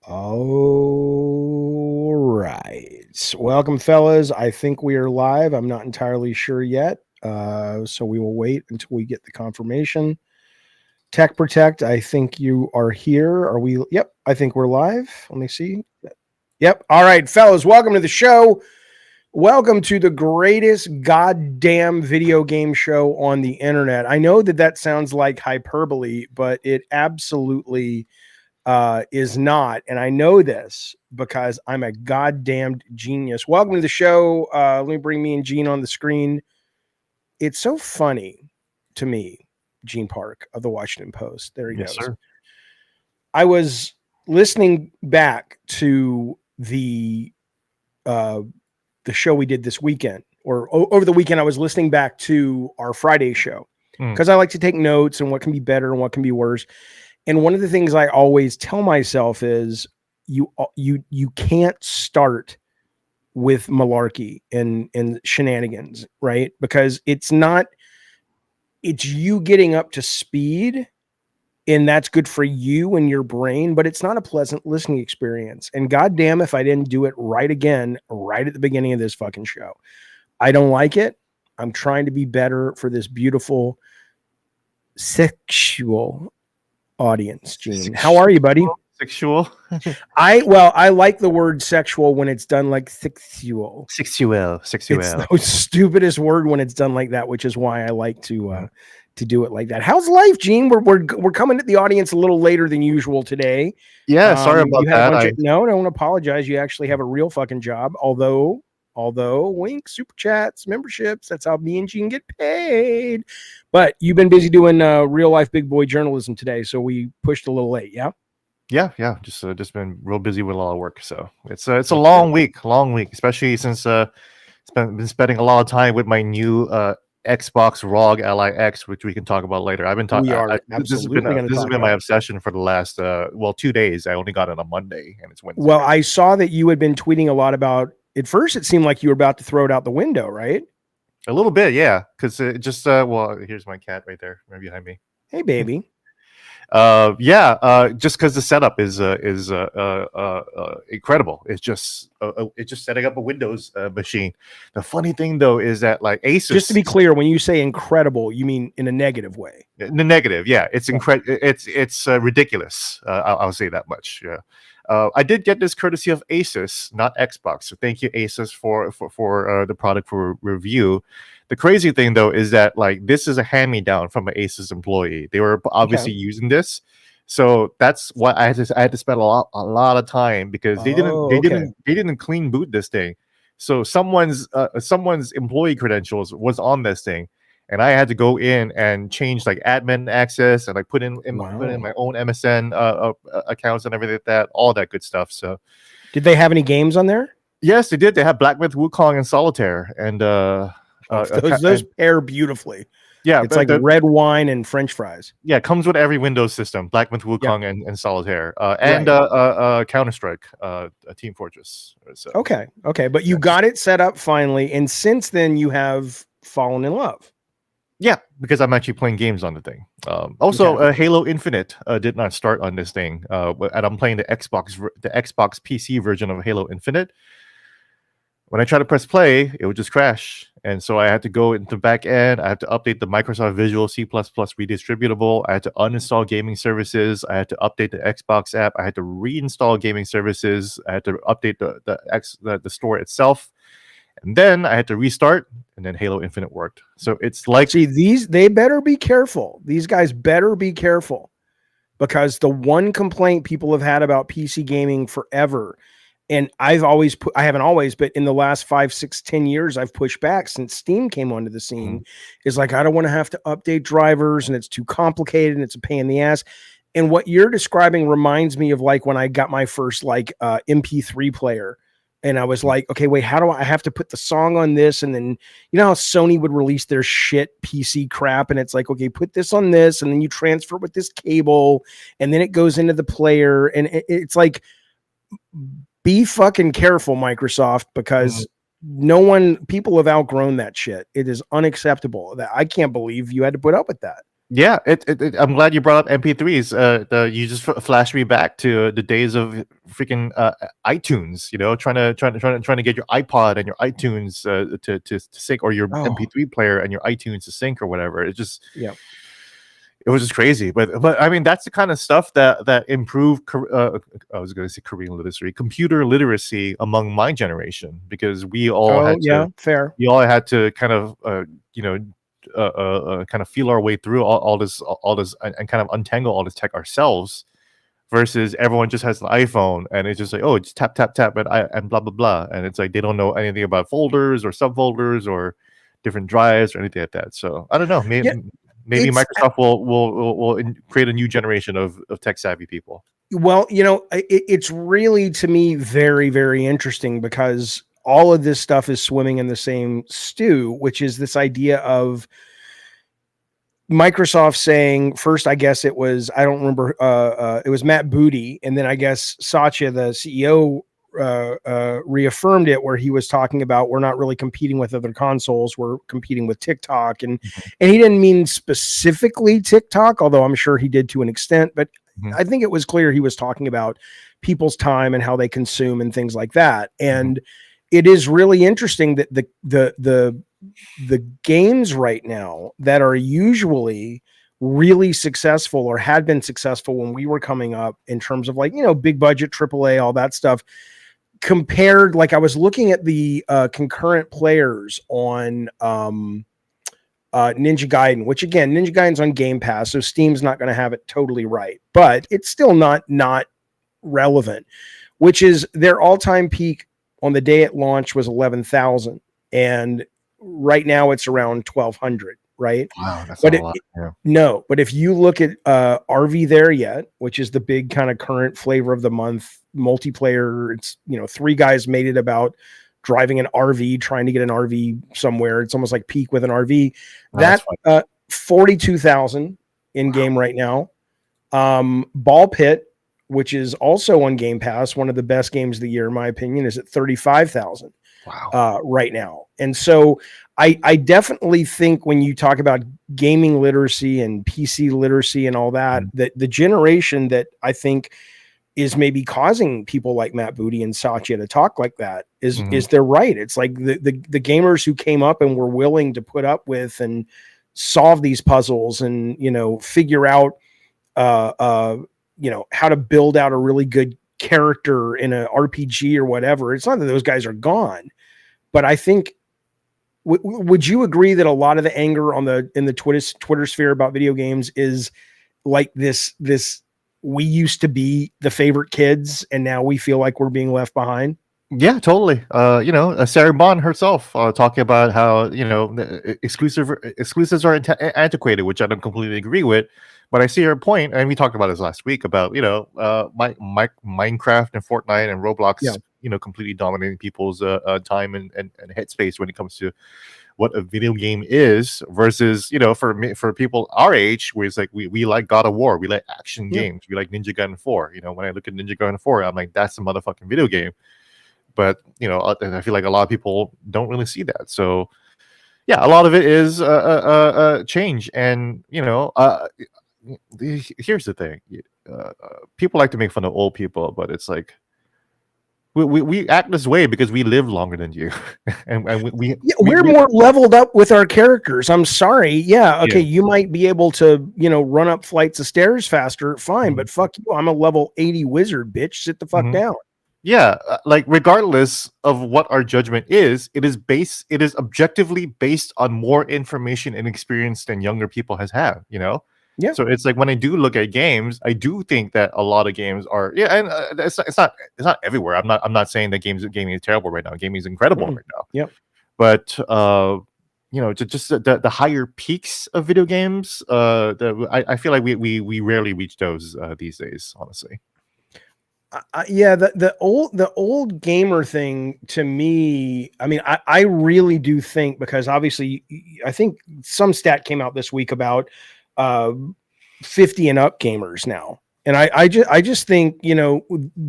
All right. Welcome, fellas. I think we are live. I'm not entirely sure yet. So we will wait until we get the confirmation. Tech Protect, I think you are here. Are we? Yep, I think we're live. Let me see. Yep. All right, fellas, welcome to the show. Welcome to the greatest goddamn video game show on the internet. I know that sounds like hyperbole, but it absolutely is not. And I know this because I'm a goddamned genius. Welcome to the show. Let me bring me and Gene on the screen. It's so funny to me, Gene Park of the Washington Post. There he goes. Sir. I was listening back to the show we did this weekend, or over the weekend. I was listening back to our Friday show because I like to take notes and what can be better and what can be worse. And one of the things I always tell myself is you can't start with malarkey and shenanigans, right? Because it's you getting up to speed, and that's good for you and your brain, but it's not a pleasant listening experience. And goddamn if I didn't do it right again, right at the beginning of this fucking show. I don't like it. I'm trying to be better for this beautiful sexual audience. Gene, how are you, buddy? Sexual. I like the word sexual when it's done like sexual. It's the stupidest word when it's done like that, which is why I like to do it like that. How's life, Gene? We're coming at the audience a little later than usual today. Yeah, sorry about that. No, don't apologize. You actually have a real fucking job. Although wink, super chats, memberships, that's how me and Gene get paid. But you've been busy doing real life big boy journalism today, so we pushed a little late. Yeah. Just been real busy with a lot of work. So it's a long week, especially since been spending a lot of time with my new Xbox ROG Ally X, which we can talk about later. I've been talking. This has been my obsession for the last 2 days. I only got it on Monday, and it's Wednesday. Well, I saw that you had been tweeting a lot about. At first, it seemed like you were about to throw it out the window, right? A little bit, yeah. Because it just here's my cat right there, right behind me. Hey, baby. Just because the setup is incredible. It's just setting up a Windows machine. The funny thing though is that like Asus. Just to be clear, when you say incredible, you mean in a negative way. In the negative, yeah. It's incredible. It's ridiculous. I'll say that much. Yeah. I did get this courtesy of Asus, not Xbox. So thank you, Asus, for the product for review. The crazy thing, though, is that like this is a hand-me-down from an Asus employee. They were obviously using this, so that's why I had to spend a lot of time because they didn't clean boot this thing. So someone's employee credentials was on this thing, and I had to go in and change like admin access and like put in my own MSN accounts and everything like that, all that good stuff. So, did they have any games on there? Yes, they did. They had Black Myth Wukong and Solitaire, and those pair beautifully. Yeah, it's like red wine and French fries. Yeah, it comes with every Windows system: Black Myth Wukong and Solitaire, and Counter Strike, Team Fortress. So. Okay, but you got it set up finally, and since then you have fallen in love. Yeah, because I'm actually playing games on the thing. Halo Infinite did not start on this thing, and I'm playing the Xbox PC version of Halo Infinite. When I try to press play, it would just crash. And so I had to go into the back end. I had to update the Microsoft Visual C++ redistributable. I had to uninstall gaming services. I had to update the Xbox app. I had to reinstall gaming services. I had to update the store itself. And then I had to restart, and then Halo Infinite worked. So it's like... See, they better be careful. These guys better be careful. Because the one complaint people have had about PC gaming forever... And I haven't always, but in the last 5, 6, 10 years, I've pushed back since Steam came onto the scene. Is like, I don't want to have to update drivers and it's too complicated and it's a pain in the ass. And what you're describing reminds me of like when I got my first like MP3 player. And I was like, okay, wait, how do I have to put the song on this? And then, you know how Sony would release their shit PC crap. And it's like, okay, put this on this. And then you transfer it with this cable. And then it goes into the player. And it's like... Be fucking careful, Microsoft, because people have outgrown that shit. It is unacceptable. I can't believe you had to put up with that. Yeah, I'm glad you brought up MP3s. You just flashed me back to the days of freaking iTunes. You know, trying to get your iPod and your iTunes to sync, or your Oh, MP3 player and your iTunes to sync or whatever. yeah. It was just crazy. But I mean, that's the kind of stuff that improved. I was going to say Korean literacy, computer literacy among my generation, because Oh, yeah. Fair. we all had to kind of you know kind of feel our way through all this and kind of untangle all this tech ourselves, versus everyone just has an iPhone and it's just like, oh, just tap tap tap and blah blah blah, and it's like they don't know anything about folders or subfolders or different drives or anything like that. So I don't know, Yeah. maybe It's Microsoft will create a new generation of tech savvy people. Well, it's really, to me, very, very interesting, because all of this stuff is swimming in the same stew, which is this idea of Microsoft saying, first, I guess it was, I don't remember, it was Matt Booty, and then I guess Satya, the CEO, reaffirmed it, where he was talking about, we're not really competing with other consoles, we're competing with TikTok, and he didn't mean specifically TikTok, although I'm sure he did to an extent, but Mhm. I think it was clear he was talking about people's time and how they consume and things like that. And it is really interesting that the games right now that are usually really successful, or had been successful when we were coming up, in terms of, like, big budget AAA, all that stuff, compared, like, I was looking at the concurrent players on Ninja Gaiden, which, again, Ninja Gaiden's on Game Pass, so Steam's not going to have it totally right, but it's still not relevant, which is their all-time peak on the day it launched was 11,000, and right now it's around 1,200, right? Wow, that's But not a lot. Yeah. no, but if you look at RV There Yet, which is the big kind of current flavor of the month multiplayer, it's, 3 guys made it about driving an RV, trying to get an RV somewhere. It's almost like Peak with an RV. Oh, that's That fun. 42,000 in game right now. Ball Pit, which is also on Game Pass, one of the best games of the year in my opinion, is at 35,000 Wow. right now. And so I definitely think, when you talk about gaming literacy and PC literacy and all that, that the generation that I think is maybe causing people like Matt Booty and Satya to talk like that is they're right. It's like the gamers who came up and were willing to put up with and solve these puzzles and, figure out how to build out a really good character in an RPG or whatever. It's not that those guys are gone, but I think, would you agree that a lot of the anger in the Twitter sphere about video games is like this we used to be the favorite kids and now we feel like we're being left behind? Yeah, totally. Sarah Bond herself talking about how exclusives are antiquated, which I don't completely agree with. But I see her point, and we talked about this last week about Minecraft and Fortnite and Roblox, Yeah. completely dominating people's time and headspace when it comes to what a video game is, versus for people our age, where it's like we like God of War, we like action Yeah. games, we like Ninja Gaiden 4. When I look at Ninja Gaiden 4, I'm like, that's a motherfucking video game. But I feel like a lot of people don't really see that. So yeah, a lot of it is change. And here's the thing: people like to make fun of old people, but it's like we act this way because we live longer than you, and we're more leveled up with our characters. I'm sorry. Yeah. Okay. Yeah. You might be able to, run up flights of stairs faster. Fine. But fuck you. I'm a level 80 wizard, bitch. Sit the fuck down. Yeah, like regardless of what our judgment is, it is objectively based on more information and experience than younger people have. Yeah. So it's like, when I do look at games, I do think that a lot of games are, and it's not everywhere. I'm not saying that gaming is terrible right now. Gaming is incredible right now. Yeah. But just the higher peaks of video games, I feel like we rarely reach those these days, honestly. Yeah, the old gamer thing, to me, I mean, I really do think, because obviously I think some stat came out this week about 50 and up gamers now. And I just think,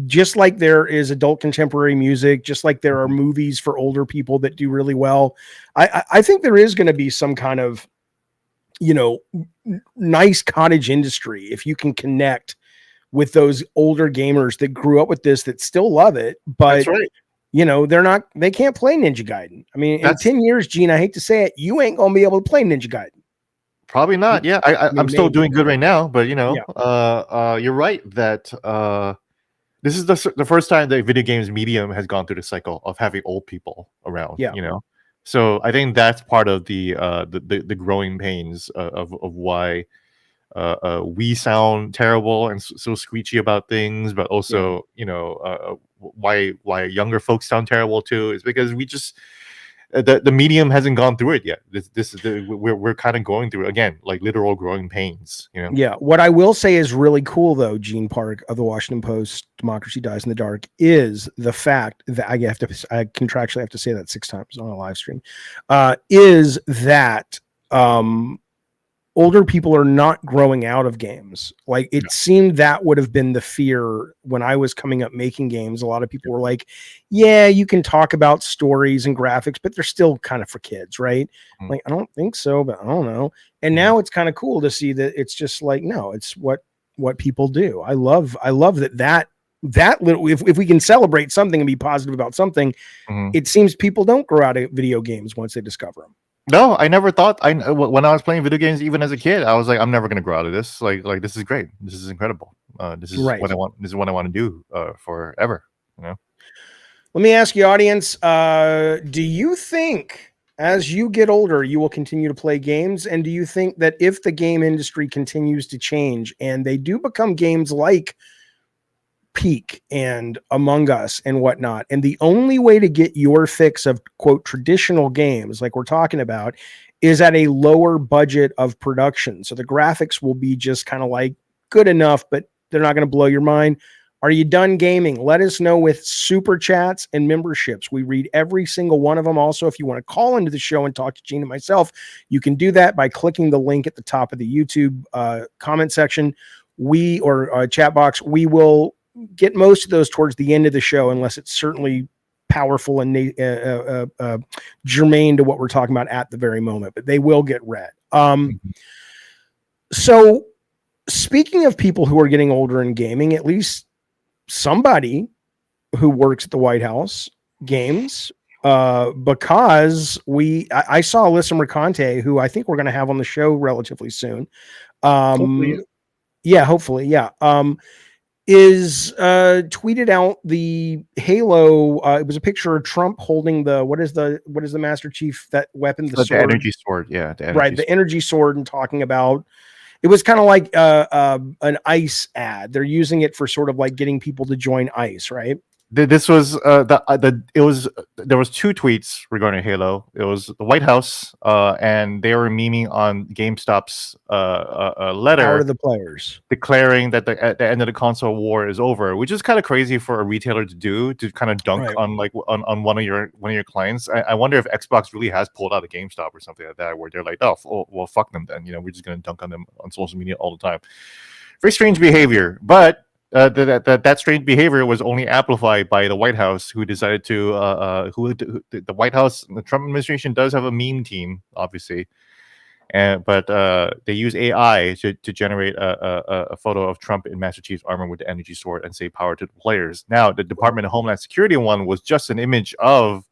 just like there is adult contemporary music, just like there are movies for older people that do really well, I think there is going to be some kind of nice cottage industry if you can connect with those older gamers that grew up with this, that still love it, but That's right. they can't play Ninja Gaiden. I mean, in That's 10 years, Gene, I hate to say it, you ain't gonna be able to play Ninja Gaiden. probably not. Yeah, I'm still maybe. doing good right now, but Yeah. you're right that this is the first time the video games medium has gone through the cycle of having old people around. Yeah. So I think that's part of the growing pains of why we sound terrible and so screechy about things, but also why younger folks sound terrible too is because we just the medium hasn't gone through it yet. This is we're kind of going through it again, like literal growing pains. Yeah. What I will say is really cool, though, Gene Park of the Washington Post, Democracy Dies in the Dark, is the fact that I contractually have to say that 6 times on a live stream, is that older people are not growing out of games. Like, it seemed that would have been the fear when I was coming up making games. A lot of people were like, yeah, you can talk about stories and graphics, but they're still kind of for kids, right? Like, I don't think so, but I don't know. And now it's kind of cool to see that it's just like, no, it's what people do. I love that little, if we can celebrate something and be positive about something, it seems people don't grow out of video games once they discover them. No, I never thought. When I was playing video games, even as a kid, I was like, I'm never gonna grow out of this. Like this is great. This is incredible. This is what I want. This is what I want to do forever. Let me ask you, audience. Do you think as you get older, you will continue to play games? And do you think that if the game industry continues to change and they do become games like Peak and Among Us and whatnot, and the only way to get your fix of quote traditional games like we're talking about is at a lower budget of production, so the graphics will be just kind of like good enough, but they're not going to blow your mind? Are you done gaming? Let us know with super chats and memberships. We read every single one of them. Also, if you want to call into the show and talk to Gene and myself, you can do that by clicking the link at the top of the YouTube comment section or chat box. We will get most of those towards the end of the show, unless it's certainly powerful and germane to what we're talking about at the very moment, but they will get read. So speaking of people who are getting older in gaming, at least somebody who works at the White House games, because I saw Alyssa Mercante, who I think we're going to have on the show relatively soon. Hopefully. Is tweeted out the Halo. It was a picture of Trump holding what is the Master Chief, that weapon, the sword? energy sword. Yeah, the energy sword, and talking about it was kind of like an ICE ad. They're using it for sort of like getting people to join ICE, right? This was there was 2 tweets regarding Halo. It was the White House, and they were memeing on GameStop's letter Power to the players, declaring that the end of the console war is over, which is kind of crazy for a retailer to do, to kind of dunk on on one of your clients. I wonder if Xbox really has pulled out of GameStop or something like that, where they're like, oh well, fuck them then. We're just gonna dunk on them on social media all the time. Very strange behavior, but. That strange behavior was only amplified by the White House, who decided to the White House, the Trump administration does have a meme team, obviously, but they use AI to generate a photo of Trump in Master Chief's armor with the energy sword and say "power to the players." Now, the Department of Homeland Security one was just an image of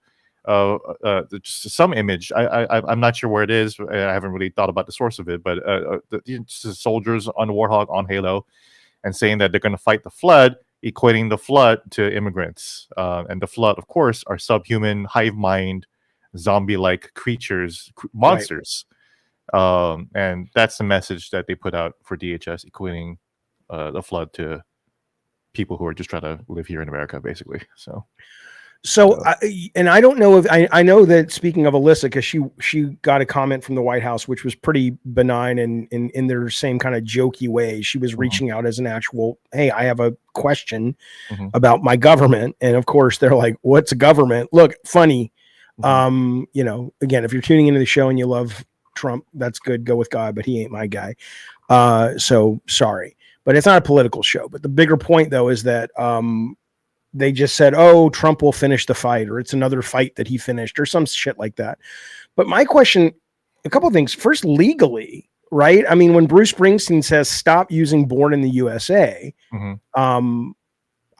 just some image. I'm not sure where it is. I haven't really thought about the source of it, but the soldiers on the Warthog on Halo. And saying that they're going to fight the Flood, equating the Flood to immigrants. And the Flood, of course, are subhuman, hive mind, zombie-like creatures, monsters. And that's the message that they put out for DHS, equating the Flood to people who are just trying to live here in America, basically. And I don't know if I know that, speaking of Alyssa, because she got a comment from the White House, which was pretty benign and in their same kind of jokey way. She was reaching out as an actual, hey, I have a question about my government. And of course they're like, what's a government? Look, funny. Again, if you're tuning into the show and you love Trump, that's good. Go with God, but he ain't my guy. So sorry, but it's not a political show. But the bigger point though, is that, they just said, oh, Trump will finish the fight, or it's another fight that he finished, or some shit like that. But my question, a couple of things. First, legally, right? I mean, when Bruce Springsteen says stop using "Born in the USA,"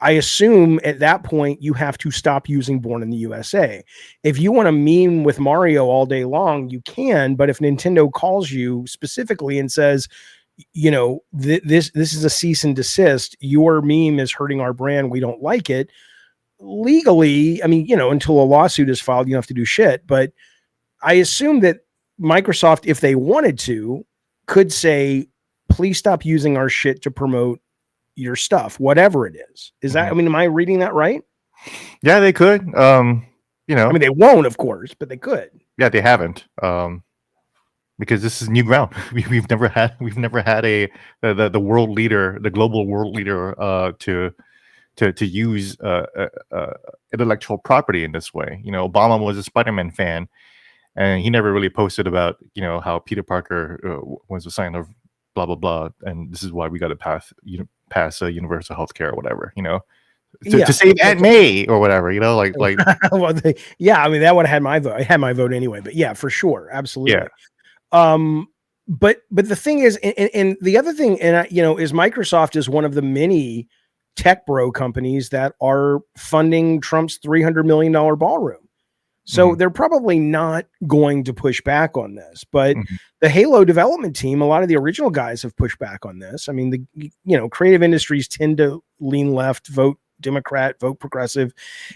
I assume at that point you have to stop using "Born in the USA." If you want to meme with Mario all day long, you can. But if Nintendo calls you specifically and says, this is a cease and desist, your meme is hurting our brand, we don't like it. Legally, I mean, until a lawsuit is filed, you don't have to do shit. But I assume that Microsoft, if they wanted to, could say, please stop using our shit to promote your stuff, whatever it is. Is that, I mean, am I reading that right? Yeah, they could. I mean, they won't, of course, but they could. Yeah, they haven't. Because this is new ground. We've never had the world leader, the global world leader, to use intellectual property in this way. Obama was a Spider-Man fan, and he never really posted about how Peter Parker was a sign of blah blah blah, and this is why we got to pass universal health care or whatever. To save Aunt May or whatever. Like. Well, I mean, that would have had my vote. I had my vote anyway, but yeah, for sure, absolutely. Yeah. But the thing is, and the other thing, is Microsoft is one of the many tech bro companies that are funding Trump's $300 million ballroom. So they're probably not going to push back on this, but the Halo development team, a lot of the original guys have pushed back on this. I mean, creative industries tend to lean left, vote Democrat, vote progressive.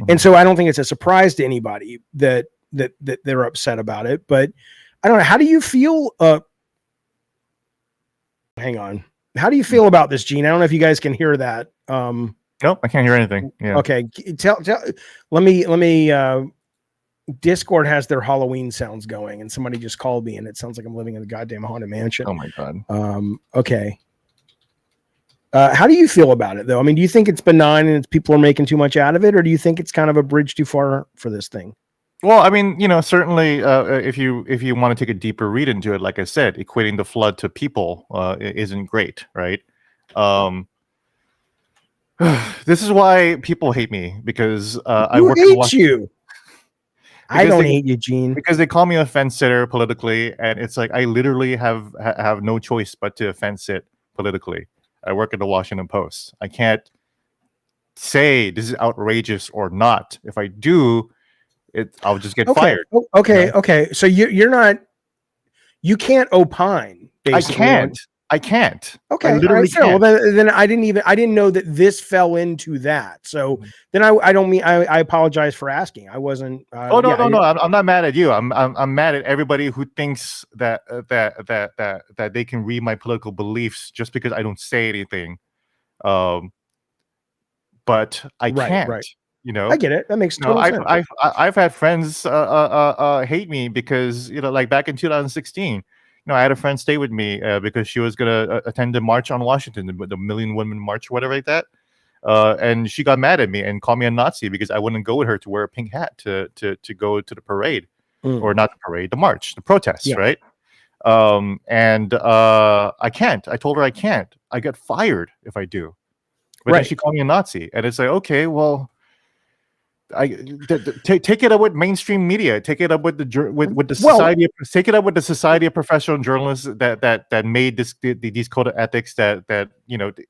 And so I don't think it's a surprise to anybody that they're upset about it, but I don't know. How do you feel? Hang on. How do you feel about this, Gene? I don't know if you guys can hear that. Nope, I can't hear anything. Yeah. Okay. Let me, Discord has their Halloween sounds going, and somebody just called me, and it sounds like I'm living in a goddamn haunted mansion. Oh my God. Okay. How do you feel about it, though? I mean, do you think it's benign and people are making too much out of it, or do you think it's kind of a bridge too far for this thing? Well, I mean, certainly, if you want to take a deeper read into it, like I said, equating the flood to people isn't great, right? This is why people hate me, because I work in you. I don't hate you, Gene, because they call me a fence sitter politically, and it's like I literally have no choice but to fence sit politically. I work at the Washington Post. I can't say this is outrageous or not. If I do, I'll just get fired. Okay. So you can't opine. Basically. I can't. Okay. I literally can't. Well, then I didn't know that this fell into that. So then I apologize for asking. I wasn't. No. I'm not mad at you. I'm mad at everybody who thinks that they can read my political beliefs just because I don't say anything. But I can't. Right. I get it. That makes total sense. I've had friends hate me because like back in 2016. I had a friend stay with me because she was going to attend the march on Washington, the Million Women March, or whatever like that. And she got mad at me and called me a Nazi because I wouldn't go with her to wear a pink hat to go to the parade, or not the parade, the march, the protests, right? And I can't. I told her I can't. I get fired if I do. But then she called me a Nazi, and it's like, okay, well, take it up with mainstream media. Take it up with the society. Take it up with the Society of Professional Journalists that made these code of ethics that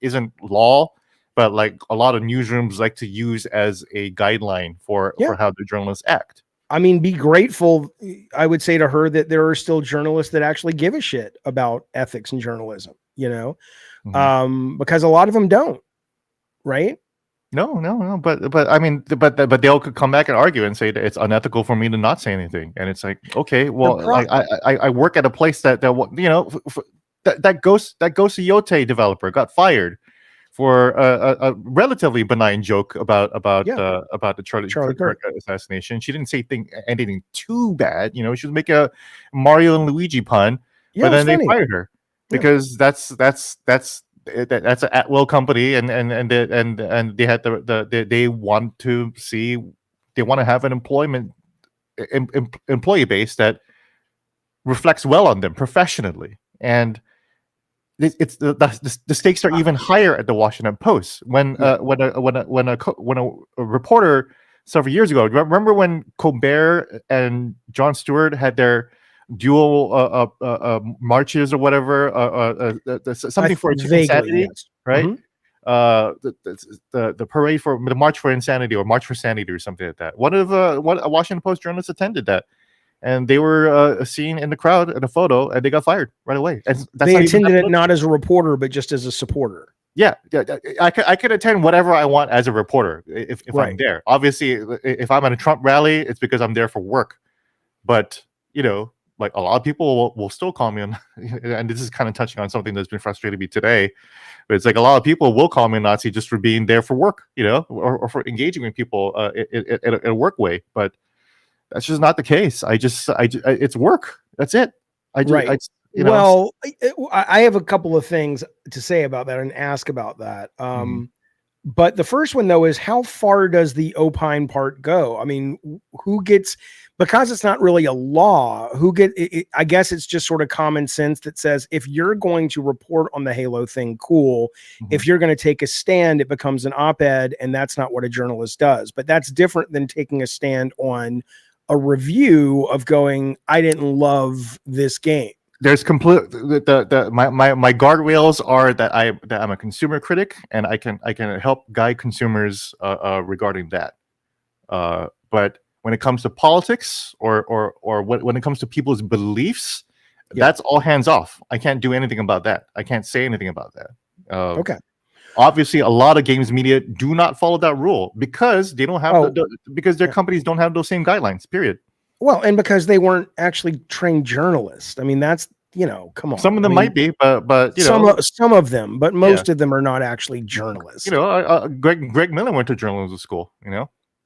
isn't law, but like a lot of newsrooms like to use as a guideline for how the journalists act. I mean, be grateful, I would say to her, that there are still journalists that actually give a shit about ethics and journalism. Because a lot of them don't. Right. No, but I mean, but they'll come back and argue and say that it's unethical for me to not say anything, and it's like, okay, well, I work at a place that Ghost Yote developer got fired for a relatively benign joke about the Charlie Kirk assassination. She didn't say anything too bad, she was making a Mario and Luigi pun, but then they fired her because that's an at-will company, and they had they want to have an employee base that reflects well on them professionally, and it's the stakes are even higher at the Washington Post when a reporter several years ago. Remember when Colbert and Jon Stewart had their dual marches or whatever, something for Vaguely, insanity, yes. right? Mhm. The parade for the March for Insanity, or March for Sanity, or something like that. One of a Washington Post journalists attended that, and they were seen in the crowd in a photo, and they got fired right away. And that's They not even attended it not as a reporter, but just as a supporter. yeah, I could attend whatever I want as a reporter if I'm Right. there. Obviously, if I'm at a Trump rally, it's because I'm there for work. But like a lot of people will still call me on, and this is kind of touching on something that's been frustrating me today. But it's like a lot of people will call me a Nazi just for being there for work, or for engaging with people in a work way. But that's just not the case. It's work. That's it. Right. Well, I have a couple of things to say about that and ask about that. But the first one, though, is how far does the opine part go? I mean, who gets, because it's not really a law, I guess it's just sort of common sense that says if you're going to report on the Halo thing, cool. If you're going to take a stand, it becomes an op-ed, and that's not what a journalist does. But that's different than taking a stand on a review of going, I didn't love this game. There's my guardrails are that I'm a consumer critic, and I can help guide consumers regarding that. But when it comes to politics or when it comes to people's beliefs, that's all hands off. I can't do anything about that. I can't say anything about that. Okay. Obviously, a lot of games media do not follow that rule because they don't have because their companies don't have those same guidelines. Period. Well, and because they weren't actually trained journalists. I mean, that's, come on. Some of them might be, but some of them, but most of them are not actually journalists. Greg Miller went to journalism school.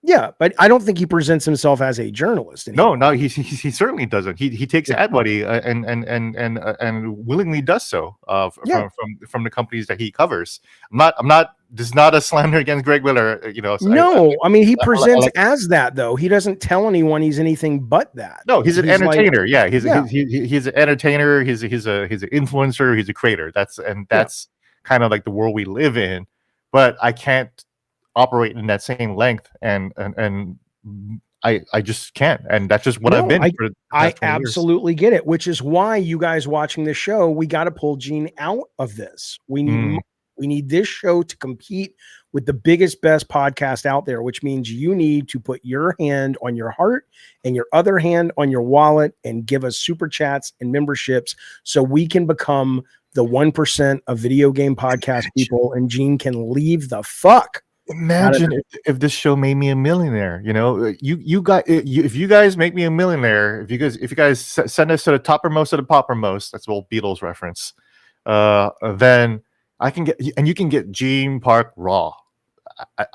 Yeah, but I don't think he presents himself as a journalist anymore. No, he certainly doesn't. He takes ad money and willingly does so from the companies that he covers. I'm not. This is not a slander against Greg Miller. No, I mean he presents as that though. He doesn't tell anyone he's anything but that. No, he's an entertainer. He's an entertainer. He's an influencer. He's a creator. That's kind of like the world we live in. But I can't operate in that same length, and I just can't, and that's just what I've been. I absolutely get it, which is why you guys watching the show, we got to pull Gene out of this. We need this show to compete with the biggest, best podcast out there, which means you need to put your hand on your heart and your other hand on your wallet and give us super chats and memberships so we can become the 1% of video game podcast people, and Gene can leave the fuck. Imagine if this show made me a millionaire. If you guys make me a millionaire, if you guys send us to the toppermost of the poppermost, that's an old Beatles reference. Then I can get, and you can get Gene Park raw.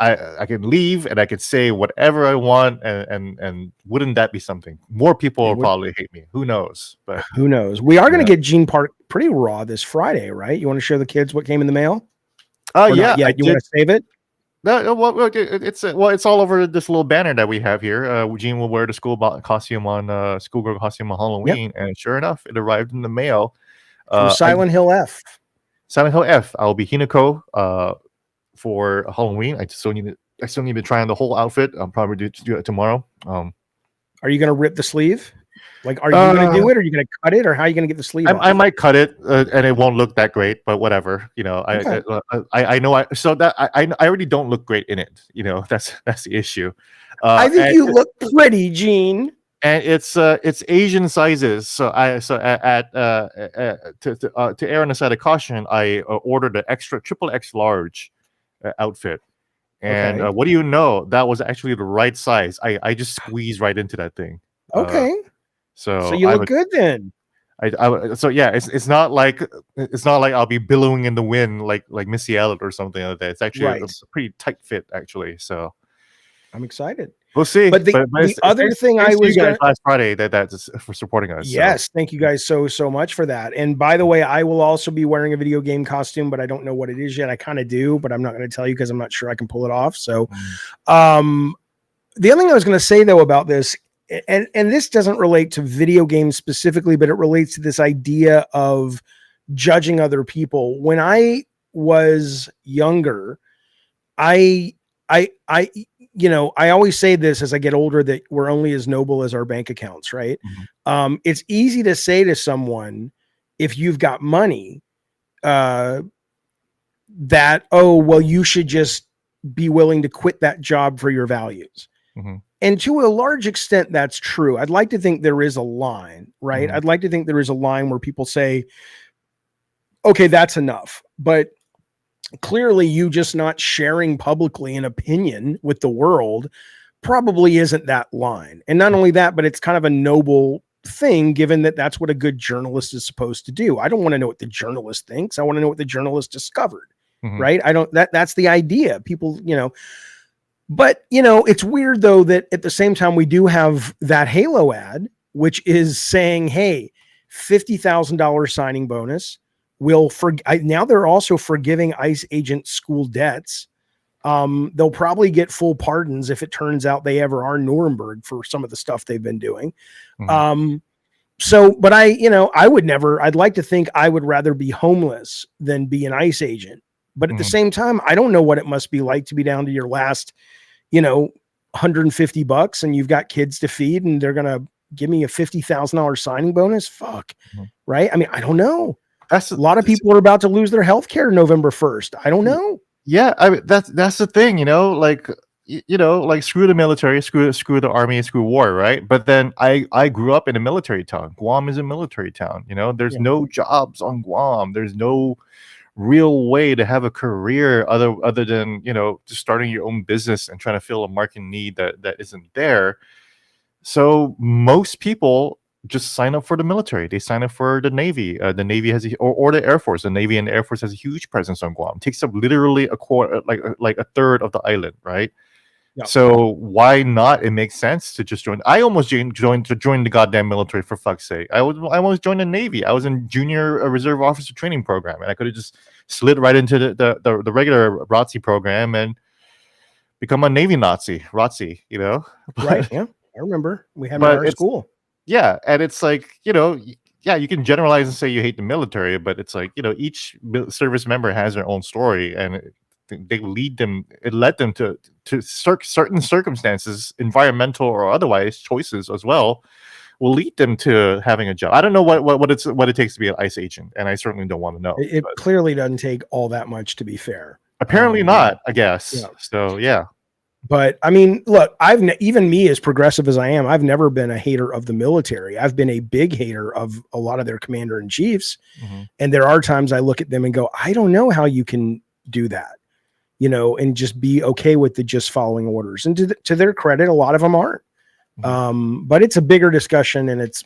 I can leave and I could say whatever I want, and wouldn't that be something? More people will probably hate me. Who knows? But who knows? We are going to get Gene Park pretty raw this Friday, right? You want to show the kids what came in the mail? Oh yeah, you want to save it? No, well, it's all over this little banner that we have here. Gene will wear the schoolgirl costume on Halloween, and sure enough, it arrived in the mail. From Silent Hill F. Silent Hill F. I'll be Hinako for Halloween. I still need to try on the whole outfit. I'll probably do it tomorrow. Are you going to rip the sleeve? Like, are you going to do it? Or are you going to cut it? Or how are you going to get the sleeve off? I might cut it, and it won't look that great, but whatever. Okay. I know. I already don't look great in it. That's the issue. I think you look pretty, Gene. And it's Asian sizes. So to err on the side of caution, I ordered an extra triple X large outfit. And what do you know? That was actually the right size. I just squeezed right into that thing. Okay. So you look good then. So yeah, it's not like I'll be billowing in the wind like Missy Elliott or something like that. It's actually a pretty tight fit actually. So I'm excited. We'll see. But the other thing I was guys last Friday that's for supporting us. Yes, thank you guys so much for that. And by the way, I will also be wearing a video game costume, but I don't know what it is yet. I kind of do, but I'm not going to tell you because I'm not sure I can pull it off. So, the other thing I was going to say though about this, and this doesn't relate to video games specifically, but it relates to this idea of judging other people. When I was younger, I I I always say this as I get older, that we're only as noble as our bank accounts, right? It's easy to say to someone, if you've got money, that, oh, well, you should just be willing to quit that job for your values. And to a large extent, that's true. I'd like to think there is a line, right? I'd like to think there is a line where people say, okay, that's enough. But clearly, you just not sharing publicly an opinion with the world probably isn't that line. And not only that, but it's kind of a noble thing, given that that's what a good journalist is supposed to do. I don't want to know what the journalist thinks. I want to know what the journalist discovered, right? That's the idea. People, but it's weird though, that at the same time, we do have that Halo ad, which is saying, hey, $50,000 signing bonus. Now they're also forgiving ICE agent school debts. They'll probably get full pardons if it turns out they ever are Nuremberg for some of the stuff they've been doing. But I'd like to think I would rather be homeless than be an ICE agent. But at the same time, I don't know what it must be like to be down to your last, $150 and you've got kids to feed and they're going to give me a $50,000 signing bonus. Fuck. Right. I mean, I don't know. A lot of people are about to lose their health care November 1st. I don't know. Yeah. I mean, that's the thing, like screw the military, screw the army, screw war. Right. But then I grew up in a military town. Guam is a military town. There's no jobs on Guam. There's no real way to have a career other than just starting your own business and trying to fill a market need that isn't there. So most people just sign up for the military. They sign up for the Navy. The Navy has or the Air Force. The Navy and the Air Force has a huge presence on Guam. It takes up literally a quarter, like a third of the island, right? Yep. So why not? It makes sense to just join. I almost joined the goddamn military, for fuck's sake. I almost joined the Navy. I was in junior reserve officer training program, and I could have just slid right into the regular ROTC program and become a Navy Nazi, ROTC, Right? Yeah, I remember we had in our school. Yeah, and it's like yeah, you can generalize and say you hate the military, but it's like each service member has their own story, and it led them to certain circumstances, environmental or otherwise, choices as well, will lead them to having a job. I don't know what it takes to be an ICE agent, and I certainly don't want to know. It clearly doesn't take all that much, to be fair. Apparently not, I guess. Yeah. So yeah. But I mean, look, even me, as progressive as I am, I've never been a hater of the military. I've been a big hater of a lot of their commander in chiefs. And there are times I look at them and go, I don't know how you can do that, and just be okay with the just following orders. And to their credit, a lot of them aren't. But it's a bigger discussion, and it's,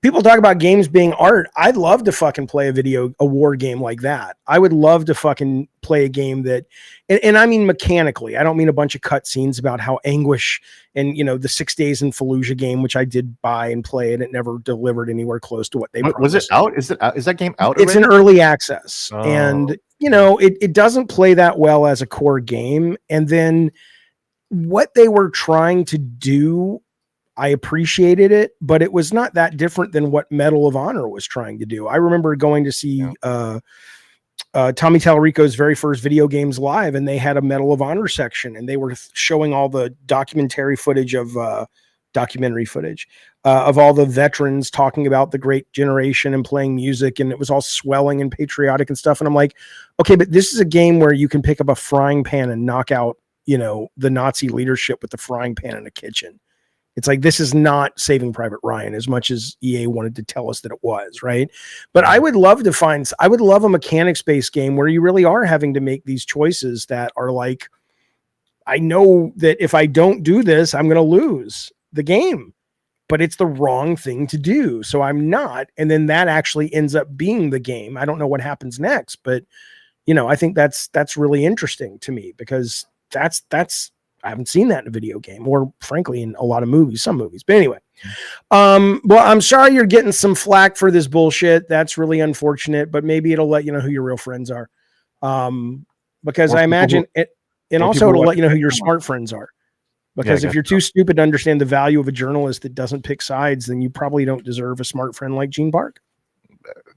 people talk about games being art. I'd love to fucking play a war game like that. I would love to fucking play a game that, and I mean mechanically, I don't mean a bunch of cutscenes about how Anguish and, the 6 Days in Fallujah game, which I did buy and play, and it never delivered anywhere close to what they promised. Was it out? Is that game out? It's already? in early access, and it doesn't play that well as a core game. And then what they were trying to do, I appreciated it, but it was not that different than what Medal of Honor was trying to do. I remember going to see Tommy Tallarico's very first video games live, and they had a Medal of Honor section, and they were showing all the documentary footage of all the veterans talking about the great generation and playing music, and it was all swelling and patriotic and stuff. And I'm like, okay, but this is a game where you can pick up a frying pan and knock out the Nazi leadership with the frying pan in a kitchen. It's like, this is not Saving Private Ryan, as much as EA wanted to tell us that it was, right? But I would love a mechanics-based game where you really are having to make these choices that are like, I know that if I don't do this, I'm going to lose the game, but it's the wrong thing to do. So I'm not. And then that actually ends up being the game. I don't know what happens next, but I think that's really interesting to me, because that's I haven't seen that in a video game, or frankly in a lot of movies, some movies. But anyway, well, I'm sorry you're getting some flack for this bullshit. That's really unfortunate, but maybe it'll let you know who your real friends are. Because I imagine it, and also it'll let you know who your smart friends are. Because if you're too stupid to understand the value of a journalist that doesn't pick sides, then you probably don't deserve a smart friend like Gene Park.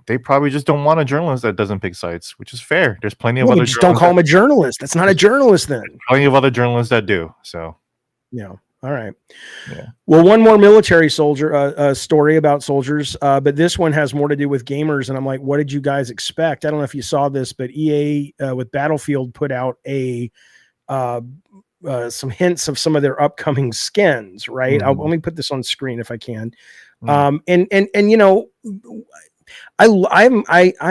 they probably just don't want a journalist that doesn't pick sides, which is fair. There's plenty of Well, other just don't call him a journalist. That's not a journalist then. plenty of other journalists that do. So yeah. All right. Yeah. Well, one more military soldier story about soldiers, but this one has more to do with gamers. And I'm like, what did you guys expect? I don't know if you saw this, but EA with Battlefield put out some hints of some of their upcoming skins. Right. Mm-hmm. Let me put this on screen if I can. Mm-hmm. And you know, I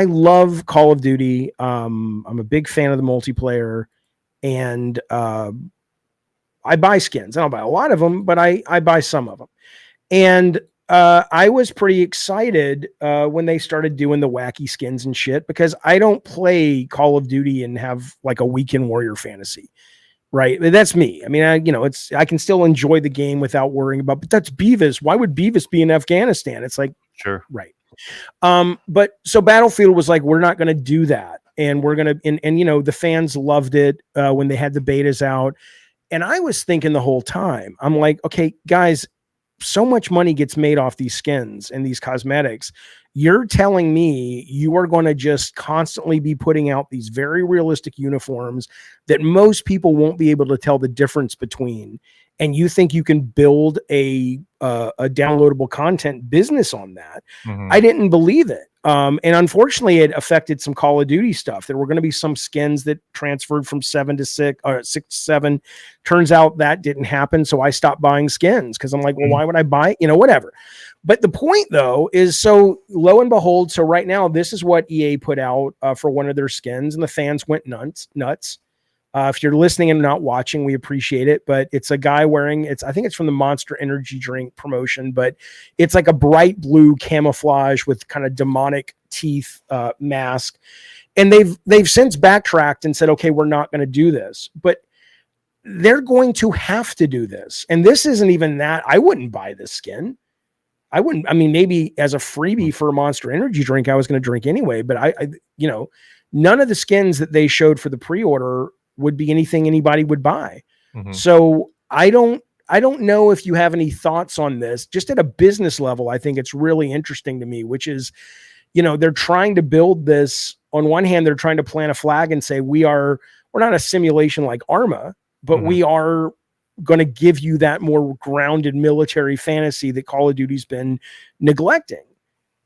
love Call of Duty. I'm a big fan of the multiplayer, and I buy skins. I don't buy a lot of them, but I buy some of them. And I was pretty excited when they started doing the wacky skins and shit, because I don't play Call of Duty and have like a weekend warrior fantasy, right? That's me. I mean, I can still enjoy the game without worrying about, but that's Beavis. Why would Beavis be in Afghanistan? It's like, sure. Right. But so Battlefield was like, we're not going to do that. And we're going to, and you know, the fans loved it when they had the betas out. And I was thinking the whole time, I'm like, okay, guys, so much money gets made off these skins and these cosmetics. You're telling me you are going to just constantly be putting out these very realistic uniforms that most people won't be able to tell the difference between. And you think you can build a downloadable content business on that? Mm-hmm. I didn't believe it. And unfortunately, it affected some Call of Duty stuff. There were going to be some skins that transferred from 7 to 6 or 6 to 7. Turns out that didn't happen. So I stopped buying skins because I'm like, well, why would I buy it? You know, whatever. But the point, though, is so lo and behold, so right now, this is what EA put out for one of their skins, and the fans went nuts. If you're listening and not watching, we appreciate it. But it's a guy wearing, I think it's from the Monster Energy drink promotion, but it's like a bright blue camouflage with kind of demonic teeth mask. And they've since backtracked and said, okay, we're not going to do this. But they're going to have to do this. And this isn't even that. I wouldn't buy this skin. I wouldn't. I mean, maybe as a freebie for a Monster Energy drink, I was going to drink anyway. But I none of the skins that they showed for the pre-order would be anything anybody would buy. Mm-hmm. So I don't know if you have any thoughts on this. Just at a business level, I think it's really interesting to me, which is, they're trying to build this. On one hand, they're trying to plant a flag and say, we're not a simulation like Arma, but we are going to give you that more grounded military fantasy that Call of Duty's been neglecting.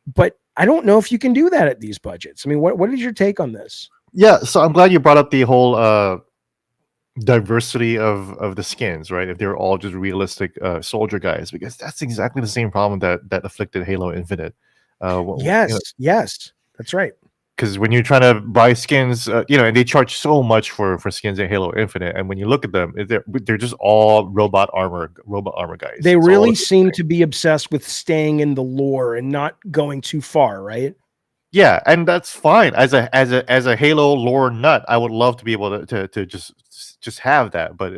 But I don't know if you can do that at these budgets. I mean, what is your take on this? Yeah, so I'm glad you brought up the whole diversity of the skins, right? If they're all just realistic soldier guys, because that's exactly the same problem that afflicted Halo Infinite. Yes, that's right. Because when you're trying to buy skins, and they charge so much for skins in Halo Infinite, and when you look at them, they're just all robot armor guys. They really seem to be obsessed with staying in the lore and not going too far, right? Yeah, and that's fine. As a Halo lore nut, I would love to be able to just have that. But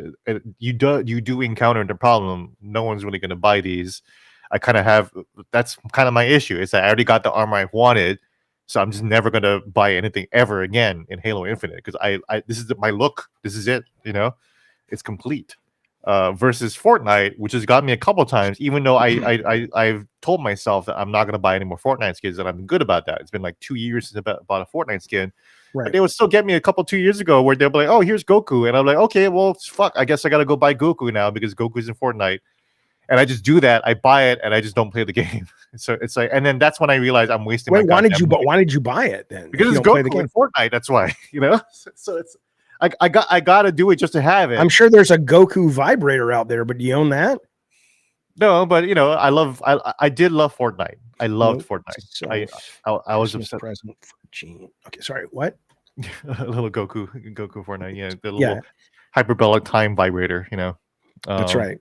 you do encounter the problem. No one's really going to buy these. That's kind of my issue. Is that I already got the armor I wanted, so I'm just never going to buy anything ever again in Halo Infinite, because I this is my look. This is it. It's complete. Versus Fortnite, which has got me a couple of times, even though I've told myself that I'm not going to buy any more Fortnite skins, and I'm good about that. It's been like 2 years since I bought a Fortnite skin. Right. But they would still get me a couple 2 years ago where they'll be like, oh, here's Goku. And I'm like, okay, well, fuck, I guess I got to go buy Goku now because Goku's in Fortnite. And I just do that. I buy it and I just don't play the game. So it's like, and then that's when I realize I'm wasting my time. Why did you buy it then? Because it's Goku in Fortnite. That's why, So it's, I got to do it just to have it. I'm sure there's a Goku vibrator out there, but do you own that? No, but I did love Fortnite. I loved Fortnite. So I was obsessed. Present for Gene. Okay, sorry. What? A little Goku Fortnite. Yeah, the little hyperbolic time vibrator. That's right.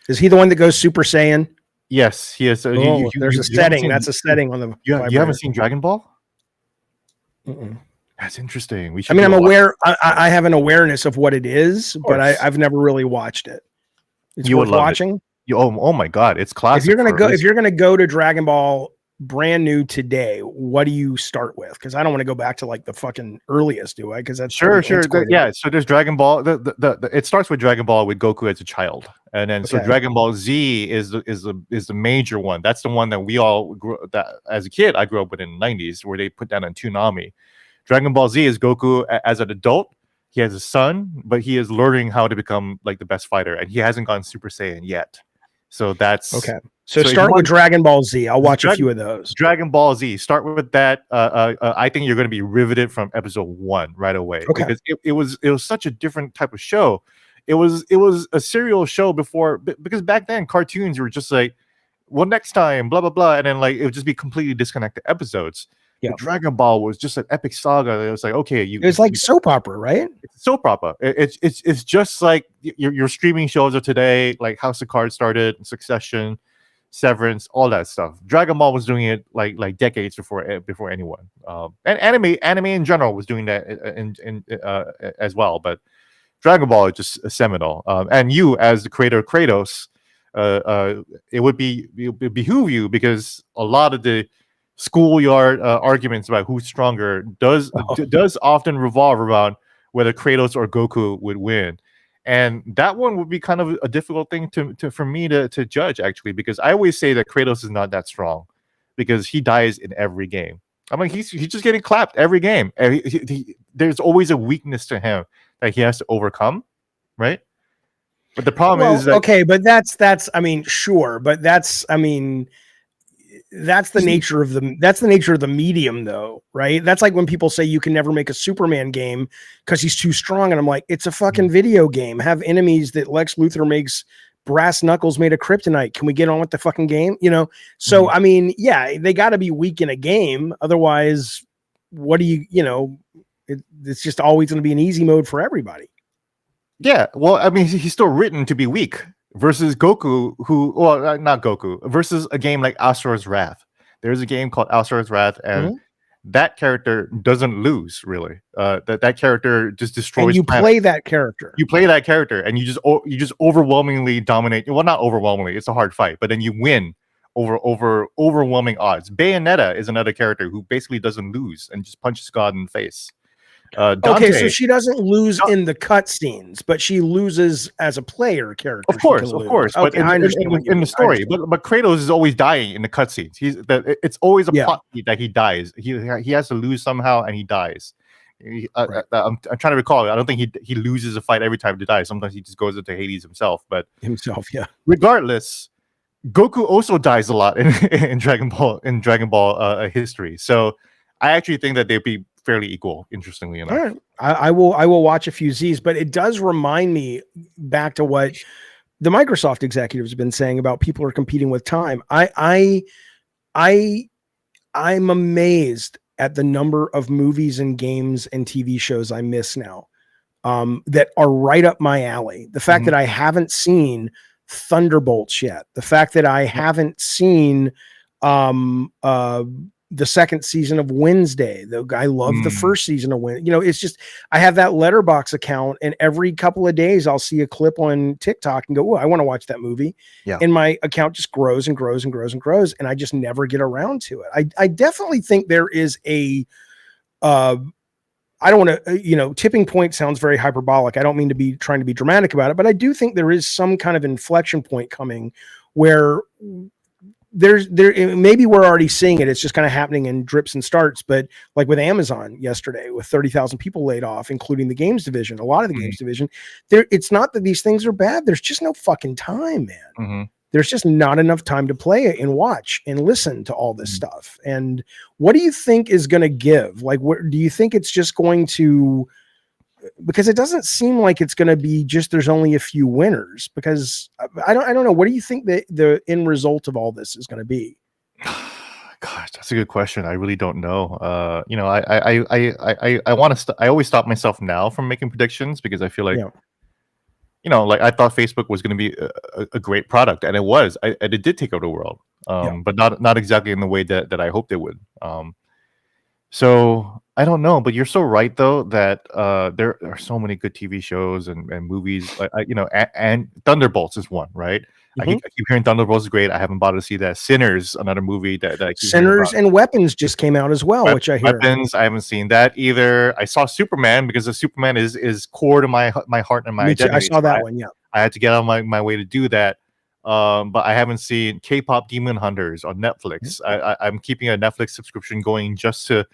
Is he the one that goes Super Saiyan? Yes, he is. There's a setting. That's a setting on the. You haven't seen Dragon Ball? Mm-mm. That's interesting. I'm aware. I have an awareness of what it is, but I've never really watched it. It's worth watching. Oh my god, it's classic. If you're gonna go to Dragon Ball brand new today, what do you start with? Because I don't want to go back to like the fucking earliest, do I? Because that's Sure. antiquated. Yeah. So there's Dragon Ball. It starts with Dragon Ball with Goku as a child, and then so Okay. Dragon Ball Z is the major one. That's the one that we all grew that as a kid. I grew up with in the '90s, where they put that on Toonami. Dragon Ball Z is Goku as an adult. He has a son, but he is learning how to become like the best fighter, and he hasn't gone Super Saiyan yet. So that's Okay. So if you start with want- Dragon Ball Z. I'll watch a Dragon- few of those. Dragon Ball Z. Start with that. I think you're going to be riveted from episode 1 right away, Okay. because it was such a different type of show. It was a serial show before, because back then cartoons were just like, well, next time, blah blah blah, and then like it would just be completely disconnected episodes. Yeah. But Dragon Ball was just an epic saga. It was like, okay, It was like soap opera, right? it's soap opera. It's just like your streaming shows of today, like House of Cards started, Succession, Severance, all that stuff. Dragon Ball was doing it like decades before anyone. And anime in general was doing that as well. But Dragon Ball is just a seminal. And you, as the creator of Kratos, it would behoove you, because a lot of the schoolyard arguments about who's stronger does often revolve around whether Kratos or Goku would win. And that one would be kind of a difficult thing for me to judge, actually, because I always say that Kratos is not that strong because he dies in every game. I mean, he's just getting clapped every game. And there's always a weakness to him that he has to overcome, right? But the problem is that okay, but that's I mean, sure, but that's I mean, that's the nature of the medium, though, right? That's like when people say you can never make a Superman game because he's too strong, and I'm like, it's a fucking video game. Have enemies that Lex Luthor makes brass knuckles made of kryptonite. Can we get on with the fucking game? You know? So I mean, yeah, they got to be weak in a game, otherwise, what do you know? It's just always going to be an easy mode for everybody. Yeah, well, I mean, he's still written to be weak. Versus Goku, not Goku, versus a game like Asura's Wrath. There's a game called Asura's Wrath, and that character doesn't lose, really. That character just destroys. And you play that character. You play that character, and you just overwhelmingly dominate. Well, not overwhelmingly; it's a hard fight, but then you win over overwhelming odds. Bayonetta is another character who basically doesn't lose and just punches God in the face. Dante, okay, so she doesn't lose in the cutscenes, but she loses as a player character. Of course. But okay, I understand in the story, but Kratos is always dying in the cutscenes. It's always a plot that he dies. He has to lose somehow, and he dies. I'm trying to recall. I don't think he loses a fight every time he dies. Sometimes he just goes into Hades himself. But yeah. Regardless, Goku also dies a lot in Dragon Ball history. So I actually think that they'd be fairly equal, interestingly enough. All right. I will watch a few Z's, but it does remind me back to what the Microsoft executives have been saying about people are competing with time. I'm amazed at the number of movies and games and TV shows I miss now that are right up my alley. The fact that I haven't seen Thunderbolts yet, the fact that I haven't seen the second season of Wednesday. I love the first season of Wednesday. You know, it's just, I have that Letterbox account, and every couple of days I'll see a clip on TikTok and go, oh, I want to watch that movie. Yeah. And my account just grows and grows and grows and grows. And I just never get around to it. I definitely think there is a, I don't want to, tipping point sounds very hyperbolic. I don't mean to be trying to be dramatic about it, but I do think there is some kind of inflection point coming where maybe we're already seeing it. It's just kind of happening in drips and starts, but like with Amazon yesterday, with 30,000 people laid off, including the games division, a lot of the games division, it's not that these things are bad. There's just no fucking time, man. There's just not enough time to play it and watch and listen to all this stuff. And what do you think is going to give? Like, what do you think it's just going to, because it doesn't seem like it's going to be just, there's only a few winners, because I don't know. What do you think that the end result of all this is going to be? Gosh, that's a good question. I really don't know. I want to, I always stop myself now from making predictions, because I feel like, like I thought Facebook was going to be a great product, and it was, and it did take over the world. But not exactly in the way that I hoped it would. So I don't know, but you're so right though that there are so many good TV shows and movies, and Thunderbolts is one, right? I keep hearing Thunderbolts is great. I haven't bothered to see that. Sinners, another movie that I keep hearing Sinners about. and Weapons just came out as well, which I hear. Weapons, I haven't seen that either. I saw Superman because the Superman is core to my heart and my identity. I saw that one. Yeah, I had to get out of my way to do that. But I haven't seen K-pop Demon Hunters on Netflix. I'm keeping a Netflix subscription going just so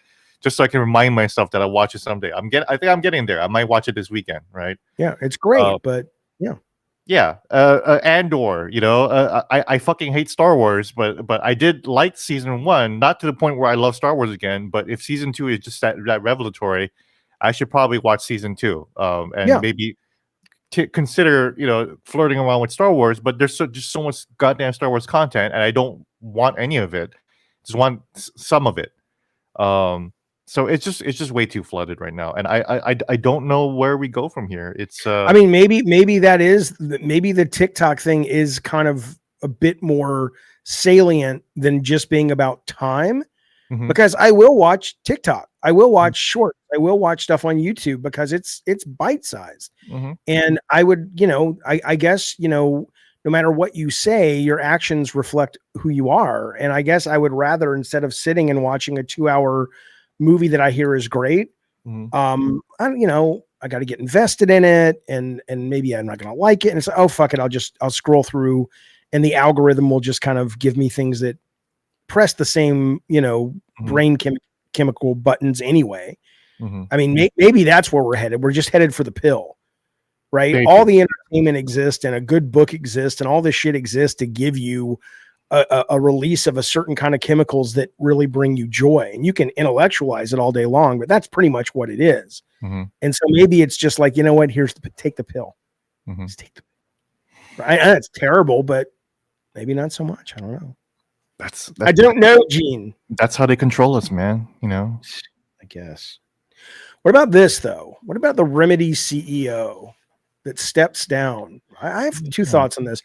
I can remind myself that I'll watch it someday. I think I'm getting there. I might watch it this weekend, right? Yeah, it's great, but yeah. Yeah, Andor. I fucking hate Star Wars, but I did like season 1, not to the point where I love Star Wars again. But if season 2 is just that revelatory, I should probably watch season 2, and maybe consider flirting around with Star Wars. But there's just so much goddamn Star Wars content, and I don't want any of it. Just want some of it. So it's just way too flooded right now, and I don't know where we go from here. It's I mean, maybe the TikTok thing is kind of a bit more salient than just being about time, because I will watch TikTok, I will watch shorts, I will watch stuff on YouTube because it's bite sized, and I would I guess no matter what you say, your actions reflect who you are, and I guess I would rather, instead of sitting and watching a 2-hour movie that I hear is great, I got to get invested in it, and maybe I'm not going to like it, and it's like, oh fuck it, I'll scroll through, and the algorithm will just kind of give me things that press the same brain chemical buttons anyway. I mean, maybe that's where we're headed. We're just headed for the pill, right? All the entertainment exists, and a good book exists, and all this shit exists to give you a release of a certain kind of chemicals that really bring you joy, and you can intellectualize it all day long, but that's pretty much what it is. And so maybe it's just like, what, take the pill. Just take the pill. It's terrible, but maybe not so much. I don't know. I don't know, Gene. That's how they control us, man. I guess. What about this though? What about the Remedy CEO that steps down? I have two thoughts on this.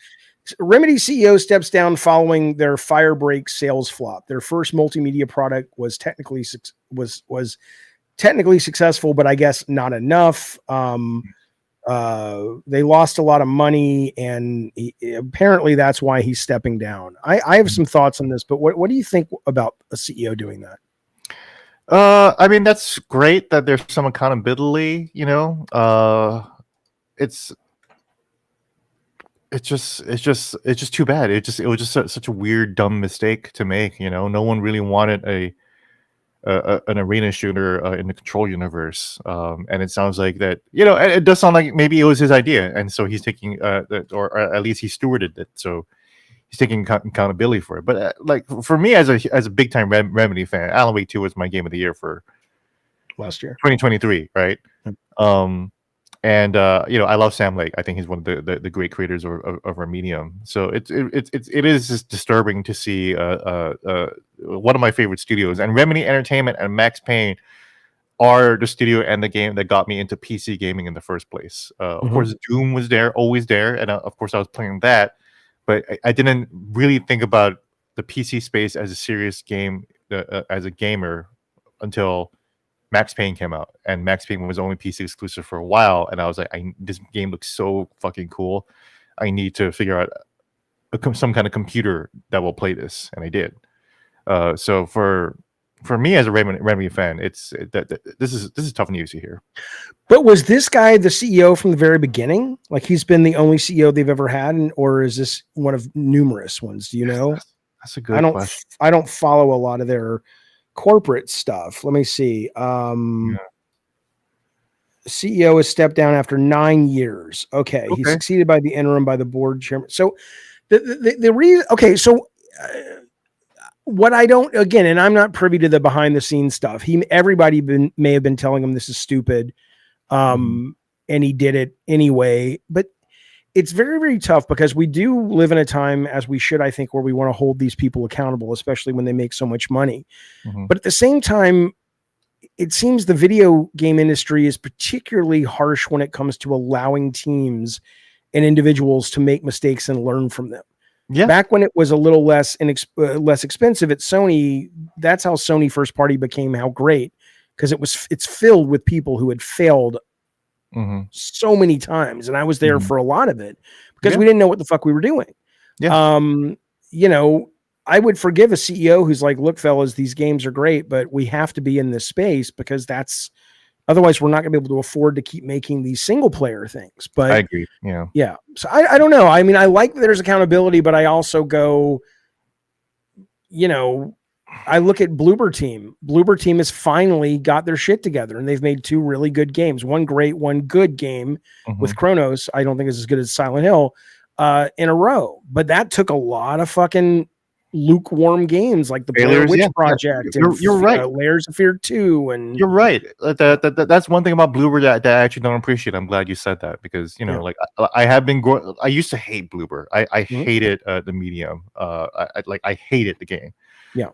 Remedy CEO steps down following their Firebreak sales flop. Their first multimedia product was technically successful, but I guess not enough. They lost a lot of money, and apparently that's why he's stepping down. I have some thoughts on this, but what do you think about a CEO doing that? I mean, that's great that there's some accountability. It's just too bad. It was just such a weird, dumb mistake to make. No one really wanted an arena shooter in the Control universe, and it sounds like that. It does sound like maybe it was his idea, and so he's taking, or at least he stewarded it. So he's taking accountability for it. But like for me, as a big time Remedy fan, Alan Wake 2 was my game of the year for last year, 2023, right? And I love Sam Lake. I think he's one of the great creators of our medium. So it is just disturbing to see one of my favorite studios, and Remedy Entertainment and Max Payne are the studio and the game that got me into PC gaming in the first place. Of course, Doom was there, always there, and of course I was playing that, but I didn't really think about the PC space as a serious game as a gamer until Max Payne came out, and Max Payne was only PC exclusive for a while, and I was like, this game looks so fucking cool. I need to figure out some kind of computer that will play this, and I did. So for me as a Remedy fan, this is tough news to hear. But was this guy the CEO from the very beginning? Like he's been the only CEO they've ever had, or is this one of numerous ones? Do you know? That's a good question. I don't follow a lot of their corporate stuff. Let me see. CEO has stepped down after 9 years. Okay. He's succeeded by the interim by the board chairman. So the reason. Okay. So what I don't, again, and I'm not privy to the behind the scenes stuff. Everybody may have been telling him this is stupid, and he did it anyway. But it's very, very tough because we do live in a time, as we should, I think, where we want to hold these people accountable, especially when they make so much money. But at the same time, it seems the video game industry is particularly harsh when it comes to allowing teams and individuals to make mistakes and learn from them. Yeah. Back when it was a little less expensive at Sony, that's how Sony first party became how great, because it's filled with people who had failed so many times, and I was there for a lot of it because we didn't know what the fuck we were doing. Yeah. You know, I would forgive a CEO who's like, look, fellas, these games are great, but we have to be in this space because otherwise we're not going to be able to afford to keep making these single player things. I But agree. Yeah. yeah, so I don't know. I mean, I like that there's accountability, but I also go, you know, I look at Bloober Team. Bloober Team has finally got their shit together, and they've made 2 really good games. One great, one good game with Chronos. I don't think it's as good as Silent Hill in a row, but that took a lot of fucking lukewarm games like the Blair Failures. Witch Yeah. Project You're right. Layers of Fear 2. And You're right. That's one thing about Bloober that I actually don't appreciate. I'm glad you said that because like I have been I used to hate Bloober. I hated the medium. I hated the game. Yeah.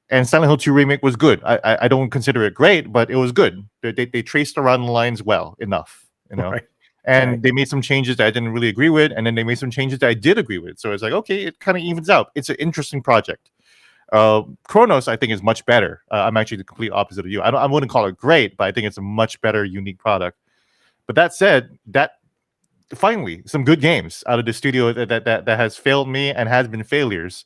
And Silent Hill 2 remake was good. I don't consider it great, but it was good. They traced around the lines well enough, Right. And they made some changes that I didn't really agree with, and then they made some changes that I did agree with. So it's like, okay, it kind of evens out. It's an interesting project. Chronos, I think, is much better. I'm actually the complete opposite of you. I wouldn't call it great, but I think it's a much better, unique product. But that said, that finally some good games out of the studio that has failed me and has been failures.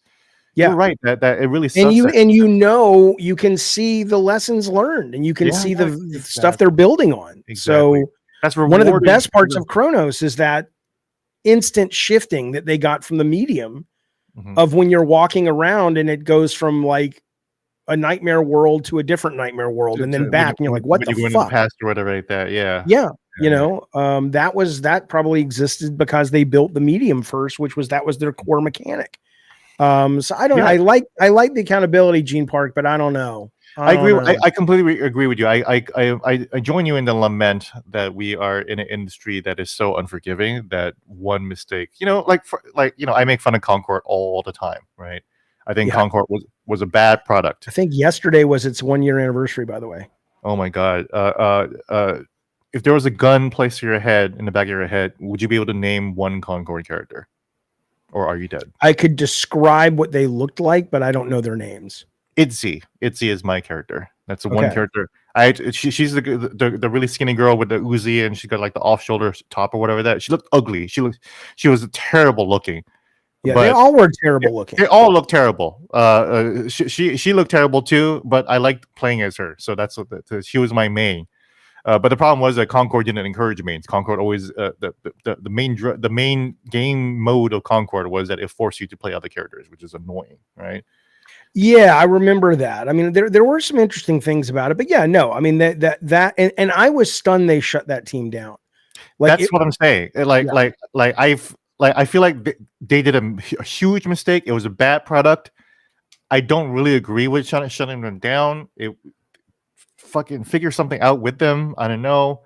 Yeah. You're right. That it really sucks. And you can see the lessons learned, and you can see the stuff they're building on. Exactly. So that's one of the best parts of Chronos is that instant shifting that they got from the medium of when you're walking around and it goes from like a nightmare world to a different nightmare world and then back, and you're like, what the fuck? The past or whatever like that. Yeah. You know, that probably existed because they built the medium first, which was their core mechanic. So I don't know. I like the accountability, Gene Park, but I don't know. I agree. I completely agree with you. I join you in the lament that we are in an industry that is so unforgiving that one mistake, I make fun of Concord all the time, right? I think Concord was a bad product. I think yesterday was its 1-year anniversary, by the way. Oh my God. If there was a gun placed in the back of your head, would you be able to name one Concord character? Or are you dead? I could describe what they looked like, but I don't know their names. Itzy is my character. That's the one character. She's the really skinny girl with the Uzi, and she's got like the off shoulder top or whatever that. She looked ugly. She was terrible looking. Yeah, they all were terrible looking. They all look terrible. She looked terrible too, but I liked playing as her. So she was my main. But the problem was that Concord didn't encourage mains. Concord always the main game mode of Concord was that it forced you to play other characters, which is annoying, right? Yeah, I remember that. I mean, there were some interesting things about it, but yeah, no, I mean that and I was stunned they shut that team down. Like that's what I'm saying. I feel like they did a huge mistake. It was a bad product. I don't really agree with shutting them down. It fucking figure something out with them. I don't know,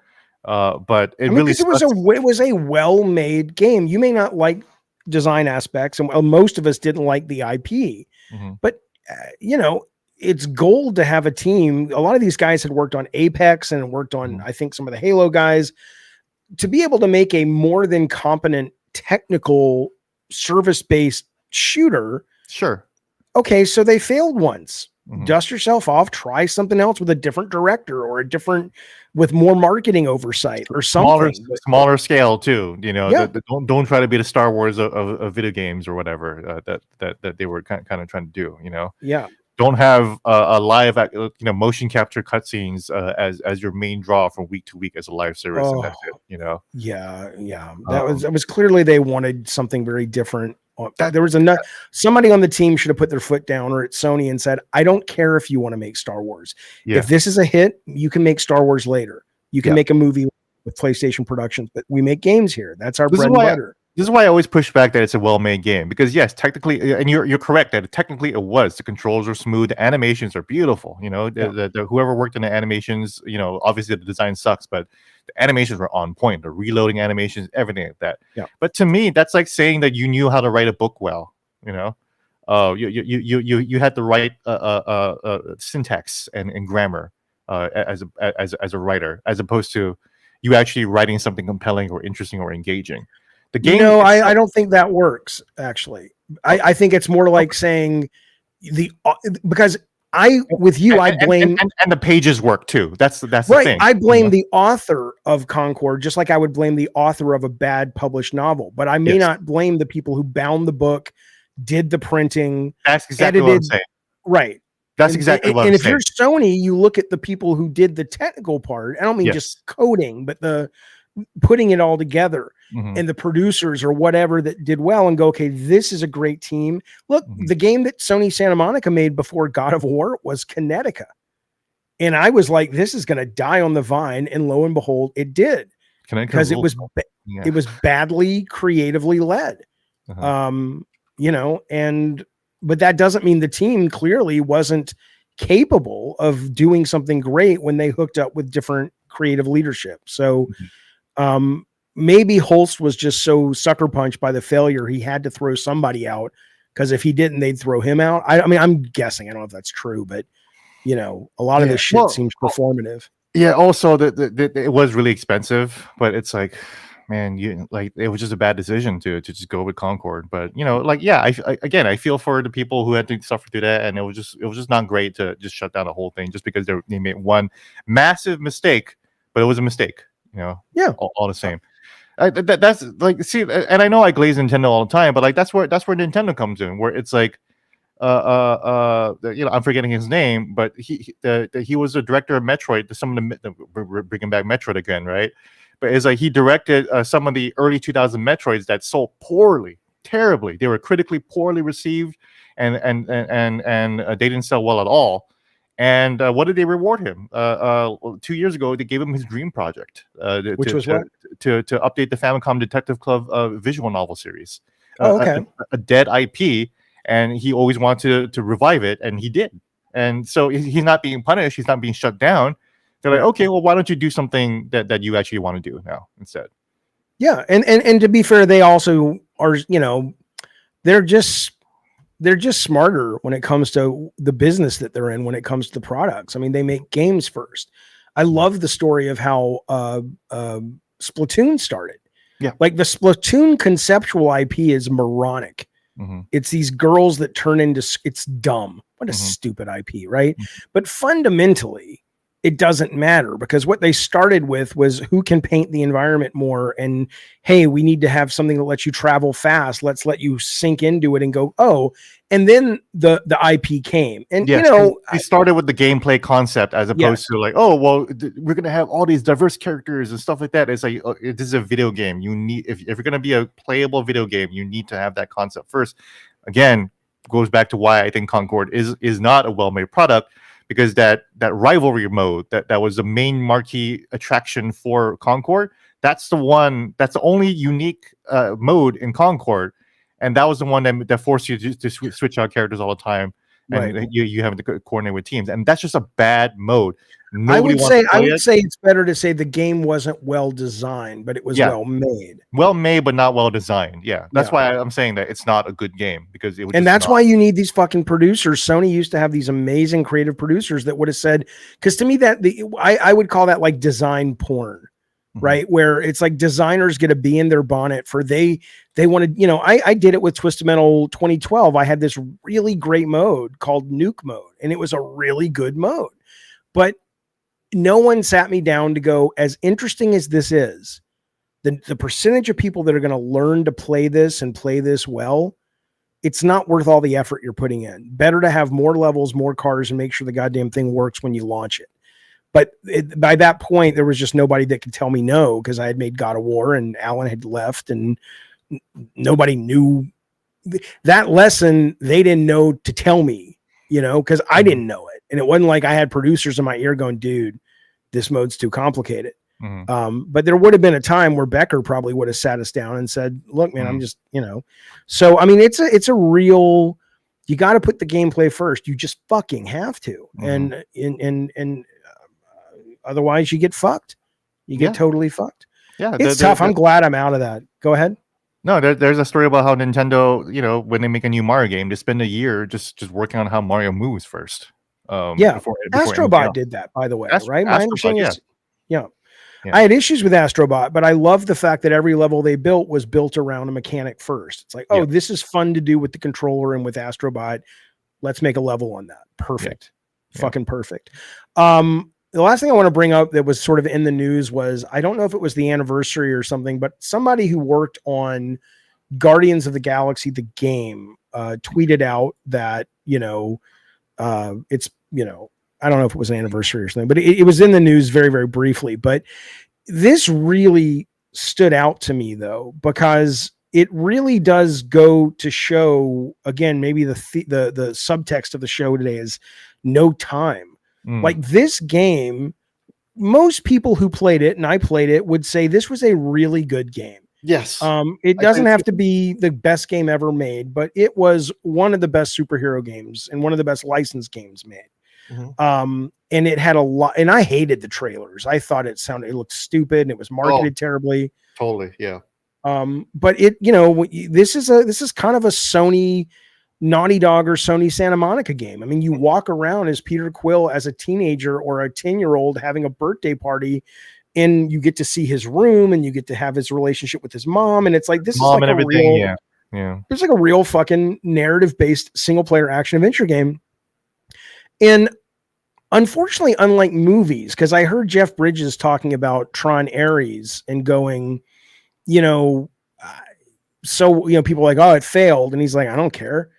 but it was a well-made game. You may not like design aspects, and most of us didn't like the IP, but it's gold to have a team. A lot of these guys had worked on Apex and worked on, I think, some of the Halo guys, to be able to make a more than competent technical service-based shooter. Sure. Okay, so they failed once. Dust yourself off, try something else with a different director or with more marketing oversight or something. Smaller scale too. Don't try to be the Star Wars of video games or whatever that they were kind of trying to do. Yeah. Don't have a live motion capture cutscenes as your main draw from week to week as a live service, and that's it. Yeah. That was clearly they wanted something very different. There was somebody on the team should have put their foot down, or at Sony, and said, I don't care if you want to make Star Wars. Yeah. If this is a hit, you can make Star Wars later. You can make a movie with PlayStation Productions, but we make games here. That's our bread and butter. This is why I always push back that it's a well-made game, because yes, technically, and you're correct that technically it was. The controls are smooth, the animations are beautiful. Whoever worked in the animations, obviously the design sucks, but the animations were on point. The reloading animations, everything like that. Yeah. But to me, that's like saying that you knew how to write a book well. You had the right syntax and grammar as a writer, as opposed to you actually writing something compelling or interesting or engaging. The game, I don't think that works. Actually, I think it's more like saying because with you, I blame and the pages work too. That's the right. thing. I blame the author of Concord, just like I would blame the author of a bad published novel. But I may not blame the people who bound the book, did the printing, That's exactly what I'm saying. Right. That's exactly what I'm saying. And if saying. you're Sony, you look at the people who did the technical part. I don't mean just coding, but the putting it all together and the producers or whatever that did well and go, okay, this is a great team. Look, the game that Sony Santa Monica made before God of War was Connecticut. And I was like, this is going to die on the vine. And lo and behold, it did. Because it was badly creatively led. You know, but that doesn't mean the team clearly wasn't capable of doing something great when they hooked up with different creative leadership. So maybe Holst was just so sucker punched by the failure, he had to throw somebody out, because if he didn't, they'd throw him out. I mean, I'm guessing. I don't know if that's true, but you know, a lot of this shit seems performative. Yeah. Also, it was really expensive, but it's like, man, it was just a bad decision to just go with Concord. But you know, like, yeah, I feel for the people who had to suffer through that, and it was just not great to just shut down the whole thing just because they made one massive mistake, but it was a mistake. You know, all the same. That's like, see, and I know I glaze Nintendo all the time, but like that's where Nintendo comes in, where it's like, you know, I'm forgetting his name, but he was the director of Metroid. We're bringing back Metroid again, right? But it's like he directed some of the early 2000 Metroids that sold poorly, terribly. They were critically poorly received, and they didn't sell well at all. And what did they reward him? 2 years ago, they gave him his dream project, which was what? To update the Famicom Detective Club visual novel series. Okay. A dead IP, and he always wanted to revive it, and he did. And so he's not being punished. He's not being shut down. They're like, okay, well, why don't you do something that you actually want to do now instead? Yeah, and to be fair, they also are, you know, they're just smarter when it comes to the business that they're in, when it comes to the products. I mean, they make games first. I love the story of how Splatoon started. Yeah. Like the Splatoon conceptual IP is moronic. It's these girls that turn into, it's dumb. What a stupid IP, right? But fundamentally, it doesn't matter, because what they started with was who can paint the environment more. And hey, we need to have something that lets you travel fast. Let's let you sink into it and go, oh, and then the IP came. And you know, they started with the gameplay concept as opposed to like, oh, well, we're going to have all these diverse characters and stuff like that. It's like, this is a video game. You need, if you're going to be a playable video game, you need to have that concept first. Again, goes back to why I think Concord is not a well-made product. Because that rivalry mode that was the main marquee attraction for Concord, that's the only unique mode in Concord, and that was the one that forced you to switch out characters all the time, and right. you have to coordinate with teams, and that's just a bad mode. I would say it's better to say the game wasn't well designed, but it was well made. Well made, but not well designed. Yeah, that's why I'm saying that it's not a good game, because it would. And that's why you need these fucking producers. Sony used to have these amazing creative producers that would have said, because to me I would call that like design porn, right? Where it's like designers get a bee in their bonnet for they wanted, you know, I did it with Twisted Metal 2012. I had this really great mode called Nuke Mode, and it was a really good mode, but no one sat me down to go, as interesting as this is, the percentage of people that are going to learn to play this and play this well, it's not worth all the effort you're putting in. Better to have more levels, more cars, and make sure the goddamn thing works when you launch it. But by that point, there was just nobody that could tell me no, because I had made God of War and Alan had left, and nobody knew that lesson. They didn't know to tell me, you know, because I didn't know it. And it wasn't like I had producers in my ear going, dude, this mode's too complicated. But there would have been a time where Becker probably would have sat us down and said, look, man, I'm just, you know, so, I mean, it's a real, you got to put the gameplay first. You just fucking have to. And otherwise you get fucked. You get totally fucked. Yeah. It's tough. I'm glad I'm out of that. Go ahead. No, there's a story about how Nintendo, you know, when they make a new Mario game, they spend a year just working on how Mario moves first. Before Astrobot did that, by the way, right? My understanding is, I had issues with Astrobot, but I love the fact that every level they built was built around a mechanic first. It's like, oh, this is fun to do with the controller and with Astrobot. Let's make a level on that. Perfect. fucking perfect. The last thing I want to bring up that was sort of in the news was, I don't know if it was the anniversary or something, but somebody who worked on Guardians of the Galaxy, the game, tweeted out that, it's, I don't know if it was an anniversary or something, but it was in the news very, very briefly. But this really stood out to me, though, because it really does go to show, again, maybe the subtext of the show today is no time. Like this game, most people who played it, and I played it, would say this was a really good game. Yes. It doesn't have to be the best game ever made, but it was one of the best superhero games and one of the best licensed games made. And it had a lot, and I hated the trailers. I thought it looked stupid and it was marketed terribly. Totally. Yeah. But it, this is kind of a Sony Naughty Dog or Sony Santa Monica game. I mean, you walk around as Peter Quill as a teenager or a 10-year-old having a birthday party, and you get to see his room and you get to have his relationship with his mom. And it's like, this mom is like and a everything. real, yeah. It's like a real fucking narrative based single player action adventure game. And unfortunately, unlike movies, because I heard Jeff Bridges talking about Tron Ares and going, people are like, oh, it failed. And he's like, I don't care.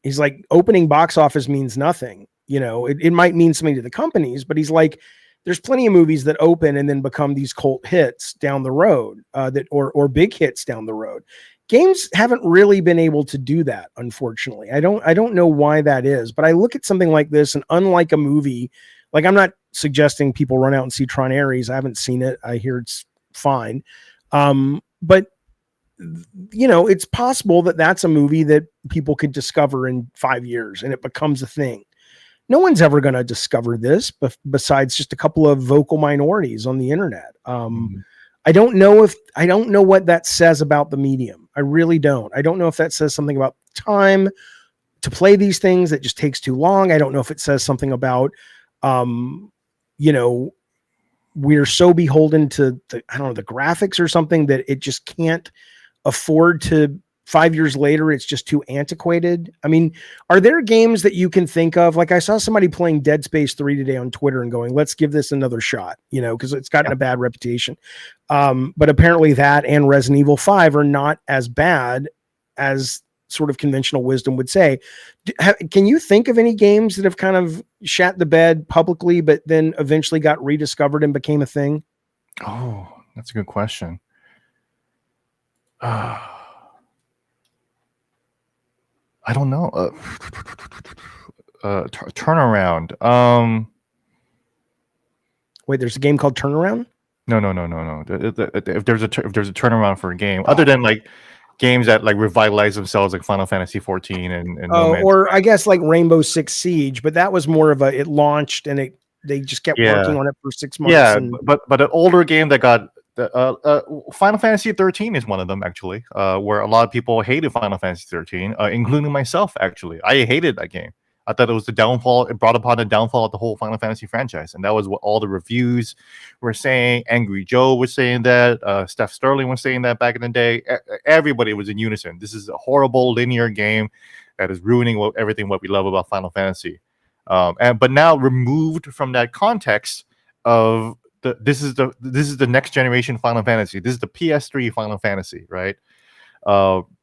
He's like, opening box office means nothing. It might mean something to the companies, but he's like, there's plenty of movies that open and then become these cult hits down the road, or big hits down the road. Games haven't really been able to do that, unfortunately. I don't know why that is, but I look at something like this, and unlike a movie, like, I'm not suggesting people run out and see Tron Ares. I haven't seen it. I hear it's fine. But it's possible that that's a movie that people could discover in 5 years and it becomes a thing. No one's ever going to discover this besides just a couple of vocal minorities on the internet. I don't know what that says about the medium. I really don't. I don't know if that says something about time to play these things that just takes too long. I don't know if it says something about, we're so beholden to the graphics or something that it just can't afford to. 5 years later, it's just too antiquated. I mean, are there games that you can think of? Like, I saw somebody playing Dead Space 3 today on Twitter and going, let's give this another shot, because it's gotten a bad reputation. But apparently that and Resident Evil 5 are not as bad as sort of conventional wisdom would say. Can you think of any games that have kind of shat the bed publicly, but then eventually got rediscovered and became a thing? Oh, that's a good question. I don't know. Turnaround. Wait, there's a game called Turnaround? No. If there's a turnaround for a game, other than like games that like revitalize themselves, like Final Fantasy 14 and or I guess like Rainbow Six Siege, but that was more of it launched and they just kept working on it for 6 months. Yeah, but an older game that got Final Fantasy 13 is one of them, actually, where a lot of people hated Final Fantasy 13, including myself. Actually, I hated that game. I thought it was the downfall. It brought upon the downfall of the whole Final Fantasy franchise, and that was what all the reviews were saying. Angry Joe was saying that. Steph Sterling was saying that back in the day. Everybody was in unison. This is a horrible linear game that is ruining everything what we love about Final Fantasy. But now removed from that context of this is the next generation Final Fantasy. This is the PS3 Final Fantasy, right?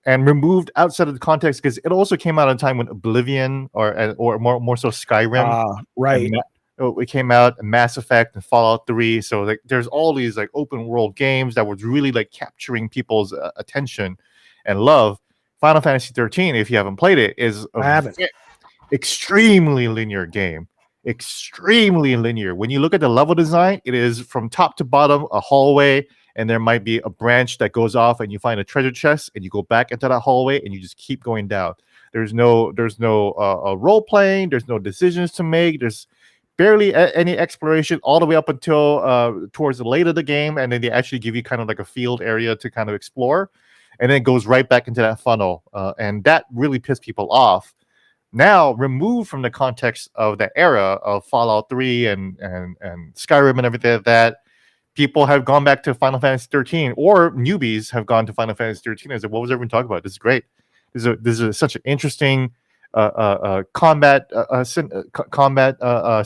And removed outside of the context because it also came out at a time when Oblivion or more so Skyrim, right? It came out, Mass Effect and Fallout 3. So like, there's all these like open world games that was really like capturing people's attention and love. Final Fantasy 13, if you haven't played it, is extremely linear game. Extremely linear. When you look at the level design, it is from top to bottom a hallway, and there might be a branch that goes off and you find a treasure chest and you go back into that hallway and you just keep going down. There's no role playing, there's no decisions to make, there's barely any exploration all the way up until towards the late of the game, and then they actually give you kind of like a field area to kind of explore, and then it goes right back into that funnel, and that really pissed people off. Now, removed from the context of the era of Fallout 3 and Skyrim and everything like that, people have gone back to Final Fantasy 13, or newbies have gone to Final Fantasy 13 and said, what was everyone talking about? This is great. This is such an interesting combat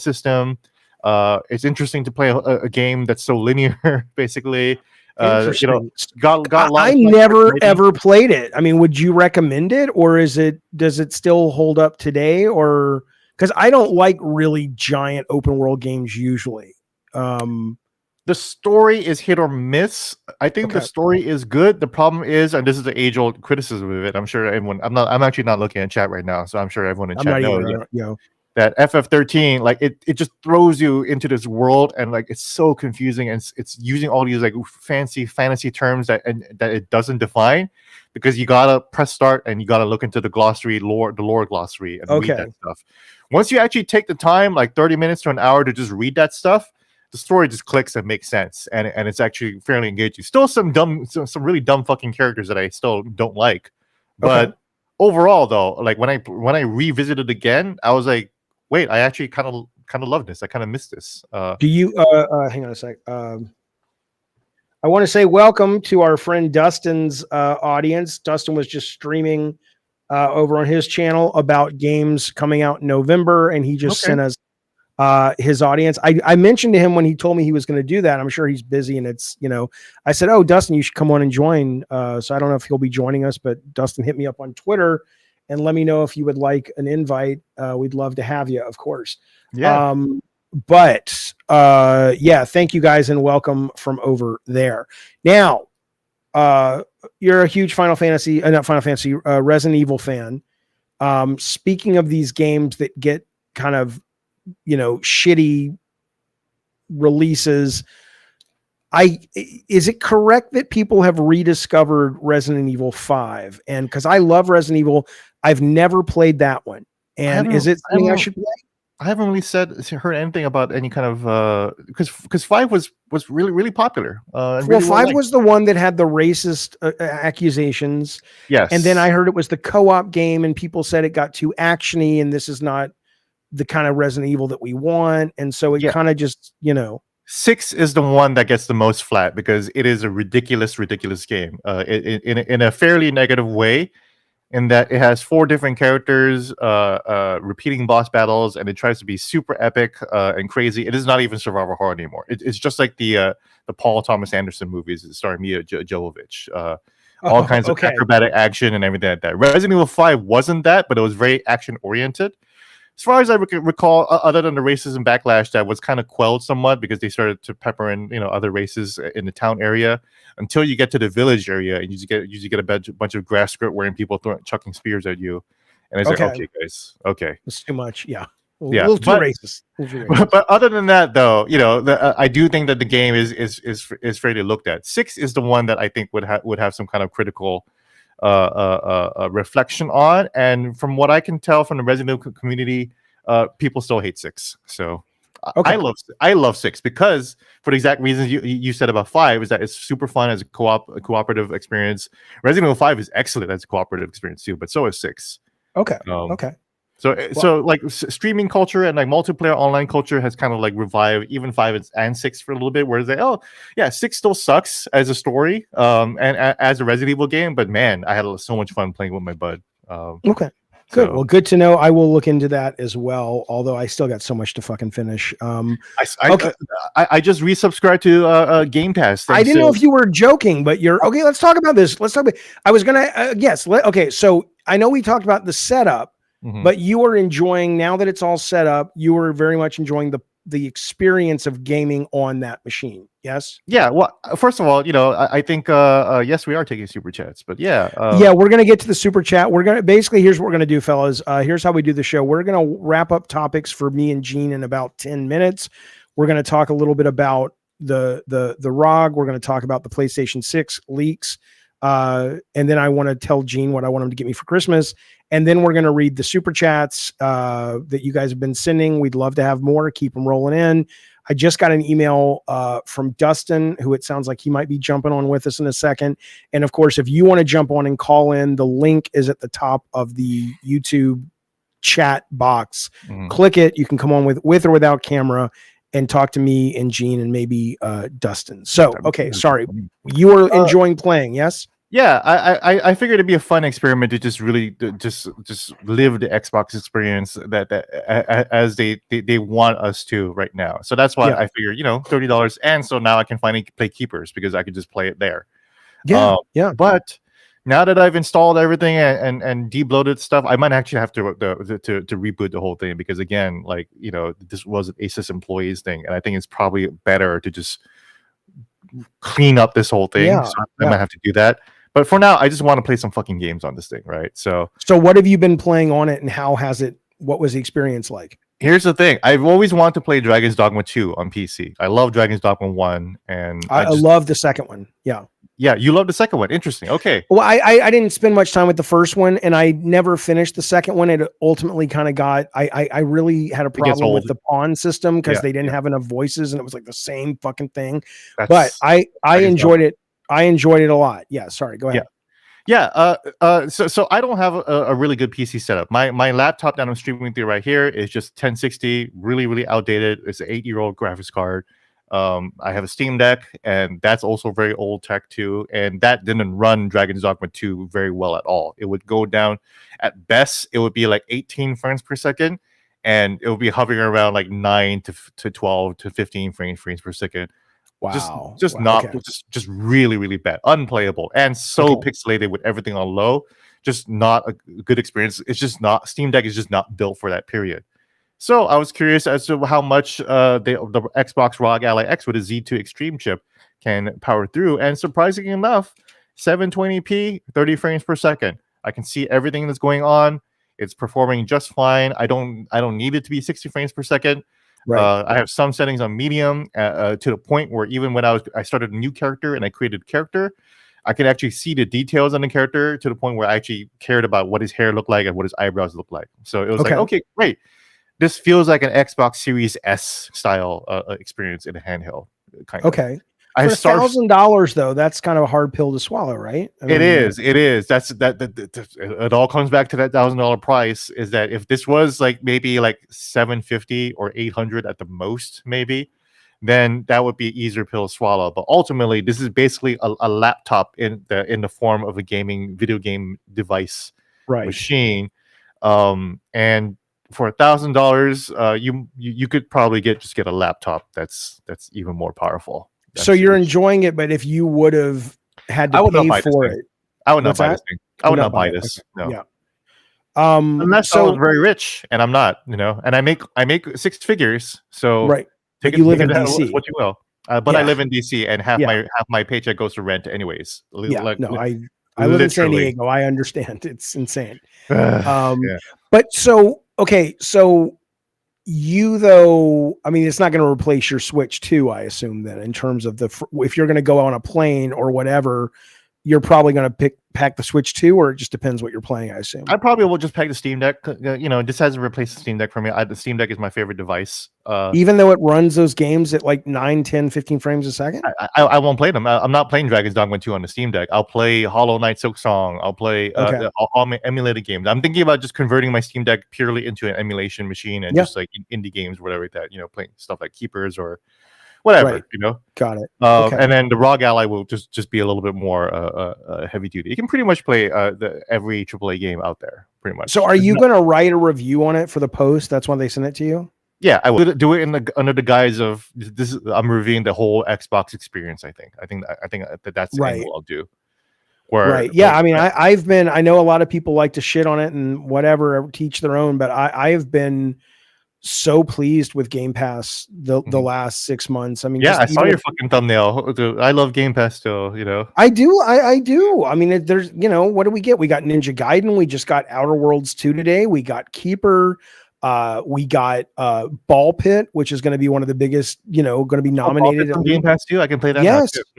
system. It's interesting to play a game that's so linear, basically. Interesting. Got a lot I of never ever played it. I mean, would you recommend it, or does it still hold up today? Or because I don't like really giant open world games usually. The story is hit or miss. I think the story is good. The problem is, and this is the age-old criticism of it. I'm sure everyone. I'm actually not looking at chat right now, so I'm sure everyone in chat knows. That FF13, like it just throws you into this world, and like it's so confusing, and it's using all these like fancy fantasy terms that it doesn't define, because you gotta press start and you gotta look into the glossary, the lore glossary, and read that stuff. Once you actually take the time, like 30 minutes to an hour, to just read that stuff, the story just clicks and makes sense, and it's actually fairly engaging. Still some really dumb fucking characters that I still don't like, but overall though, like when I revisited again, I was like, wait, I actually kind of love this. I kind of missed this. Do you hang on a sec? I want to say welcome to our friend Dustin's audience. Dustin was just streaming over on his channel about games coming out in November, and he just sent us his audience. I mentioned to him when he told me he was going to do that. I'm sure he's busy, and it's, I said, oh, Dustin, you should come on and join. So I don't know if he'll be joining us, but Dustin hit me up on Twitter and let me know if you would like an invite. We'd love to have you, of course. Yeah. Thank you guys and welcome from over there. Now, you're a huge Resident Evil fan. Speaking of these games that get kind of, shitty releases, is it correct that people have rediscovered Resident Evil 5? And because I love Resident Evil, I've never played that one. And is it something I should play? I haven't really heard anything about any kind of because 5 was really, really popular. Well, 5 was the one that had the racist accusations. Yes. And then I heard it was the co-op game, and people said it got too actiony, and this is not the kind of Resident Evil that we want. And so it kind of just, 6 is the one that gets the most flat because it is a ridiculous game in a fairly negative way, in that it has 4 different characters, repeating boss battles, and it tries to be super epic and crazy. It is not even survival horror anymore. It's just like the Paul Thomas Anderson movies starring Mia Jovovich. All kinds of acrobatic action and everything like that. Resident Evil 5 wasn't that, but it was very action oriented. As far as I recall, other than the racism backlash that was kind of quelled somewhat because they started to pepper in, other races in the town area, until you get to the village area and you usually get a bunch of grass skirt wearing people chucking spears at you, and it's like, okay, guys, it's too much, yeah. A little too racist. But other than that, though, I do think that the game is fairly looked at. 6 is the one that I think would have some kind of critical reflection on, and from what I can tell from the Resident Evil community, people still hate 6. So I love 6 because for the exact reasons you said about 5, is that it's super fun as a cooperative experience. Resident Evil 5 is excellent as a cooperative experience too, but so is 6. So like streaming culture and like multiplayer online culture has kind of like revived even 5 and 6 for a little bit, where it's like, 6 still sucks as a story and as a Resident Evil game, but man, I had so much fun playing with my bud. Good. Well, good to know. I will look into that as well, although I still got so much to fucking finish. I just resubscribed to Game Pass. I didn't know if you were joking, but you're okay. Let's talk about this. I was gonna so I know we talked about the setup. Mm-hmm. But you are enjoying, now that it's all set up, you are very much enjoying the experience of gaming on that machine. Yes. Yeah. Well, first of all, I think yes, we are taking super chats, but we're going to get to the super chat. We're going to here's what we're going to do, fellas. Here's how we do the show. We're going to wrap up topics for me and Gene in about 10 minutes. We're going to talk a little bit about the ROG. We're going to talk about the PlayStation 6 leaks. And then I want to tell Gene what I want him to get me for Christmas. And then we're going to read the super chats that you guys have been sending. We'd love to have more. Keep them rolling in. I just got an email from Dustin, who it sounds like he might be jumping on with us in a second. And of course, if you want to jump on and call in, the link is at the top of the YouTube chat box. Mm-hmm. Click it. You can come on with or without camera and talk to me and Gene and maybe Dustin. So, okay, sorry. You are enjoying playing, yes? Yeah, I figured it'd be a fun experiment to just really just live the Xbox experience as they want us to right now. So that's why Yeah. I figured, $30, and so now I can finally play Keepers because I could just play it there. Yeah. Yeah. But now that I've installed everything and debloated stuff, I might actually have to reboot the whole thing because again, this was an Asus employees thing, and I think it's probably better to just clean up this whole thing. Yeah. So I might have to do that. But for now, I just want to play some fucking games on this thing, right? So what have you been playing on it, and what was the experience like? here's the thing. I've always wanted to play Dragon's Dogma 2 on PC. I love Dragon's Dogma 1, and I love the second one. Yeah. Yeah, you love the second one. Interesting. Okay. Well, I didn't spend much time with the first one, and I never finished the second one. It ultimately kind of got. I really had a problem with the pawn system because they didn't have enough voices, and it was like the same fucking thing. But I enjoyed it. I enjoyed it a lot. Yeah. Sorry. Go ahead. Yeah. So I don't have a really good PC setup. My laptop that I'm streaming through right here is just 1060, really, really outdated. It's an 8-year-old graphics card. I have a Steam Deck, and that's also very old tech too. And that didn't run Dragon's Dogma 2 very well at all. It would go down at best. It would be like 18 frames per second, and it would be hovering around like 9 to 12 to 15 frames per second. Wow. Just really, really bad, unplayable, and so pixelated with everything on low. Just not a good experience. It's just not. Steam Deck is just not built for that period. So I was curious as to how much the Xbox ROG Ally X with a Z2 Extreme chip can power through, and surprisingly enough, 720p, 30 frames per second. I can see everything that's going on. It's performing just fine. I don't need it to be 60 frames per second. Right. I have some settings on medium to the point where even when I started a new character and I created a character, I could actually see the details on the character to the point where I actually cared about what his hair looked like and what his eyebrows looked like. So it was like, okay, great. This feels like an Xbox Series S style experience in a handheld kind of. Okay. For $1,000 though, that's kind of a hard pill to swallow, right? It is. That's it all comes back to that $1,000 price. Is that if this was like maybe like $750 or $800 at the most, maybe, then that would be easier pill to swallow. But ultimately, this is basically a laptop in the form of a video game device machine, and for $1,000, you could probably get a laptop that's even more powerful. So you're enjoying it, but if you would have had to pay for it, I would not buy this thing. I would not buy this. No. Yeah. Unless I was very rich, and I'm not, and I make 6 figures. So you live in DC. What you will. But I live in DC, and half my paycheck goes to rent, anyways. I live in San Diego. I understand. It's insane. But so you though, I mean, it's not going to replace your Switch 2, I assume, then, in terms of if you're going to go on a plane or whatever, you're probably going to pack the Switch 2, or it just depends what you're playing, I assume. I probably will just pack the Steam Deck. This hasn't replaced the Steam Deck for me. The Steam Deck is my favorite device. Even though it runs those games at like 9, 10, 15 frames a second? I won't play them. I'm not playing Dragon's Dogma 2 on the Steam Deck. I'll play Hollow Knight Silksong. I'll play all my emulated games. I'm thinking about just converting my Steam Deck purely into an emulation machine and just like indie games, whatever that, playing stuff like Keepers or whatever, Got it. And then the ROG Ally will just be a little bit more heavy duty. You can pretty much play every AAA game out there, pretty much. So are you going to write a review on it for the post? That's why they send it to you? Yeah, I will do it under the guise of this. I'm reviewing the whole Xbox experience. I think that's the angle I'll do. Yeah. I mean, I know a lot of people like to shit on it and whatever, teach their own, but I have been so pleased with Game Pass the last 6 months. I mean, I saw your fucking thumbnail. I love Game Pass still, I do. I mean, there's, what do we get? We got Ninja Gaiden. We just got Outer Worlds 2 today. We got Keeper. We got Ball Pit, which is going to be one of the biggest, going to be nominated on Game Pass too. I can play that.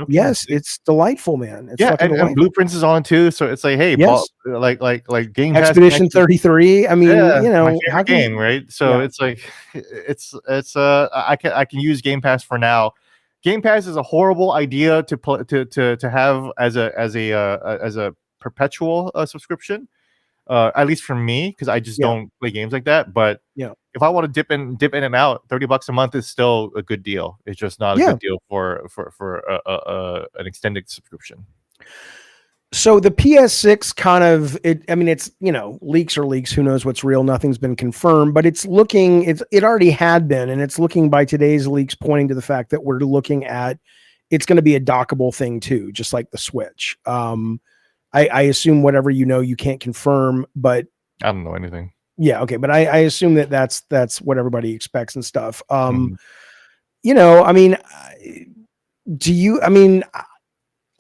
Yes, it's delightful, man. It's and Blueprints is on too. So it's like, hey, like Game Pass Expedition 33. I mean, my favorite game, right? So it's like, it's I can use Game Pass for now. Game Pass is a horrible idea to have as a perpetual subscription. At least for me, because I just don't play games like that. But if I want to dip in and out, $30 a month is still a good deal. It's just not a good deal for an extended subscription. So the PS6 kind of I mean, it's, leaks are leaks. Who knows what's real? Nothing's been confirmed, but it already had been, and it's looking by today's leaks pointing to the fact that we're looking at it's going to be a dockable thing too, just like the Switch. I assume whatever you can't confirm, but I don't know anything. Yeah, okay, but I assume that's what everybody expects and stuff. Mhm. I mean,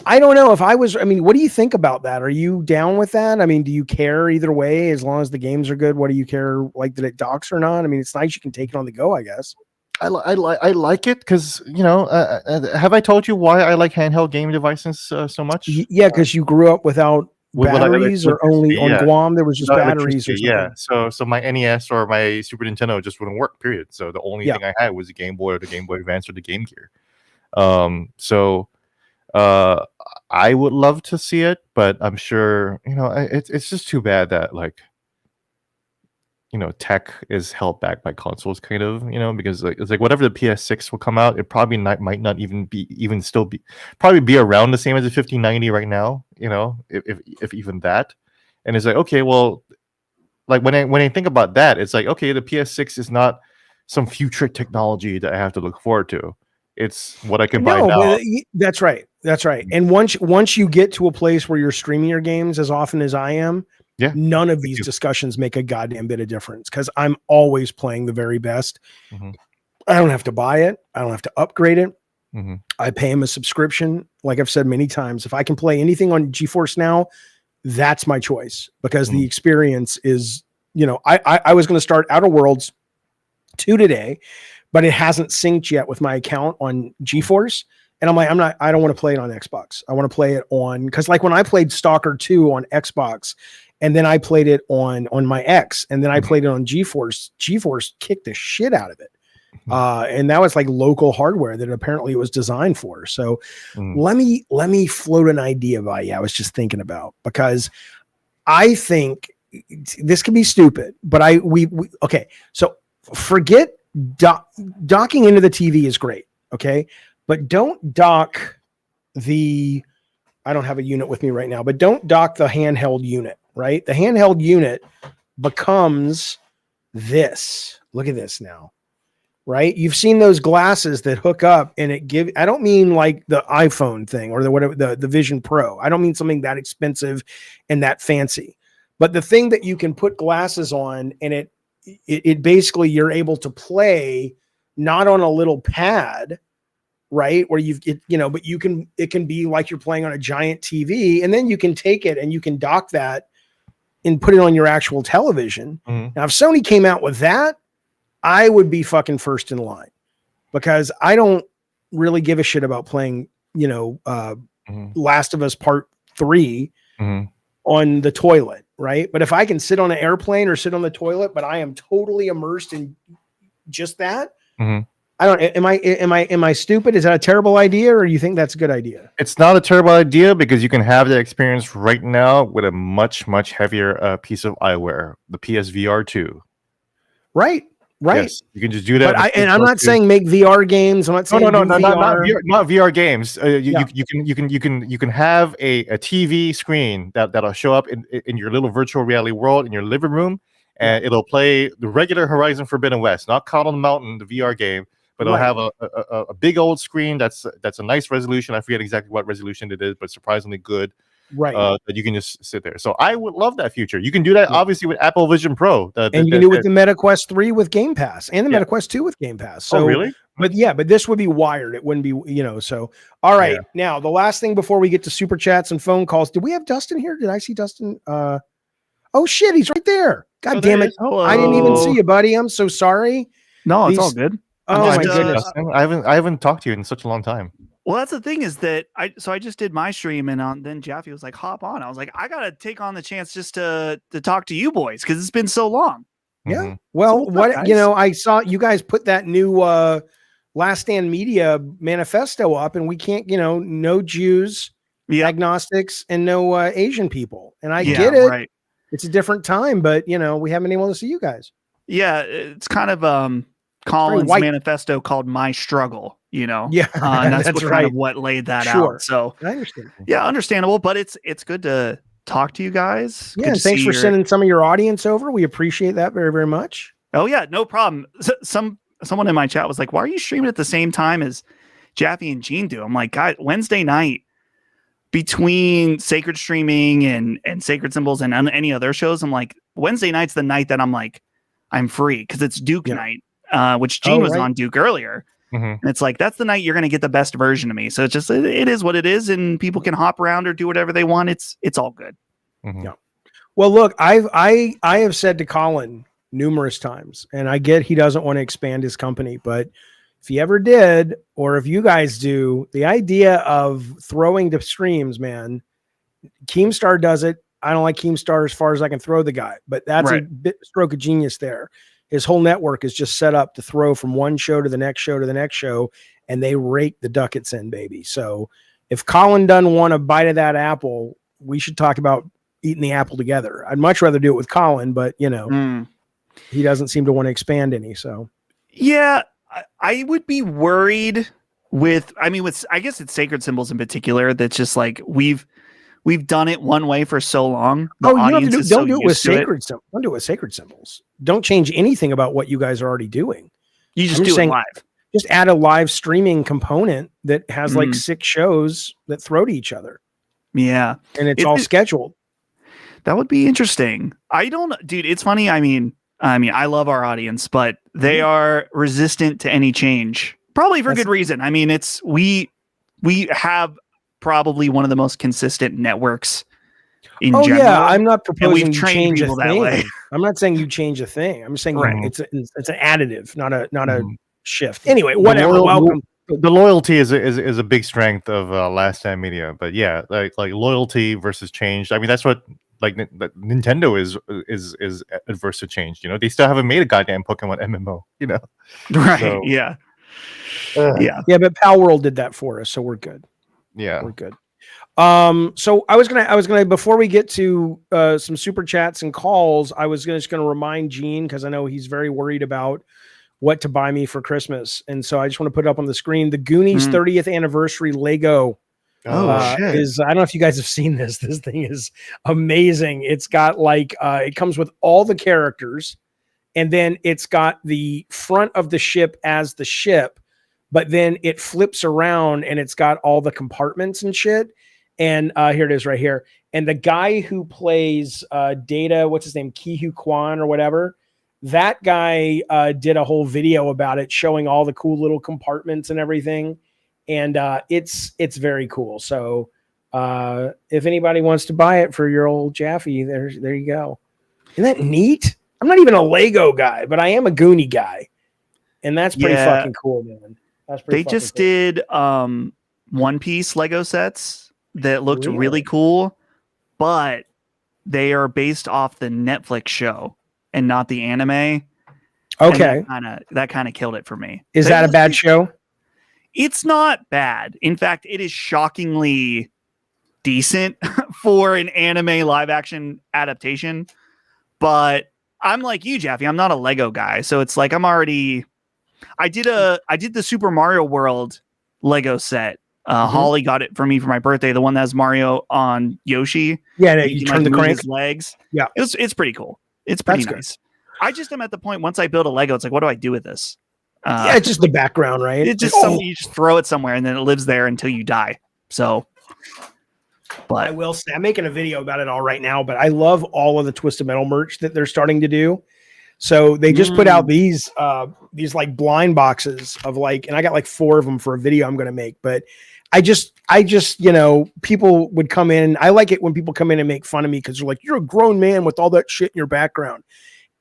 I don't know if what do you think about that? Are you down with that? I mean, do you care either way as long as the games are good? What do you care, like, that it docks or not? I mean, it's nice you can take it on the go, I guess. I like it because have I told you why I like handheld game devices so much? Yeah, because you grew up without With batteries, or only on Guam there was just without batteries or electricity, something. yeah. So my NES or my Super Nintendo just wouldn't work. Period. So the only thing I had was the Game Boy or the Game Boy Advance or the Game Gear. So I would love to see it, but I'm sure it's just too bad that tech is held back by consoles, kind of, because it's like whatever the PS6 will come out, it probably might not probably be around the same as the 1590 right now, if even that. And it's like, okay, well, like when I think about that, it's like, okay, the PS6 is not some future technology that I have to look forward to. It's what I can buy now. But that's right. That's right. And once you get to a place where you're streaming your games as often as I am, none of these discussions make a goddamn bit of difference because I'm always playing the very best. Mm-hmm. I don't have to buy it. I don't have to upgrade it. Mm-hmm. I pay him a subscription. Like I've said many times, if I can play anything on GeForce Now, that's my choice because the experience is, I was going to start Outer Worlds 2 today, but it hasn't synced yet with my account on GeForce. And I'm like, I don't want to play it on Xbox. I want to play it on, because like when I played Stalker 2 on Xbox, and then I played it on my X, and then I played it on GeForce kicked the shit out of it. And that was like local hardware that apparently it was designed for. So let me float an idea by you. I was just thinking about, because I think this could be stupid, but okay. So forget docking into the TV is great. Okay. But don't dock I don't have a unit with me right now, but don't dock the handheld unit, right? The handheld unit becomes this. Look at this now, right? You've seen those glasses that hook up and I don't mean like the iPhone thing or the Vision Pro. I don't mean something that expensive and that fancy, but the thing that you can put glasses on and it basically you're able to play not on a little pad, right? Where but it can be like you're playing on a giant TV, and then you can take it and you can dock that and put it on your actual television. Now, if Sony came out with that, I would be fucking first in line because I don't really give a shit about playing, Last of Us Part 3 on the toilet, right? But if I can sit on an airplane or sit on the toilet, but I am totally immersed in just that, I don't. Am I stupid? Is that a terrible idea, or you think that's a good idea? It's not a terrible idea because you can have that experience right now with a much heavier piece of eyewear, the PSVR 2. Right. Yes, you can just do that. But I'm not saying make VR games. I'm not saying no, not VR games. You can have a TV screen that'll show up in your little virtual reality world in your living room, and it'll play the regular Horizon Forbidden West, not Call on the Mountain, the VR game. But it'll have a big old screen that's a nice resolution. I forget exactly what resolution it is, but surprisingly good. Right. That you can just sit there. So I would love that feature. You can do that obviously with Apple Vision Pro. And you can do it with the Meta Quest 3 with Game Pass and the Meta Quest 2 with Game Pass. So, really? But this would be wired. It wouldn't be, so. All right. Yeah. Now, the last thing before we get to super chats and phone calls, did we have Dustin here? Did I see Dustin? Oh shit, he's right there. God damn it. Hello. I didn't even see you, buddy. I'm so sorry. No, it's all good. Oh my goodness. I haven't talked to you in such a long time. Well, that's the thing is that I just did my stream and then Jaffe was like, hop on. I was like, I got to take on the chance just to talk to you boys because it's been so long. Yeah. Well, I saw you guys put that new Last Stand Media manifesto up and we can't, no Jews, agnostics, and no Asian people. And I get it. Right. It's a different time, but we haven't been able to see you guys. Yeah, it's kind of Colin's white. manifesto called "My Struggle." Yeah, and that's, that's what right. kind of what laid that Sure. out. So I understand. yeah, understandable, but it's good to talk to you guys. Yeah, Good and to thanks see for your- sending some of your audience over. We appreciate that very, very much. Oh yeah, no problem. Someone in my chat was like, "Why are you streaming at the same time as Jaffe and Gene do?" I'm like, "God, Wednesday night between Sacred Streaming and Sacred Symbols and any other shows, I'm like, Wednesday night's the night that I'm like, I'm free because it's Duke night, which Gene was on Duke earlier." And it's like, that's the night you're going to get the best version of me. So it's just, it is what it is. And people can hop around or do whatever they want. It's all good. Yeah. Well, look, I have said to Colin numerous times, and I get he doesn't want to expand his company, but if he ever did, or if you guys do, the idea of throwing to streams, man, Keemstar does it. I don't like Keemstar as far as I can throw the guy, but that's a bit stroke of genius there. His whole network is just set up to throw from one show to the next show to the next show, and they rake the ducats in, baby. So if Colin doesn't want a bite of that apple, we should talk about eating the apple together. I'd much rather do it with Colin, but he doesn't seem to want to expand any. So yeah, I would be worried with I guess it's Sacred Symbols in particular. That's just like we've done it one way for so long. You don't do it with sacred symbols. Don't do it with Sacred Symbols. Don't change anything about what you guys are already doing. You just do it live. Just add a live streaming component that has like 6 shows that throw to each other. Yeah. And it's all scheduled. That would be interesting. Dude, it's funny. I mean, I love our audience, but they are resistant to any change, probably for good reason. I mean, we have probably one of the most consistent networks in general. Yeah, I'm not proposing you change a that thing. way. I'm not saying you change a thing. I'm saying it's an additive, not a shift. Anyway, whatever. Welcome. The loyalty is a big strength of Last Stand Media, but yeah, like loyalty versus change. I mean, that's what Nintendo is adverse to change. They still haven't made a goddamn Pokemon MMO. Right? So, yeah. But Pal World did that for us, so we're good. Yeah, we're good. So I was gonna before we get to some super chats and calls, I was just gonna remind Gene, because I know he's very worried about what to buy me for Christmas, and so I just want to put it up on the screen. The Goonies 30th anniversary Lego is, I don't know if you guys have seen this. This thing is amazing. It's got like it comes with all the characters, and then it's got the front of the ship as the ship, but then it flips around and it's got all the compartments and shit. And here it is right here. And the guy who plays Data, what's his name? Ki-Hu Kwan or whatever. That guy did a whole video about it, showing all the cool little compartments and everything. And it's very cool. So if anybody wants to buy it for your old Jaffe, there you go. Isn't that neat? I'm not even a Lego guy, but I am a Goonie guy. And that's pretty fucking cool, man. They just did One Piece Lego sets that looked really cool, but they are based off the Netflix show and not the anime. Okay. That kind of killed it for me. Is that a bad show? It's not bad. In fact, it is shockingly decent for an anime live action adaptation. But I'm like you, Jaffe. I'm not a Lego guy. So it's like I did the Super Mario World Lego set. Holly got it for me for my birthday. The one that has Mario on Yoshi. Yeah, you turn the crank. His legs. Yeah, it's pretty cool. It's pretty nice. Good. I just am at the point once I build a Lego, it's like, what do I do with this? It's just the background, right? It's just something you just throw it somewhere and then it lives there until you die. So, but I will say, I'm making a video about it all right now. But I love all of the Twisted Metal merch that they're starting to do. So they just put out these like blind boxes of like, and I got like 4 of them for a video I'm going to make. But I just, people would come in. I like it when people come in and make fun of me because they're like, you're a grown man with all that shit in your background.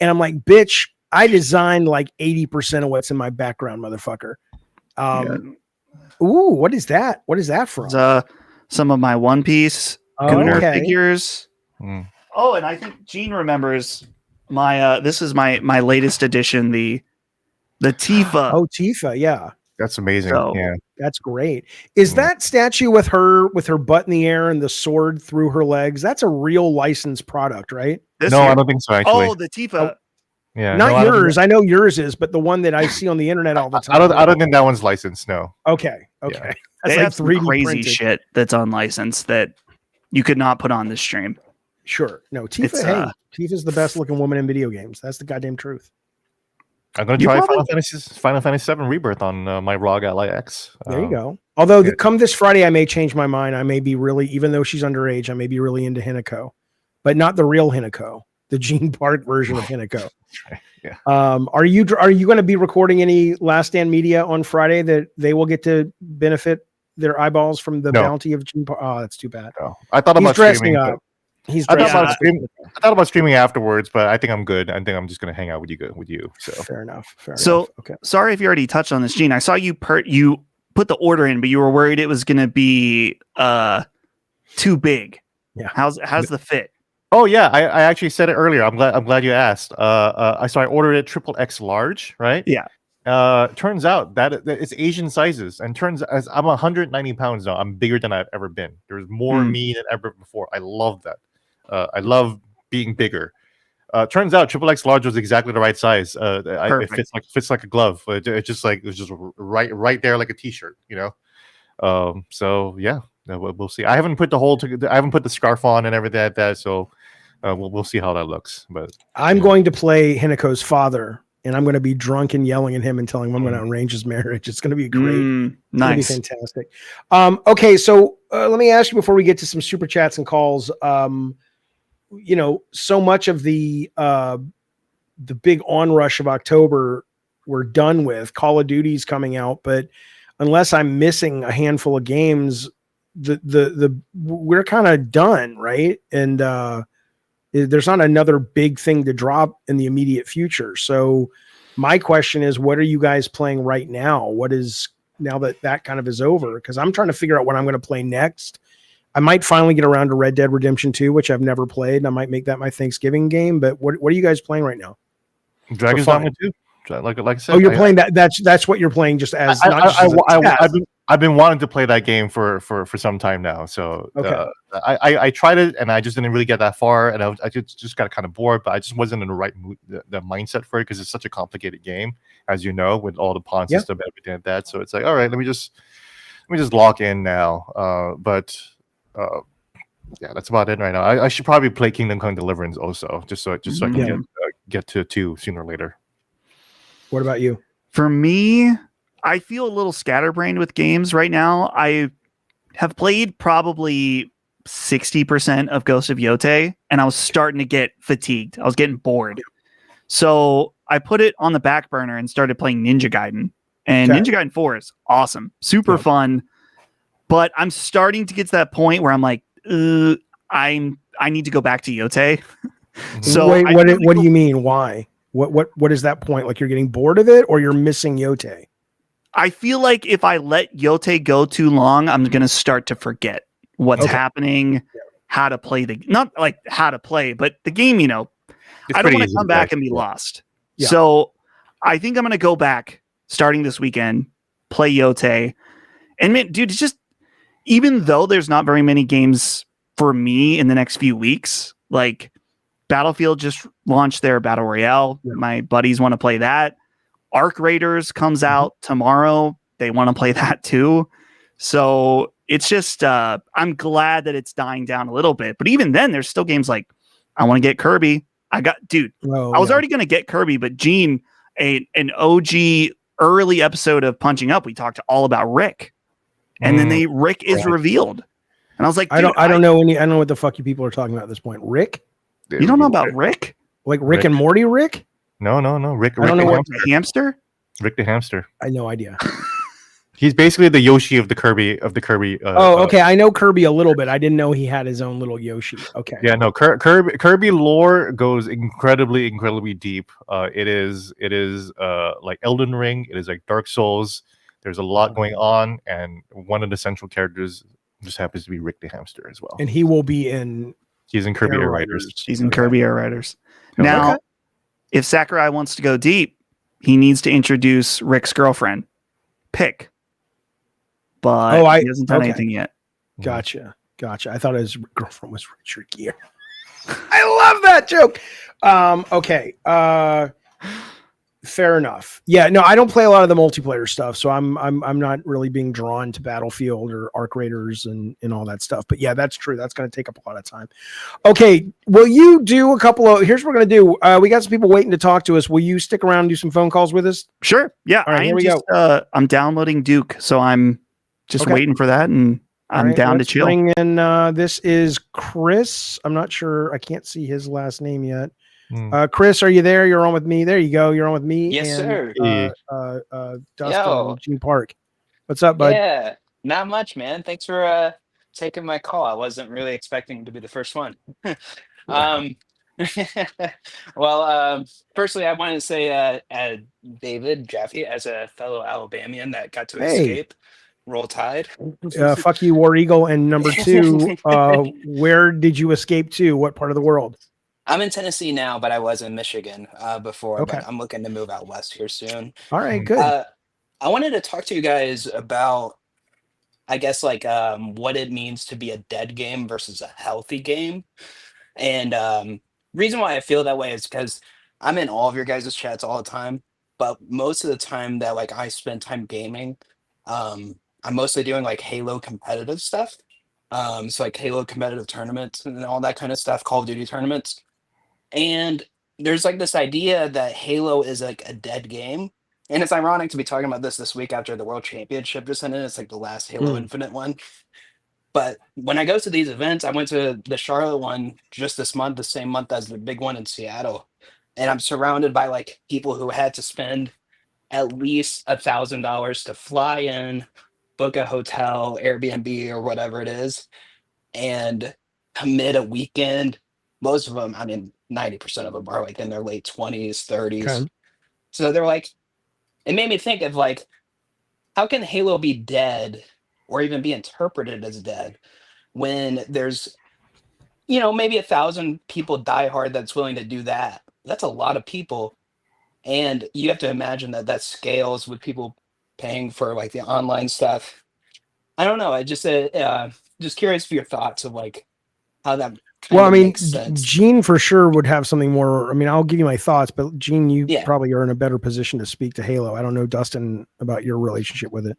And I'm like, bitch, I designed like 80% of what's in my background, motherfucker. Ooh, what is that? What is that from? Some of my One Piece figures. Oh, and I think Gene remembers my this is my latest edition, the Tifa. Oh, Tifa, yeah. That's amazing. Yeah. That's great. Is that statue with her butt in the air and the sword through her legs? That's a real licensed product, right? I don't think so, actually. Oh, the Tifa. Yeah, Not no, yours. I know yours is, but the one that I see on the internet all the time. I don't think that one's licensed. No. Okay. Yeah. They That's have some 3D crazy printed. shit that's unlicensed that you could not put on this stream. Sure. No, It's, Tifa. Tifa's the best looking woman in video games. That's the goddamn truth. I'm going to You try probably- Final Fantasy VII Rebirth on my ROG Ally X. There you go. Although yeah. come this Friday, I may change my mind. I may be really, even though she's underage, I may be really into Hinako, but not the real Hinako, the Gene Park version of Hinako. Right. Yeah. Are you going to be recording any Last Stand media on Friday that they will get to benefit their eyeballs from the bounty of Gene Park? Oh, that's too bad. No. I thought He's about dressing streaming. up. I thought about streaming afterwards, but I think I'm good. I think I'm just going to hang out with you. So fair enough. Okay. Sorry if you already touched on this, Gene. I saw you put the order in, but you were worried it was going to be too big. Yeah. How's the fit? Oh yeah, I actually said it earlier. I'm glad you asked. I ordered it XXX large, right? Yeah. Turns out that it's Asian sizes, and as I'm 190 pounds now. I'm bigger than I've ever been. There's more me than ever before. I love that. I love being bigger. Turns out XXX large was exactly the right size. It fits like a glove. It's just right there like a t-shirt, you know. So yeah, we'll see. I haven't put the scarf on and everything like that. So we'll see how that looks. But I'm going to play Hinako's father, and I'm going to be drunk and yelling at him and telling him I'm going to arrange his marriage. It's going to be great. Nice. It's going to be fantastic. Okay, so let me ask you before we get to some super chats and calls. So much of the big onrush of October we're done with. Call of Duty's coming out, but unless I'm missing a handful of games, we're kind of done, right? And there's not another big thing to drop in the immediate future. So my question is, what are you guys playing right now? What is now that kind of is over? Because I'm trying to figure out what I'm going to play next. I might finally get around to Red Dead Redemption 2, which I've never played, and I might make that my Thanksgiving game. But what are you guys playing right now? Dragon's Dogma 2. Like I said. Oh, you're playing that. That's what you're playing. Just as I've been wanting to play that game for some time now. So I tried it and I just didn't really get that far, and I just got kind of bored. But I just wasn't in the right mood, the mindset for it, because it's such a complicated game, as you know, with all the pawn system and everything like that. So it's like, all right, let me just lock in now. Yeah, that's about it right now. I should probably play Kingdom Come Deliverance also, just so I can get to 2 sooner or later. What about you? For me, I feel a little scatterbrained with games right now. I have played probably 60% of Ghost of Yotei, and I was starting to get fatigued. I was getting bored. So I put it on the back burner and started playing Ninja Gaiden. And Ninja Gaiden 4 is awesome. Super fun. But I'm starting to get to that point where I'm like, I need to go back to Yotei. So wait, what do you mean? Why? What is that point? Like you're getting bored of it, or you're missing Yotei? I feel like if I let Yotei go too long, I'm going to start to forget what's happening, how to play not like how to play, but the game, I don't want to come back and be lost. Yeah. So I think I'm going to go back starting this weekend, play Yotei. And man, dude, it's just, even though there's not very many games for me in the next few weeks, like Battlefield just launched their Battle Royale. Yeah. My buddies want to play that. Arc Raiders comes out tomorrow. They want to play that too. So it's just, I'm glad that it's dying down a little bit. But even then, there's still games like, I want to get Kirby. I was already going to get Kirby, but Gene, an OG early episode of Punching Up, we talked all about Rick. And then Rick is revealed. And I was like, I don't know what the fuck you people are talking about at this point. Rick? You don't know about Rick? Like Rick and Morty Rick? No. Rick. I don't know what the hamster? Rick the hamster. I had no idea. He's basically the Yoshi of the Kirby. Okay. I know Kirby a little bit. I didn't know he had his own little Yoshi. Okay. Yeah. No. Kirby lore goes incredibly deep. It is like Elden Ring. It is like Dark Souls. There's a lot going on, and one of the central characters just happens to be Rick the hamster as well. And he will be in. He's in Kirby Air Riders. He's in Kirby Air Riders. Now, if Sakurai wants to go deep, he needs to introduce Rick's girlfriend, Pick. But he hasn't done anything yet. Gotcha. I thought his girlfriend was Richard Gere. I love that joke. Okay. Fair enough. Yeah, no, I don't play a lot of the multiplayer stuff, so I'm not really being drawn to Battlefield or Arc Raiders and all that stuff. But yeah, that's true. That's going to take up a lot of time. Okay, will you do a couple of? Here's what we're going to do. We got some people waiting to talk to us. Will you stick around and do some phone calls with us? Sure. Yeah, All right, here we go. I'm downloading Duke, so I'm just waiting for that, and I'm down to chill. Bring in. This is Chris. I'm not sure. I can't see his last name yet. Chris, are you there? You're on with me. There you go. You're on with me. Yes, and, sir. Dustin and Gene Park. What's up, bud? Yeah, not much, man. Thanks for taking my call. I wasn't really expecting to be the first one. Well, firstly, I wanted to say, David Jaffe, as a fellow Alabamian that got to escape, roll tide. Fuck you, War Eagle. And number two, where did you escape to? What part of the world? I'm in Tennessee now, but I was in Michigan before. Okay. But I'm looking to move out west here soon. All right, good. I wanted to talk to you guys about, I guess, like what it means to be a dead game versus a healthy game. And reason why I feel that way is because I'm in all of your guys' chats all the time, but most of the time that like I spend time gaming, I'm mostly doing like Halo competitive stuff. So like Halo competitive tournaments and all that kind of stuff, Call of Duty tournaments. And there's like this idea that Halo is like a dead game. And it's ironic to be talking about this week after the World Championship just ended. It's like the last Halo Infinite one. But when I go to these events, I went to the Charlotte one just this month, the same month as the big one in Seattle. And I'm surrounded by like people who had to spend at least $1,000 to fly in, book a hotel, Airbnb, or whatever it is, and commit a weekend. Most of them, I mean, 90% of them are like in their late 20s, 30s. Okay. So they're like, it made me think of like, how can Halo be dead or even be interpreted as dead when there's, you know, maybe 1,000 people die hard that's willing to do that? That's a lot of people. And you have to imagine that that scales with people paying for like the online stuff. I don't know. I just curious for your thoughts of like how that makes sense. Gene for sure would have something more. I mean, I'll give you my thoughts, but Gene, you probably are in a better position to speak to Halo. I don't know, Dustin, about your relationship with it.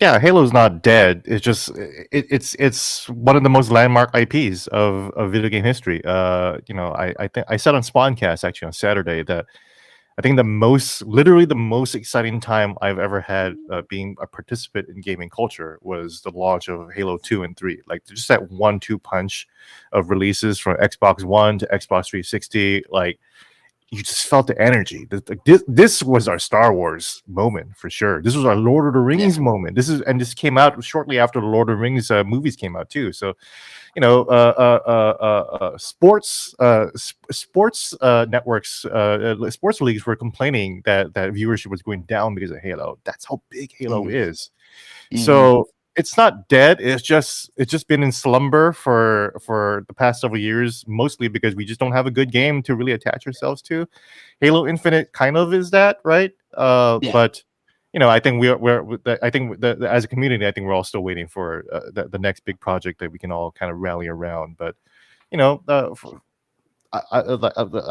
Yeah, Halo's not dead. It's just it's one of the most landmark IPs of video game history. You know, I think I said on Spawncast actually on Saturday that I think literally the most exciting time I've ever had being a participant in gaming culture was the launch of Halo 2 and 3. Like just that 1-2 punch of releases from Xbox One to Xbox 360. Like you just felt the energy. This was our Star Wars moment for sure. This was our Lord of the Rings moment. This came out shortly after the Lord of the Rings movies came out too. So, you know, sports networks, sports leagues were complaining that viewership was going down because of Halo. That's how big Halo is. So it's not dead. It's just been in slumber for the past several years, mostly because we just don't have a good game to really attach ourselves to. Halo Infinite kind of is that, right? But you know, I think as a community, I think we're all still waiting for the next big project that we can all kind of rally around. But you know, I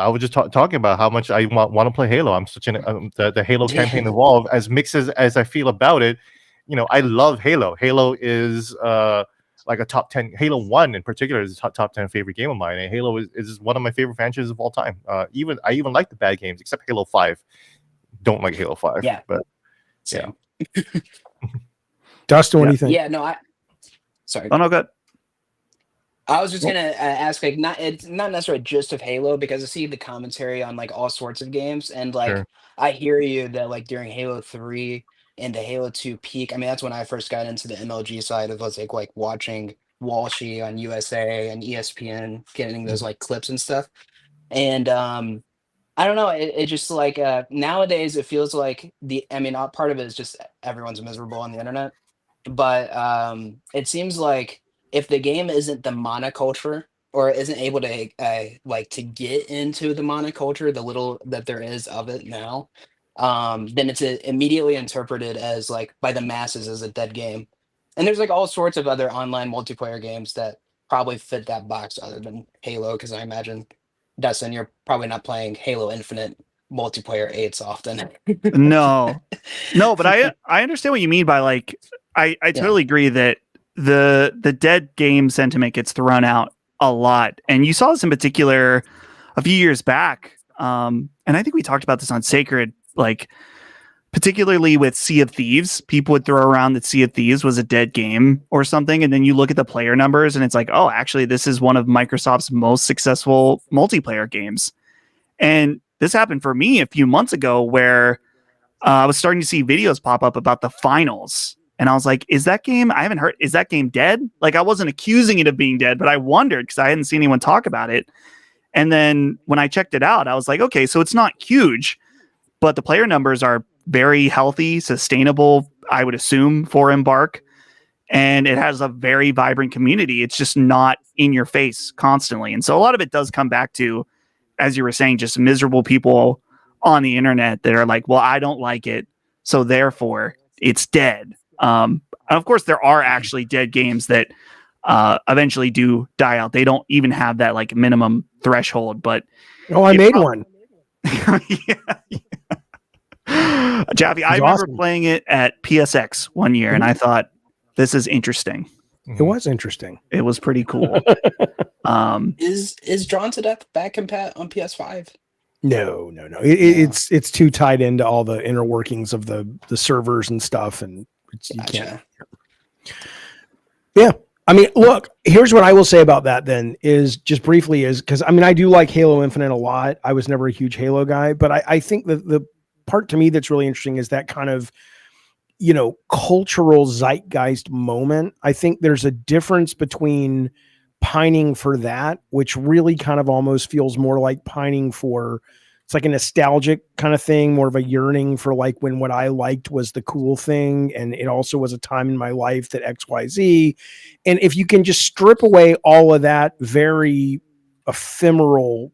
was just talking about how much I want to play Halo. I'm such the Halo campaign Evolve, as mixed as I feel about it. You know, I love Halo. Halo is like a top 10. Halo 1 in particular is a top 10 favorite game of mine. And Halo is one of my favorite franchises of all time. I even like the bad games, except Halo 5. Don't like Halo 5. Yeah. But yeah. Dustin, what do you think? Yeah, no, sorry. Oh, no, good. I was just gonna ask, like, it's not necessarily just of Halo, because I see the commentary on like all sorts of games, and like I hear you that like during Halo 3 and the Halo 2 peak, I mean that's when I first got into the MLG side of like watching Walshy on USA and ESPN, getting those like clips and stuff. And I don't know, it just like nowadays it feels like part of it is just everyone's miserable on the internet, but it seems like if the game isn't the monoculture or isn't able to like to get into the monoculture, the little that there is of it now, then it's immediately interpreted as like by the masses as a dead game. And there's like all sorts of other online multiplayer games that probably fit that box other than Halo, because I imagine, Dustin, you're probably not playing Halo Infinite multiplayer 8s often. No, but I understand what you mean by like I totally agree that the dead game sentiment gets thrown out a lot, and you saw this in particular a few years back. And I think we talked about this on Sacred, like particularly with Sea of Thieves. People would throw around that Sea of Thieves was a dead game or something, and then you look at the player numbers, and it's like, oh, actually, this is one of Microsoft's most successful multiplayer games. And this happened for me a few months ago, where I was starting to see videos pop up about the finals. And I was like, is that game, I haven't heard, is that game dead? Like, I wasn't accusing it of being dead, but I wondered because I hadn't seen anyone talk about it. And then when I checked it out, I was like, okay, so it's not huge, but the player numbers are very healthy, sustainable, I would assume, for Embark. And it has a very vibrant community. It's just not in your face constantly. And so a lot of it does come back to, as you were saying, just miserable people on the internet that are like, well, I don't like it, so therefore it's dead. And of course, there are actually dead games that eventually do die out. They don't even have that like minimum threshold. But I made one. Jaffe, I remember playing it at PSX one year, and I thought, this is interesting. It was interesting. It was pretty cool. Is Drawn to Death back on PS5? No. It's too tied into all the inner workings of the servers and stuff, and you can't. Yeah, I mean, look. Here's what I will say about that. Then is just briefly is because I mean I do like Halo Infinite a lot. I was never a huge Halo guy, but I think that the part to me that's really interesting is that kind of cultural zeitgeist moment. I think there's a difference between pining for that, which really kind of almost feels more like pining for, it's like a nostalgic kind of thing, more of a yearning for like when what I liked was the cool thing. And it also was a time in my life that XYZ. And if you can just strip away all of that very ephemeral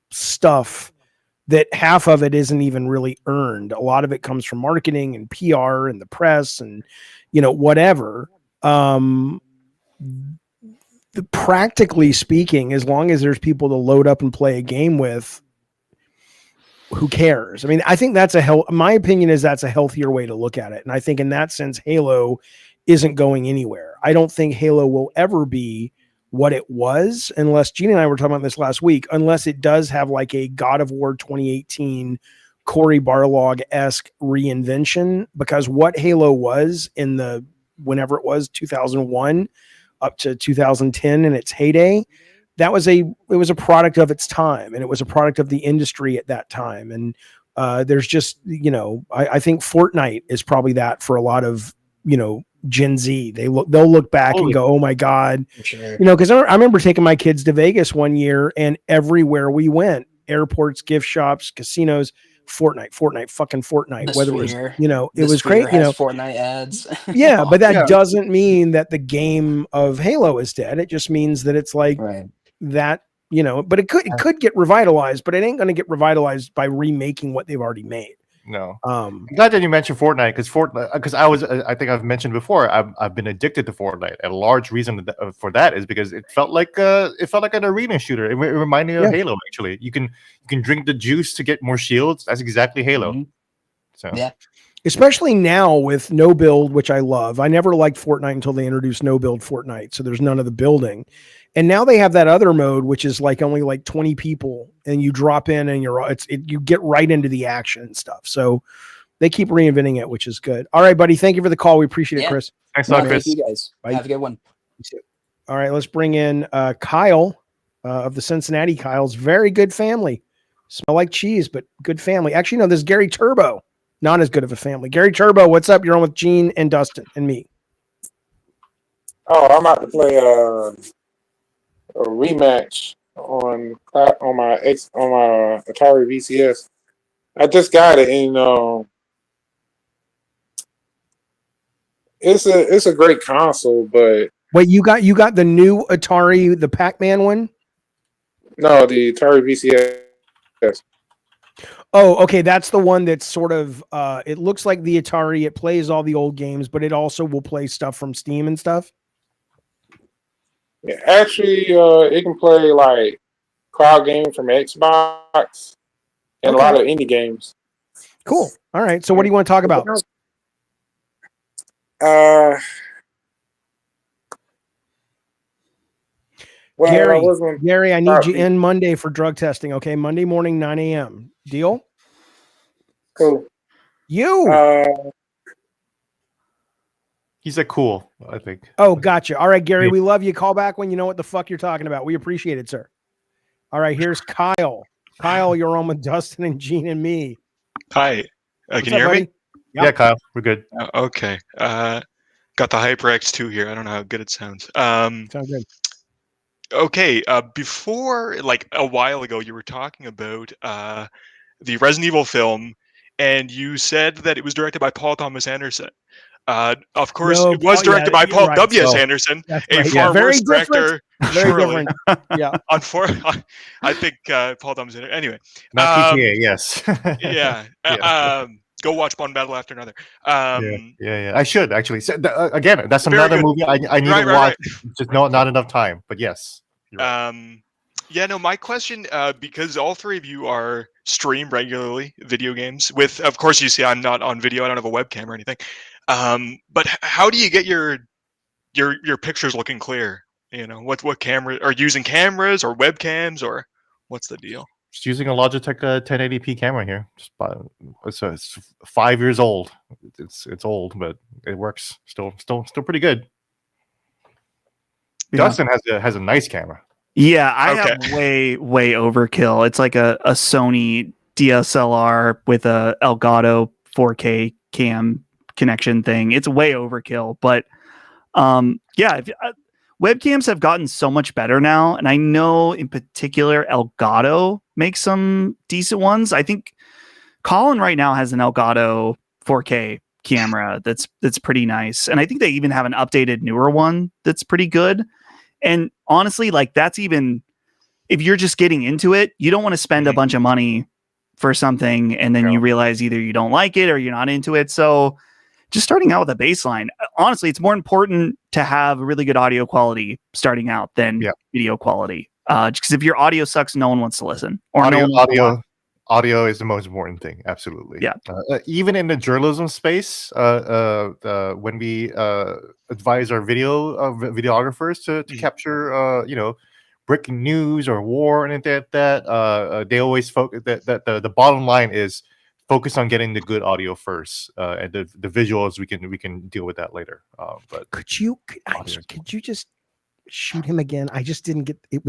stuff, that half of it isn't even really earned. A lot of it comes from marketing and PR and the press and, whatever. Practically speaking, as long as there's people to load up and play a game with, who cares? I mean, I think my opinion is that's a healthier way to look at it. And I think in that sense, Halo isn't going anywhere. I don't think Halo will ever be what it was, unless Gene and I were talking about this last week, unless it does have like a God of War 2018 Cory Barlog-esque reinvention, because what Halo was in the, whenever it was 2001 up to 2010 in its heyday, it was a product of its time, and it was a product of the industry at that time. And there's just, I think Fortnite is probably that for a lot of, Gen Z. They'll look back and go, oh my God, sure. Because I remember taking my kids to Vegas one year, and everywhere we went, airports, gift shops, casinos, Fortnite, fucking Fortnite. Whether it was, it was great. Fortnite ads. Yeah, but that doesn't mean that the game of Halo is dead. It just means that it's like that, but it could get revitalized, but it ain't going to get revitalized by remaking what they've already made. No. I'm glad that you mentioned Fortnite, because I think I've mentioned before, I've been addicted to Fortnite. A large reason for that is because it felt like an arena shooter. It reminded me of Halo. Actually, you can drink the juice to get more shields. That's exactly Halo. Mm-hmm. So yeah, especially now with no build, which I love. I never liked Fortnite until they introduced no build Fortnite, so there's none of the building. And now they have that other mode, which is like only like 20 people, and you drop in and you get right into the action and stuff. So they keep reinventing it, which is good. All right, buddy. Thank you for the call. We appreciate it, Chris. Thanks a lot, Chris. Thank you guys. Bye. Have a good one. All right, let's bring in Kyle of the Cincinnati Kyles. Very good family. Smell like cheese, but good family. Actually, no, this is Gary Turbo. Not as good of a family. Gary Turbo, what's up? You're on with Gene and Dustin and me. Oh, I'm about to play a rematch on my Atari VCS. I just got it, and it's a great console, but wait, you got the new Atari, the Pac-Man one? No, the Atari VCS. Oh, okay. That's the one that's sort of it looks like the Atari. It plays all the old games, but it also will play stuff from Steam and stuff. Yeah, actually, it can play like cloud games from Xbox, and Okay. a lot of indie games. Cool. All right. So what do you want to talk about? Well, Gary, I was going Gary, I need you in Monday for drug testing. Okay, Monday morning, 9 a.m. Deal? cool. You. He said cool, I think. Oh, gotcha. All right, Gary, we love you. Call back when you know what the fuck you're talking about. We appreciate it, sir. All right, here's Kyle. Kyle, you're on with Dustin and Gene and me. Hi. What's Can up, you hear buddy? me? Yeah, Kyle, we're good. Okay. Got the HyperX 2 here. I don't know how good it sounds. Sounds good. Okay. Before, like a while ago, you were talking about the Resident Evil film, and you said that it was directed by Paul Thomas Anderson. Of course, No, it was Paul- directed yeah, by you're Paul right. W.S. Oh. Anderson, That's a right. far Yeah, very worse different. director. Very surely. different. Yeah. I think Paul Thomas Anderson. Anyway. Not GTA, yes. Yeah. Yeah. Go watch one battle after another. Yeah. I should actually. So, again, that's Very another good. movie I need to watch. Just not enough time. But yes. You're right. Yeah, no, my question, because all three of you are stream regularly video games with, of course, you see I'm not on video. I don't have a webcam or anything. But how do you get your pictures looking clear? You know, what camera are you using, cameras or webcams, or what's the deal? Just using a Logitech 1080p camera here. It's 5 years old. It's old, but it works. Still pretty good. Yeah. Dustin has a nice camera. Yeah, I have way overkill. It's like a Sony DSLR with a Elgato 4K cam connection thing. It's way overkill, but webcams have gotten so much better now, and I know in particular Elgato makes some decent ones. I think Colin right now has an Elgato 4K camera that's pretty nice, and I think they even have an updated newer one that's pretty good. And honestly, like that's even if you're just getting into it, you don't want to spend a bunch of money for something and then you realize either you don't like it or you're not into it. So just starting out with a baseline, honestly, it's more important to have really good audio quality starting out than video quality. Just because if your audio sucks, no one wants to listen. Or audio is the most important thing. Absolutely. Yeah. Even in the journalism space, when we advise our videographers to capture, breaking news or war and anything like that, they always focus that the bottom line is focus on getting the good audio first, and the visuals we can deal with that later. But could you just shoot him again? I just didn't get it.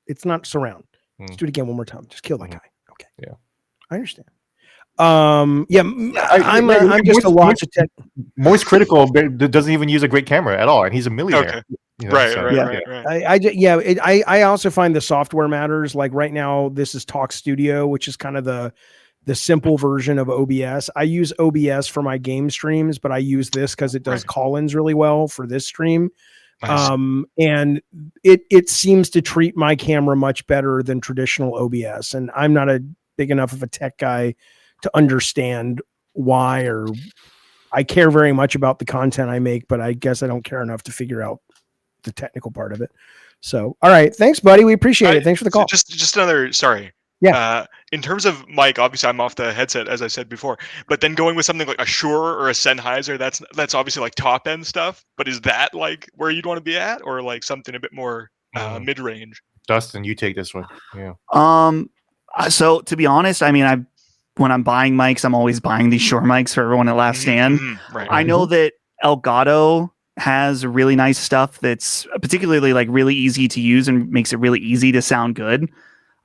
It's not surround. Let's do it again one more time. Just kill that guy. Okay. Yeah. I understand. I'm just a Logitech. Moist Critical doesn't even use a great camera at all, and he's a millionaire. Okay. Right. I also find the software matters. Like right now, this is Talk Studio, which is kind of the simple version of OBS. I use OBS for my game streams, but I use this because it does call-ins really well for this stream. Nice. And it seems to treat my camera much better than traditional OBS. And I'm not a big enough of a tech guy to understand why, or I care very much about the content I make, but I guess I don't care enough to figure out the technical part of it. So, all right. Thanks, buddy. We appreciate it. Thanks for the call. Just another, sorry. Yeah. In terms of mic, obviously I'm off the headset, as I said before, but then going with something like a Shure or a Sennheiser, that's obviously like top end stuff, but is that like where you'd want to be at, or like something a bit more mid-range? Dustin, you take this one. Yeah. So to be honest, I mean, when I'm buying mics, I'm always buying these Shure mics for everyone at Last Stand. Right. I know that Elgato has really nice stuff that's particularly like really easy to use and makes it really easy to sound good.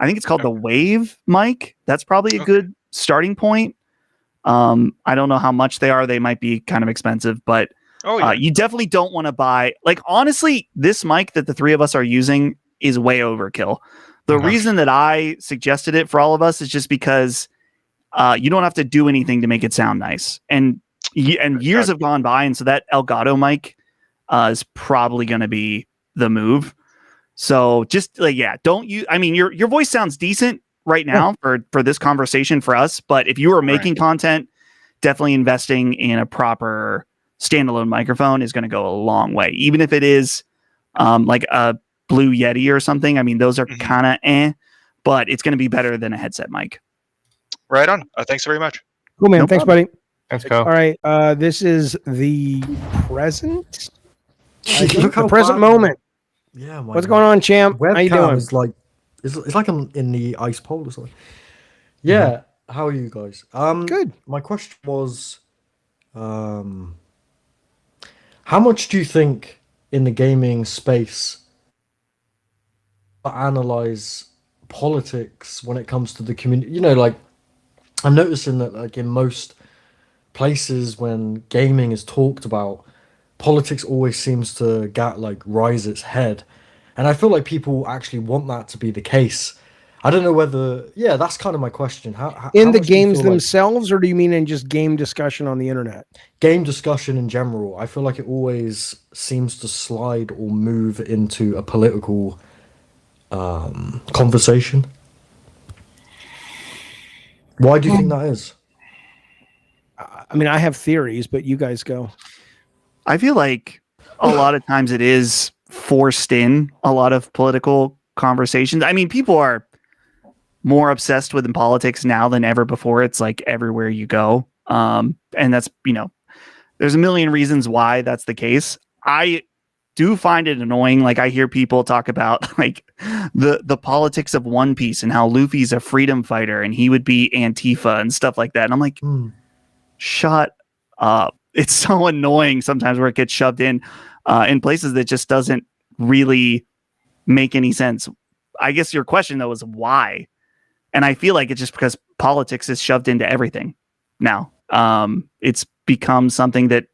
I think it's called the Wave mic. That's probably a good starting point. I don't know how much they are. They might be kind of expensive, but you definitely don't want to buy, like, honestly, this mic that the three of us are using is way overkill. The reason that I suggested it for all of us is just because you don't have to do anything to make it sound nice. And years have gone by, and so that Elgato mic is probably going to be the move. So just like, don't you? I mean, your voice sounds decent right now for this conversation for us, but if you are making content, definitely investing in a proper standalone microphone is going to go a long way. Even if it is like a Blue Yeti or something. I mean, those are kind of but it's going to be better than a headset mic. Right on. Thanks very much. Cool, man. No Thanks, problem. buddy. Thanks, Kyle. All right. This is the present. Look how The present bad- moment. Yeah, my What's going on, champ? How you webcam doing? is like it's like I'm in the ice pole or something. Yeah, how are you guys? Good. My question was, how much do you think in the gaming space analyze politics when it comes to the community? You know, like I'm noticing that like in most places when gaming is talked about, politics always seems to rise its head, and I feel like people actually want that to be the case. I don't know whether, yeah, that's kind of my question. How In the much do you games feel like themselves, or do you mean in just game discussion on the internet? game discussion in general? I feel like it always seems to slide or move into a political conversation. Why do you think that is? I mean, I have theories, but you guys go. I feel like a lot of times it is forced in a lot of political conversations. I mean, people are more obsessed with politics now than ever before. It's like everywhere you go. And that's, there's a million reasons why that's the case. I do find it annoying. Like I hear people talk about like the politics of One Piece and how Luffy's a freedom fighter and he would be Antifa and stuff like that. And I'm like, shut up. It's so annoying sometimes where it gets shoved in places that just doesn't really make any sense. I guess your question though is why? And I feel like it's just because politics is shoved into everything now. It's become something that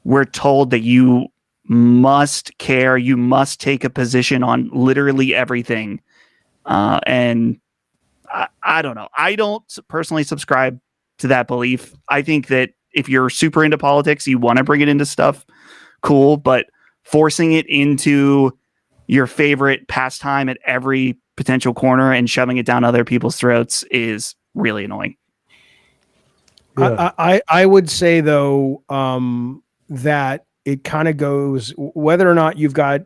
we're told that you must care, you must take a position on literally everything. And I don't know. I don't personally subscribe to that belief. I think that if you're super into politics, you want to bring it into stuff, cool, but forcing it into your favorite pastime at every potential corner and shoving it down other people's throats is really annoying. Yeah. I would say though that it kind of goes whether or not you've got.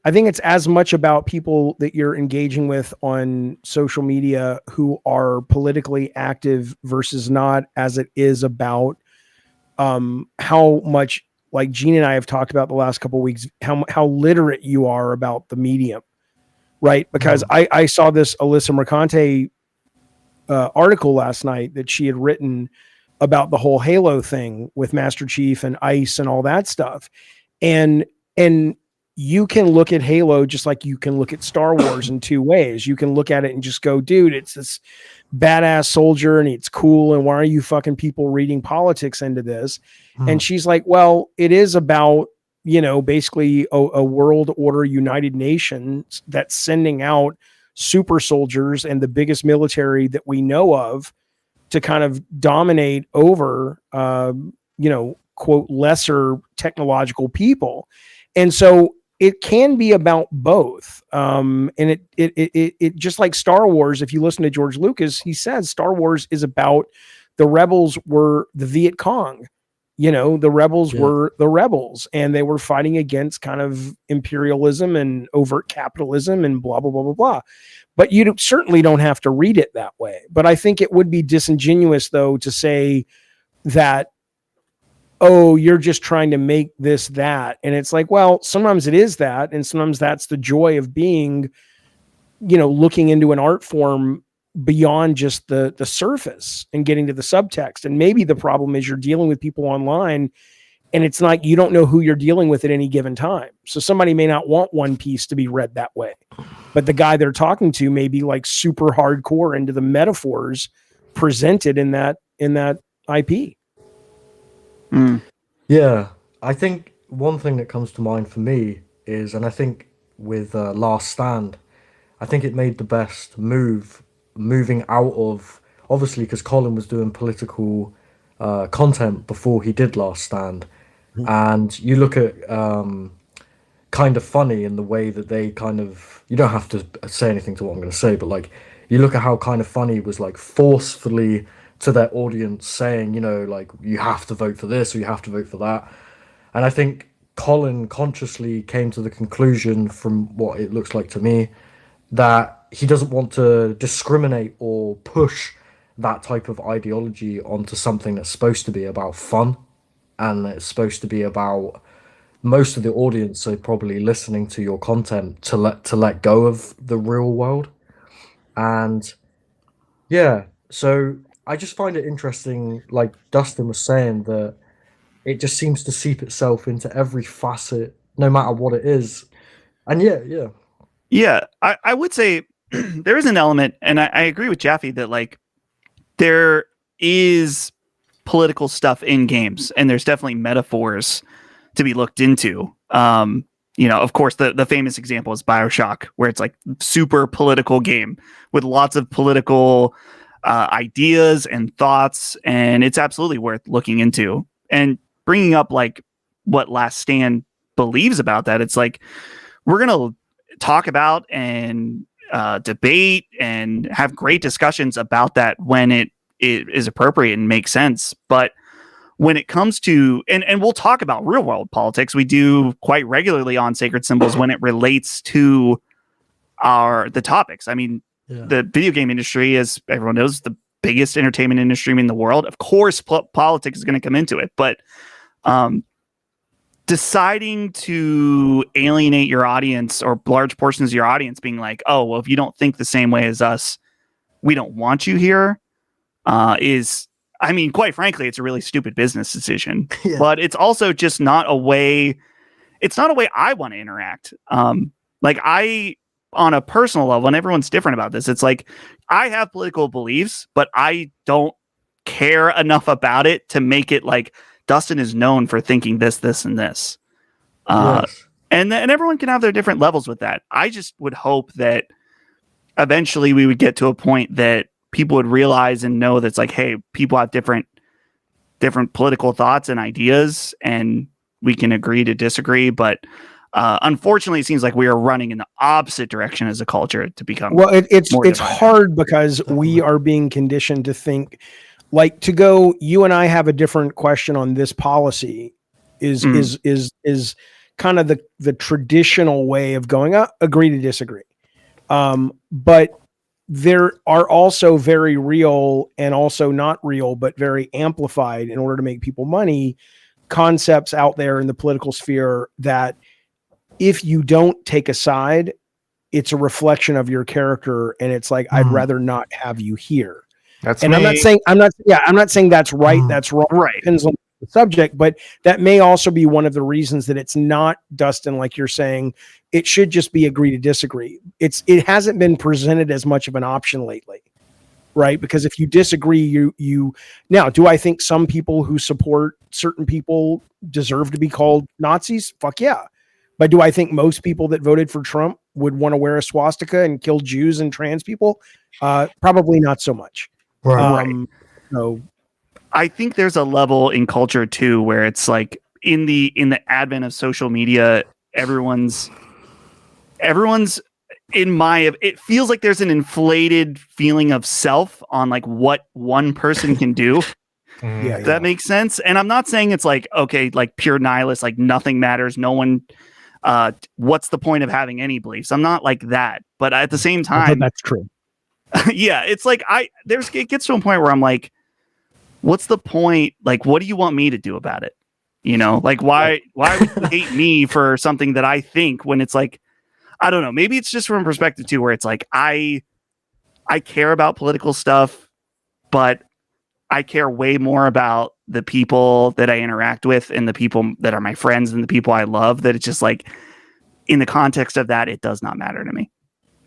I think it's as much about people that you're engaging with on social media who are politically active versus not, as it is about how much, like Gene and I have talked about the last couple of weeks, how literate you are about the medium, right? Because I saw this Alyssa Mercante article last night that she had written about the whole Halo thing with Master Chief and ICE and all that stuff. And you can look at Halo just like you can look at Star Wars in two ways. You can look at it and just go, dude, it's this badass soldier and it's cool. And why are you fucking people reading politics into this? And she's like, well, it is about, basically a world order United Nations that's sending out super soldiers and the biggest military that we know of to kind of dominate over, quote, lesser technological people. And so it can be about both. And it just like Star Wars, if you listen to George Lucas, he says Star Wars is about the rebels were the Viet Cong. The rebels were the rebels and they were fighting against kind of imperialism and overt capitalism and blah, blah, blah, blah, blah. But you certainly don't have to read it that way. But I think it would be disingenuous, though, to say that, oh, you're just trying to make this that. And it's like, well, sometimes it is that. And sometimes that's the joy of being, looking into an art form beyond just the surface and getting to the subtext. And maybe the problem is you're dealing with people online and it's like you don't know who you're dealing with at any given time. So somebody may not want One Piece to be read that way, but the guy they're talking to may be like super hardcore into the metaphors presented in that IP. Yeah, I think one thing that comes to mind for me is, and I think with Last Stand, I think it made the best move moving out of, obviously because Colin was doing political content before he did Last Stand. And you look at Kind of Funny in the way that they kind of, you don't have to say anything to what I'm going to say, but like you look at how Kind of Funny was like forcefully to their audience saying, like you have to vote for this or you have to vote for that. And I think Colin consciously came to the conclusion, from what it looks like to me, that he doesn't want to discriminate or push that type of ideology onto something that's supposed to be about fun, and it's supposed to be about most of the audience are probably listening to your content to let go of the real world. And yeah, so I just find it interesting, like Dustin was saying, that it just seems to seep itself into every facet, no matter what it is. And Yeah, I would say there is an element, and I agree with Jaffe that like there is political stuff in games, and there's definitely metaphors to be looked into. Of course, the famous example is BioShock, where it's like super political game with lots of political ideas and thoughts, and it's absolutely worth looking into. And bringing up like what Last Stand believes about that, it's like we're gonna talk about and debate and have great discussions about that when it is appropriate and makes sense. But when it comes to, and we'll talk about real world politics, we do quite regularly on Sacred Symbols when it relates to the topics. I mean, the video game industry, as everyone knows, is the biggest entertainment industry in the world. Of course, politics is going to come into it, but deciding to alienate your audience or large portions of your audience, being like, oh, well, if you don't think the same way as us, we don't want you here, is, I mean, quite frankly, it's a really stupid business decision. Yeah. But it's also just not a way. It's not a way I want to interact. Like on a personal level, and everyone's different about this. It's like I have political beliefs, but I don't care enough about it to make it like Dustin is known for thinking this, this, and this. Yes. And everyone can have their different levels with that. I just would hope that eventually we would get to a point that people would realize and know that's like, hey, people have different political thoughts and ideas, and we can agree to disagree. But unfortunately, it seems like we are running in the opposite direction as a culture to become. Well, it's divided. hard because we are being conditioned to think like to go. You and I have a different question on this policy. Is kind of the traditional way of going. Agree to disagree. But there are also very real and also not real, but very amplified in order to make people money concepts out there in the political sphere that if you don't take a side, it's a reflection of your character. And it's like, I'd rather not have you here. That's and me. I'm not saying that's right. That's wrong. Right. Depends on the subject, but that may also be one of the reasons that it's not, Dustin, like you're saying, it should just be agree to disagree. It hasn't been presented as much of an option lately, right? Because if you disagree, you now, do I think some people who support certain people deserve to be called Nazis? Fuck yeah. But do I think most people that voted for Trump would want to wear a swastika and kill Jews and trans people? Probably not so much. Right. So I think there's a level in culture too where it's like in the advent of social media, everyone's it feels like there's an inflated feeling of self on like what one person can do. yeah, That makes sense. And I'm not saying it's like, okay, like pure nihilist, like nothing matters. No one, what's the point of having any beliefs? I'm not like that. But at the same time, that's true. yeah, it's like it gets to a point where I'm like, what's the point? Like, what do you want me to do about it? You know, like why would you hate me for something that I think, when it's like, I don't know, maybe it's just from a perspective too, where it's like, I care about political stuff, but I care way more about the people that I interact with and the people that are my friends and the people I love, that it's just like, in the context of that, it does not matter to me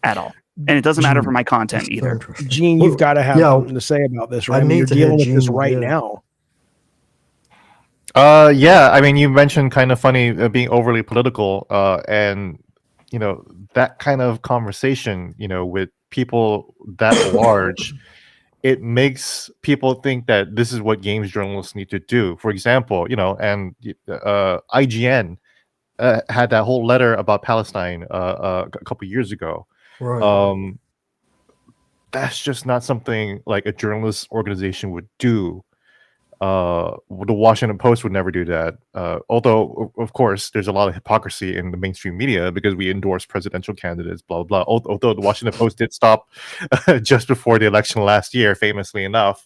at all. And it doesn't matter for my content That's so either. interesting. Gene, you've got to have something to say about this, right? I mean, you're need to hear dealing with this Gene, right yeah. now. Yeah, I mean, you mentioned kind of funny being overly political, and that kind of conversation, with people that large, it makes people think that this is what games journalists need to do. For example, and IGN had that whole letter about Palestine a couple years ago. Right. That's just not something like a journalist organization would do. The Washington Post would never do that. Although, of course, there's a lot of hypocrisy in the mainstream media because we endorse presidential candidates, blah, blah, blah. Although the Washington Post did stop just before the election last year, famously enough.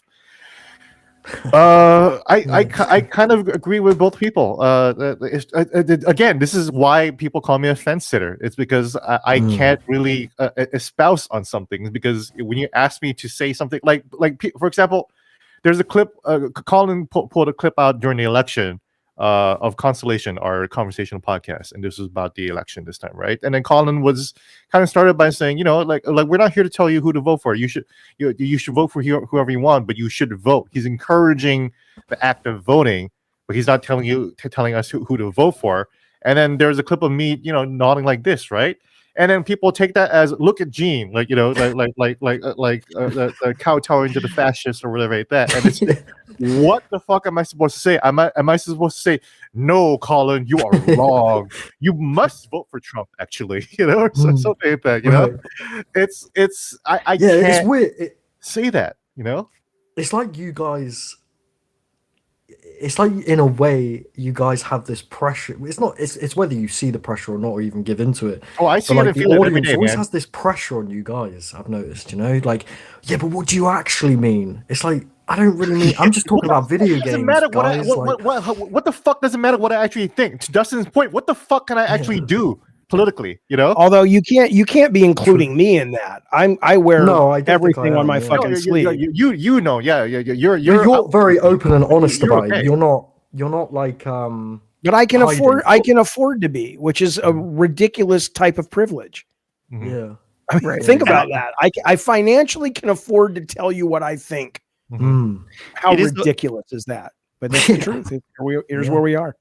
I kind of agree with both people. Again, this is why people call me a fence sitter. It's because I can't really espouse on something, because when you ask me to say something like for example, there's a clip. Colin pulled a clip out during the election of Constellation, our conversational podcast, and this was about the election this time, right? And then Colin was kind of started by saying, like we're not here to tell you who to vote for. You should vote for whoever you want, but you should vote. He's encouraging the act of voting, but he's not telling us who to vote for. And then there's a clip of me, nodding like this, right? And then people take that as, look at Gene, like the kowtowing to the fascists or whatever like that. And it's what the fuck am I supposed to say? Am I supposed to say, no, Colin, you are wrong. You must vote for Trump, actually, or something like that. Right. I Yeah, can't it's weird. say that. It's like you guys. It's like, in a way, you guys have this pressure. It's not. It's whether you see the pressure or not, or even give into it. Oh, I see But it and like the feel it every audience day, always man. has this pressure on you guys. I've noticed. Like, yeah, but what do you actually mean? It's like, I don't really mean. I'm just talking about video games, Doesn't matter guys. what the fuck doesn't matter what I actually think. To Dustin's point, what the fuck can I actually do politically? Although you can't be including me in that. I wear everything on my fucking sleeve. You're very open and honest about it. You're not like But I can afford to be, which is a ridiculous type of privilege. Yeah. I mean, think about that. I financially can afford to tell you what I think. How ridiculous is that? But that's the truth. Here's where we are.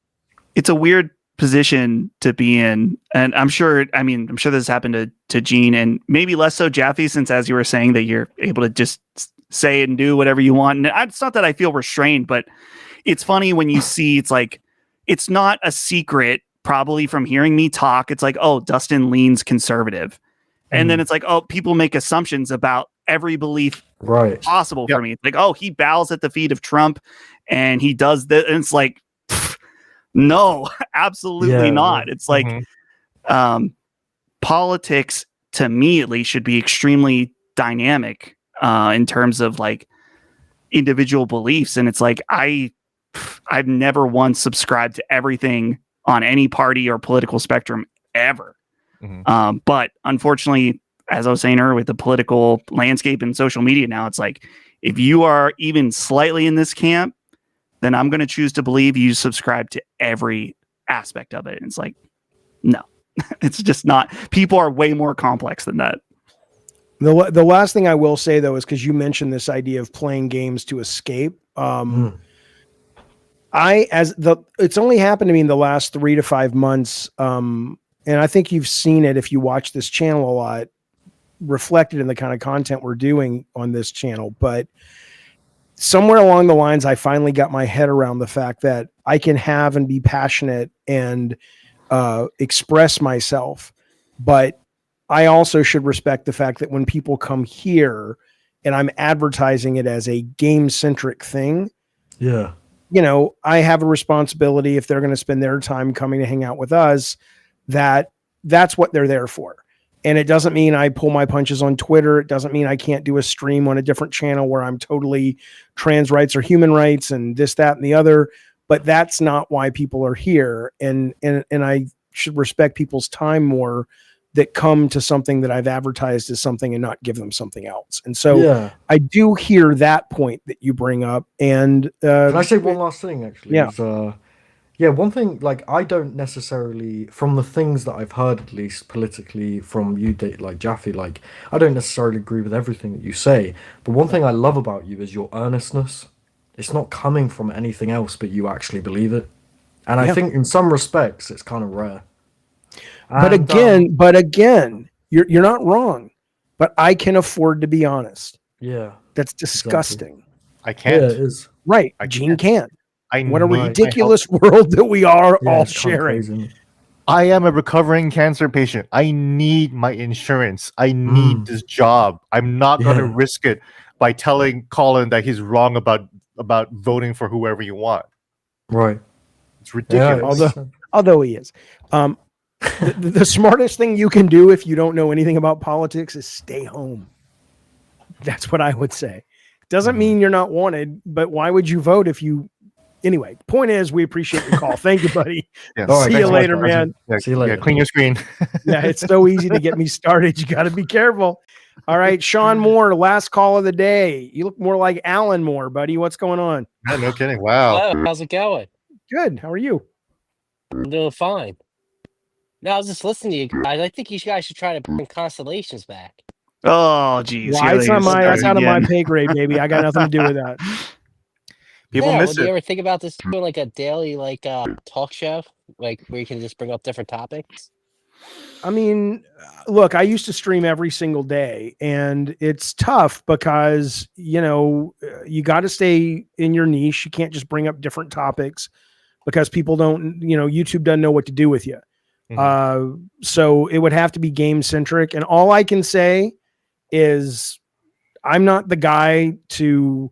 It's a weird position to be in, and I'm sure this has happened to Gene, and maybe less so Jaffe, since, as you were saying, that you're able to just say and do whatever you want. And it's not that I feel restrained, but it's funny when you see, it's like, it's not a secret probably from hearing me talk. It's like, oh, Dustin leans conservative. And then it's like, oh, people make assumptions about every belief possible for me. It's like, oh, he bows at the feet of Trump and he does this. And it's like, no, absolutely not. It's like, politics, to me at least, should be extremely dynamic in terms of like individual beliefs. And it's like, I've never once subscribed to everything on any party or political spectrum ever. But unfortunately, as I was saying earlier, with the political landscape and social media now, it's like, if you are even slightly in this camp, then I'm going to choose to believe you subscribe to every aspect of it. And it's like, no, it's just not. People are way more complex than that. The last thing I will say, though, is because you mentioned this idea of playing games to escape. It's only happened to me in the last 3 to 5 months. And I think you've seen it if you watch this channel a lot, reflected in the kind of content we're doing on this channel. But somewhere along the lines, I finally got my head around the fact that I can have and be passionate and express myself. But I also should respect the fact that when people come here and I'm advertising it as a game-centric thing, I have a responsibility, if they're going to spend their time coming to hang out with us, that's what they're there for. And it doesn't mean I pull my punches on Twitter. It doesn't mean I can't do a stream on a different channel where I'm totally trans rights or human rights and this, that, and the other. But that's not why people are here. And I should respect people's time more that come to something that I've advertised as something and not give them something else. And so I do hear that point that you bring up. And can I say one last thing, actually? One thing, like, I don't necessarily, from the things that I've heard, at least politically, from you, like Jaffe, like, I don't necessarily agree with everything that you say. But one thing I love about you is your earnestness. It's not coming from anything else, but you actually believe it. And I think in some respects, it's kind of rare. But again, you're not wrong. But I can afford to be honest. Yeah. That's disgusting. Exactly. I can't. Yeah, it is. Right. Gene can't. What a know ridiculous world that we are all sharing. I am a recovering cancer patient. I need my insurance. I need this job. I'm not going to risk it by telling Colin that he's wrong about about voting for whoever you want. Right. It's ridiculous. Yeah, Although he is. The smartest thing you can do if you don't know anything about politics is stay home. That's what I would say. Doesn't mean you're not wanted, but why would you vote if you... Anyway, point is, we appreciate the call. Thank you, buddy. Yeah. All right, See you thanks so much, later, guys. man. Yeah, See you later. Yeah, clean your screen. Yeah, it's so easy to get me started. You got to be careful. All right, Sean Moore, last call of the day. You look more like Alan Moore, buddy. What's going on? Yeah, no kidding. Wow. Hello, how's it going? Good. How are you? I'm doing fine. No, I was just listening to you guys. I think you guys should try to bring constellations back. Oh, geez. Why? here It's they not start that's out of my again. pay grade, baby. I got nothing to do with that. People yeah, miss well, do you it. ever think about this doing like a daily talk show, like where you can just bring up different topics? I mean, look, I used to stream every single day, and it's tough because, you got to stay in your niche. You can't just bring up different topics because people don't, YouTube doesn't know what to do with you. So it would have to be game centric. And all I can say is I'm not the guy to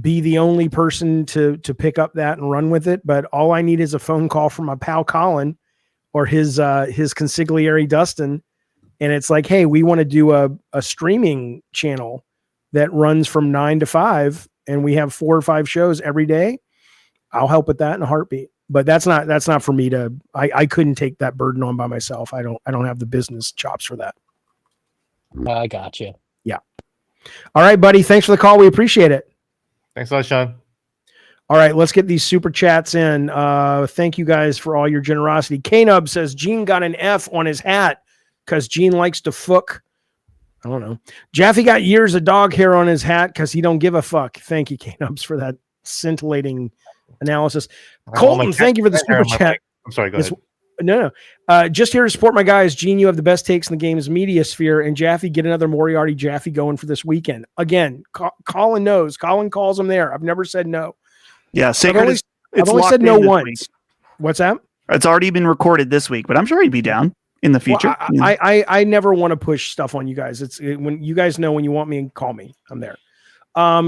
be the only person to pick up that and run with it. But all I need is a phone call from my pal Colin or his consigliere Dustin. And it's like, hey, we want to do a streaming channel that runs from 9 to 5. And we have 4 or 5 shows every day. I'll help with that in a heartbeat. But that's not for me to, I couldn't take that burden on by myself. I don't have the business chops for that. I got you. Yeah. All right, buddy. Thanks for the call. We appreciate it. Thanks a lot, Sean. All right, let's get these super chats in. Thank you guys for all your generosity. K-Nub says Gene got an F on his hat because Gene likes to fuck. I don't know. Jaffe got years of dog hair on his hat because he don't give a fuck. Thank you, K-Nubs, for that scintillating analysis. Colton, thank you for the super chat. I'm sorry, go ahead. No. Just here to support my guys. Gene, you have the best takes in the game's media sphere. And Jaffe, get another Moriarty Jaffe going for this weekend. Again, Colin knows. Colin calls him there. I've never said no. Yeah, Sacred I've only said no once. Week. What's that? It's already been recorded this week, but I'm sure he'd be down in the future. Well, I never want to push stuff on you guys. When you guys know when you want me, call me. I'm there.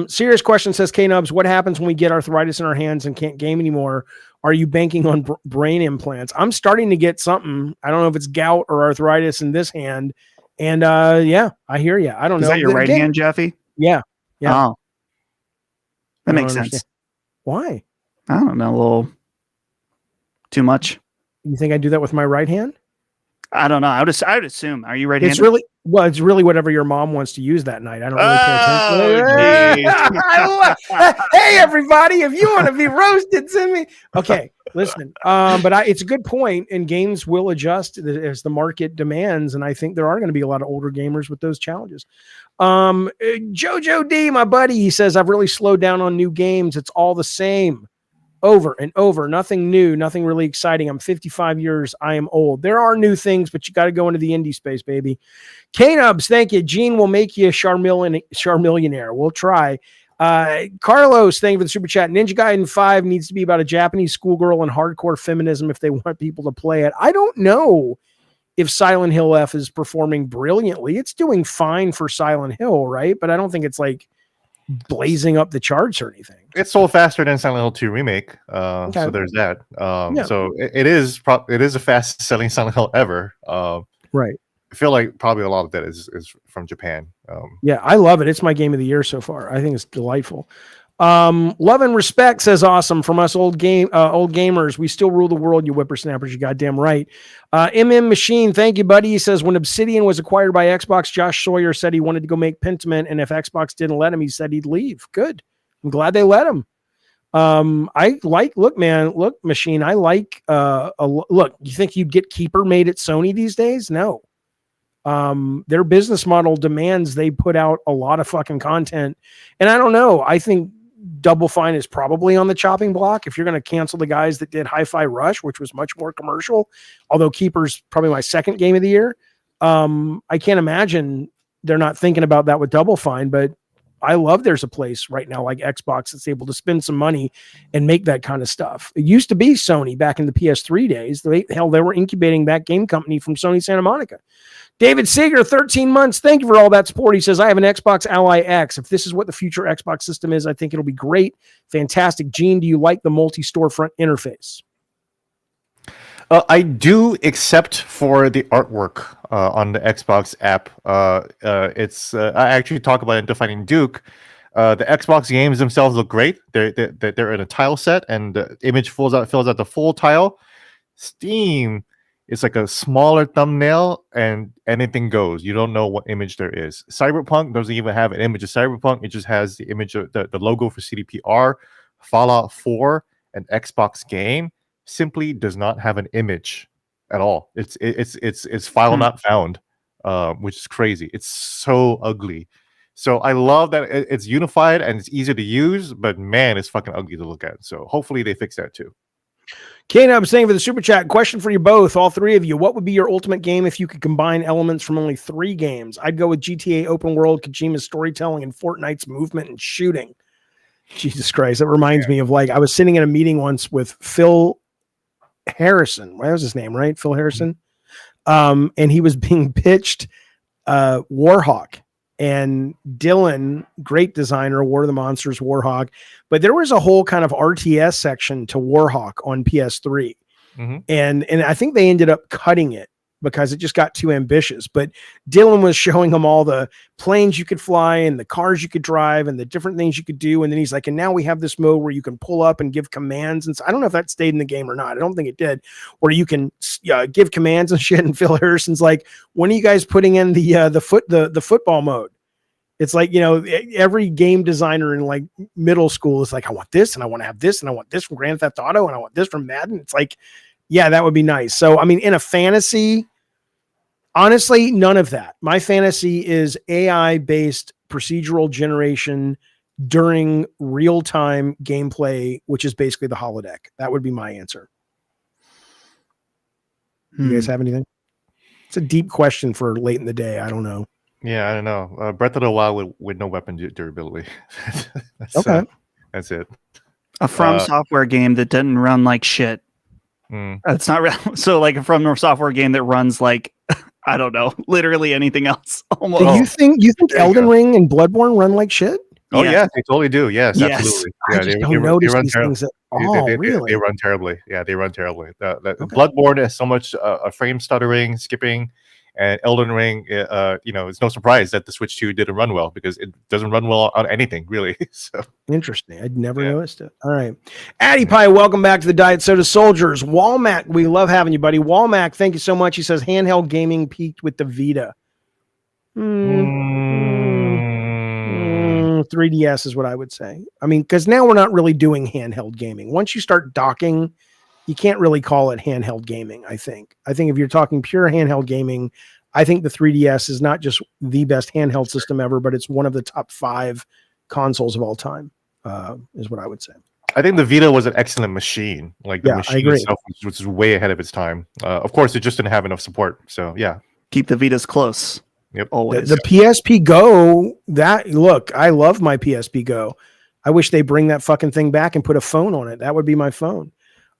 Serious question, says K-Nubs. What happens when we get arthritis in our hands and can't game anymore? Are you banking on brain implants? I'm starting to get something. I don't know if it's gout or arthritis in this hand. And yeah, I hear you. I don't know. Is that your right hand, Jaffe? Yeah. Yeah. Oh, that makes sense. Understand. Why? I don't know. A little too much. You think I do that with my right hand? I don't know. I would assume. Are you right-handed? It's really whatever your mom wants to use that night. I don't really pay attention. Hey, everybody! If you want to be roasted, send me. Okay, listen. But it's a good point, and games will adjust as the market demands, and I think there are going to be a lot of older gamers with those challenges. Jojo D, my buddy, he says I've really slowed down on new games. It's all the same. Over and over, nothing new, nothing really exciting. I'm 55 years. I am old. There are new things, but you got to go into the indie space, baby. K-Nubs, thank you. Gene will make you a Charmillionaire. We'll try. Carlos, thank you for the super chat. Ninja Gaiden 5 needs to be about a Japanese schoolgirl and hardcore feminism if they want people to play it. I don't know if Silent Hill F is performing brilliantly. It's doing fine for Silent Hill, right? But I don't think it's like blazing up the charts or anything. It sold faster than Silent Hill 2 remake, so there's that. So it is a fast selling Silent Hill ever. Right. I feel like probably a lot of that is from Japan. Yeah, I love it. It's my game of the year so far. I think it's delightful. Love and respect, says awesome from us old gamers. We still rule the world, you whippersnappers. You goddamn right. MM Machine, thank you, buddy. He says when Obsidian was acquired by Xbox, Josh Sawyer said he wanted to go make Pentiment, and if Xbox didn't let him, he said he'd leave. Good. I'm glad they let him. Look, Machine. I like look. You think you'd get Keeper made at Sony these days? No. Their business model demands they put out a lot of fucking content, and I don't know. I think Double Fine is probably on the chopping block if you're going to cancel the guys that did Hi-Fi Rush, which was much more commercial, although Keeper's probably my second game of the year. I can't imagine they're not thinking about that with Double Fine, but I love there's a place right now like Xbox that's able to spend some money and make that kind of stuff. It used to be Sony back in the PS3 days. They were incubating that game company from Sony Santa Monica. David Seeger, 13 months. Thank you for all that support. He says, I have an Xbox Ally X. If this is what the future Xbox system is, I think it'll be great. Fantastic. Gene, do you like the multi-storefront interface? I do, except for the artwork on the Xbox app. It's I actually talk about it in Defining Duke. The Xbox games themselves look great. They're in a tile set, and the image fills out the full tile. Steam is like a smaller thumbnail, and anything goes. You don't know what image there is. Cyberpunk doesn't even have an image of Cyberpunk. It just has the image of the logo for CDPR. Fallout 4, an Xbox game, simply does not have an image at all. It's file not found, which is crazy. It's so ugly. So I love that it's unified and it's easy to use, but man, it's fucking ugly to look at. So hopefully they fix that too. Kane, I'm saying for the super chat, question for you both, all three of you. What would be your ultimate game if you could combine elements from only 3 games? I'd go with GTA open world, Kojima's storytelling, and Fortnite's movement and shooting. Jesus Christ. That reminds me of, like, I was sitting in a meeting once with Phil Harrison. What was his name, right? Phil Harrison. And he was being pitched Warhawk. And Dylan, great designer, War of the Monsters, Warhawk. But there was a whole kind of RTS section to Warhawk on PS3. Mm-hmm. And I think they ended up cutting it because it just got too ambitious. But Dylan was showing them all the planes you could fly and the cars you could drive and the different things you could do. And then he's like, and now we have this mode where you can pull up and give commands. And so I don't know if that stayed in the game or not. I don't think it did, where you can give commands and shit. And Phil Harrison's like, when are you guys putting in the football mode? It's like, you know, every game designer in like middle school is like, I want this and I want to have this and I want this from Grand Theft Auto and I want this from Madden. It's like, yeah, that would be nice. So, I mean, in a fantasy, honestly, none of that. My fantasy is AI-based procedural generation during real-time gameplay, which is basically the holodeck. That would be my answer. You guys have anything? It's a deep question for late in the day. I don't know. Yeah, I don't know. Breath of the Wild with no weapon durability. Okay. That's it. A From Software game that doesn't run like shit. It's not real. So like a From Software game that runs like, I don't know, literally anything else. Almost. Do you think Elden Ring and Bloodborne run like shit? Oh yeah, they totally do. Yes, absolutely. I just don't notice these things at all. Really, they run terribly. Yeah, they run terribly. Bloodborne has so much frame stuttering, skipping, and Elden Ring. It's no surprise that the Switch 2 didn't run well because it doesn't run well on anything really. So interesting. I'd never noticed it. All right, Addy Pie, welcome back to the Diet Soda Soldiers. Walmac, we love having you, buddy. Walmac, thank you so much. He says handheld gaming peaked with the Vita. 3DS is what I would say. I mean, because now we're not really doing handheld gaming. Once you start docking, you can't really call it handheld gaming, I think. I think if you're talking pure handheld gaming, I think the 3DS is not just the best handheld system ever, but it's one of the top 5 consoles of all time, is what I would say. I think the Vita was an excellent machine. Like the machine itself was way ahead of its time. Of course, it just didn't have enough support. So yeah. Keep the Vitas close. Yep. Always. The PSP Go, I love my PSP Go. I wish they bring that fucking thing back and put a phone on it. That would be my phone.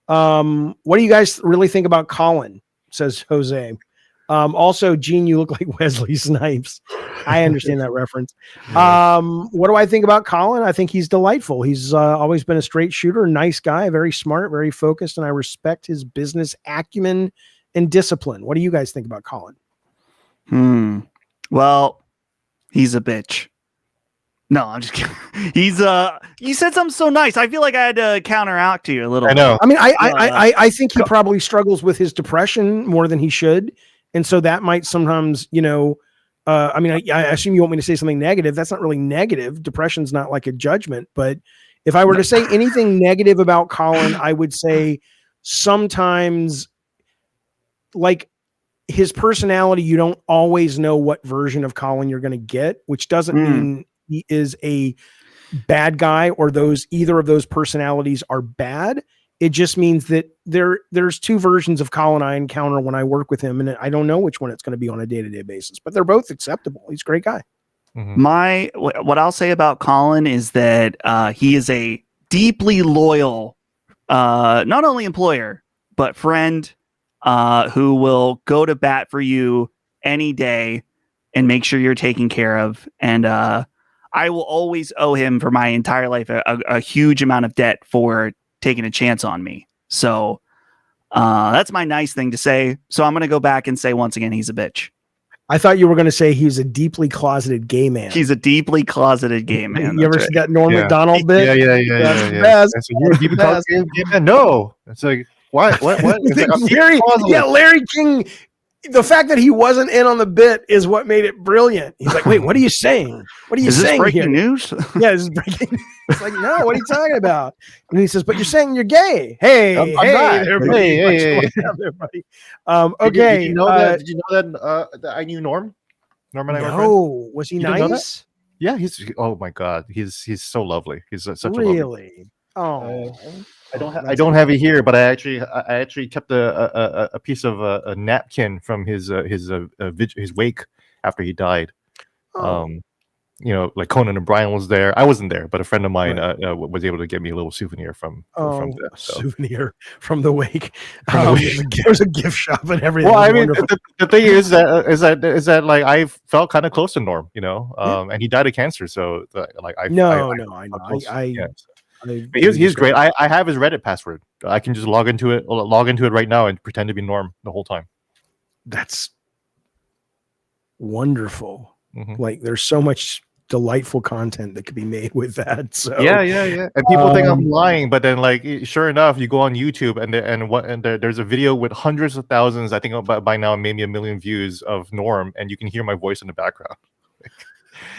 What do you guys really think about Colin? Says Jose. Also, Gene, you look like Wesley Snipes. I understand that reference. What do I think about Colin? I think he's delightful. He's always been a straight shooter, nice guy, very smart, very focused, and I respect his business acumen and discipline. What do you guys think about Colin? Well, he's a bitch. No, I'm just kidding. He's you said something so nice. I feel like I had to counteract to you a little. I know. I mean, I think he probably struggles with his depression more than he should. And so that might sometimes, I assume you want me to say something negative. That's not really negative. Depression's not like a judgment. But if I were to say anything negative about Colin, I would say sometimes, like, his personality, you don't always know what version of Colin you're going to get, which doesn't mean he is a bad guy or either of those personalities are bad. It just means that there's 2 versions of Colin I encounter when I work with him, and I don't know which one it's going to be on a day-to-day basis, but they're both acceptable. He's a great guy. What I'll say about Colin is that he is a deeply loyal, not only employer, but friend, who will go to bat for you any day and make sure you're taken care of. And I will always owe him for my entire life a huge amount of debt for taking a chance on me. So that's my nice thing to say. So I'm going to go back and say once again, he's a bitch. I thought you were going to say he's a deeply closeted gay man. He's a deeply closeted gay man. You ever see that Norm Macdonald bit? Yeah. That's the best. So you're a deeply closeted gay man? No. It's like, what? It's like, Larry King. The fact that he wasn't in on the bit is what made it brilliant. He's like, wait, what are you saying? What are you saying? Is this breaking here? news? Yeah, this is breaking news. It's like, no, what are you talking about? And he says, but you're saying you're gay. Hey, I'm not. Hey. Okay. Did you know that I knew Norm? Norm and I were friends? No, was he nice? Yeah, he's. Oh my God, he's so lovely. He's such a really. Oh, I don't have it here, but I actually kept a piece of a napkin from his wake after he died. Oh. Like Conan O'Brien was there. I wasn't there, but a friend of mine was able to get me a little souvenir from that. So. Souvenir from the wake. There's a gift shop and everything. Well, I mean, the thing is that like I felt kind of close to Norm, and he died of cancer. So I know. He's great. I have his Reddit password. I can just log into it right now and pretend to be Norm the whole time. That's wonderful. Mm-hmm. Like there's so much delightful content that could be made with that. So yeah. And people think I'm lying, but then like sure enough, you go on YouTube and there's a video with hundreds of thousands. I think by now maybe 1 million views of Norm, and you can hear my voice in the background.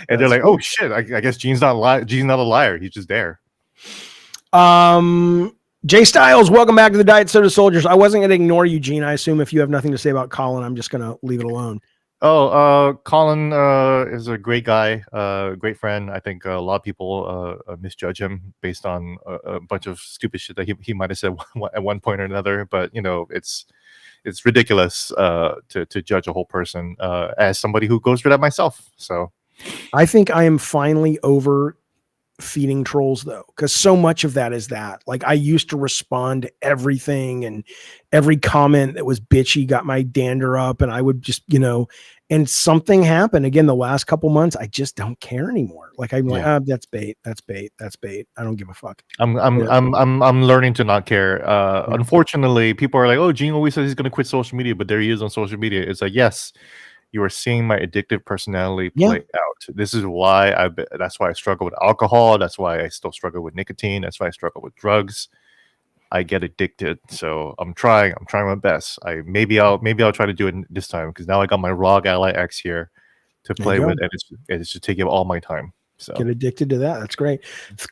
And they're like, "Oh shit! I guess Gene's not a liar. He's just there." Jay Styles, welcome back to the Diet Soda Soldiers. I wasn't going to ignore you, Gene. I assume if you have nothing to say about Colin, I'm just going to leave it alone. Colin is a great guy, great friend. I think a lot of people misjudge him based on a bunch of stupid shit that he might have said at one point or another. But it's ridiculous to judge a whole person as somebody who goes through that myself. So I think I am finally over feeding trolls though, because so much of that is that. Like I used to respond to everything, and every comment that was bitchy got my dander up, and I would just and something happened again the last couple months. I just don't care anymore. Like I'm like, that's bait. I don't give a fuck. I'm learning to not care. Unfortunately, people are like, oh, Gene always says he's going to quit social media, but there he is on social media. It's like, yes, you are seeing my addictive personality play out. This is why that's why I struggle with alcohol. That's why I still struggle with nicotine. That's why I struggle with drugs. I get addicted. So I'm trying my best. Maybe I'll try to do it this time, because now I got my ROG Ally X here to play with, and it's just taking all my time. So get addicted to that. That's great.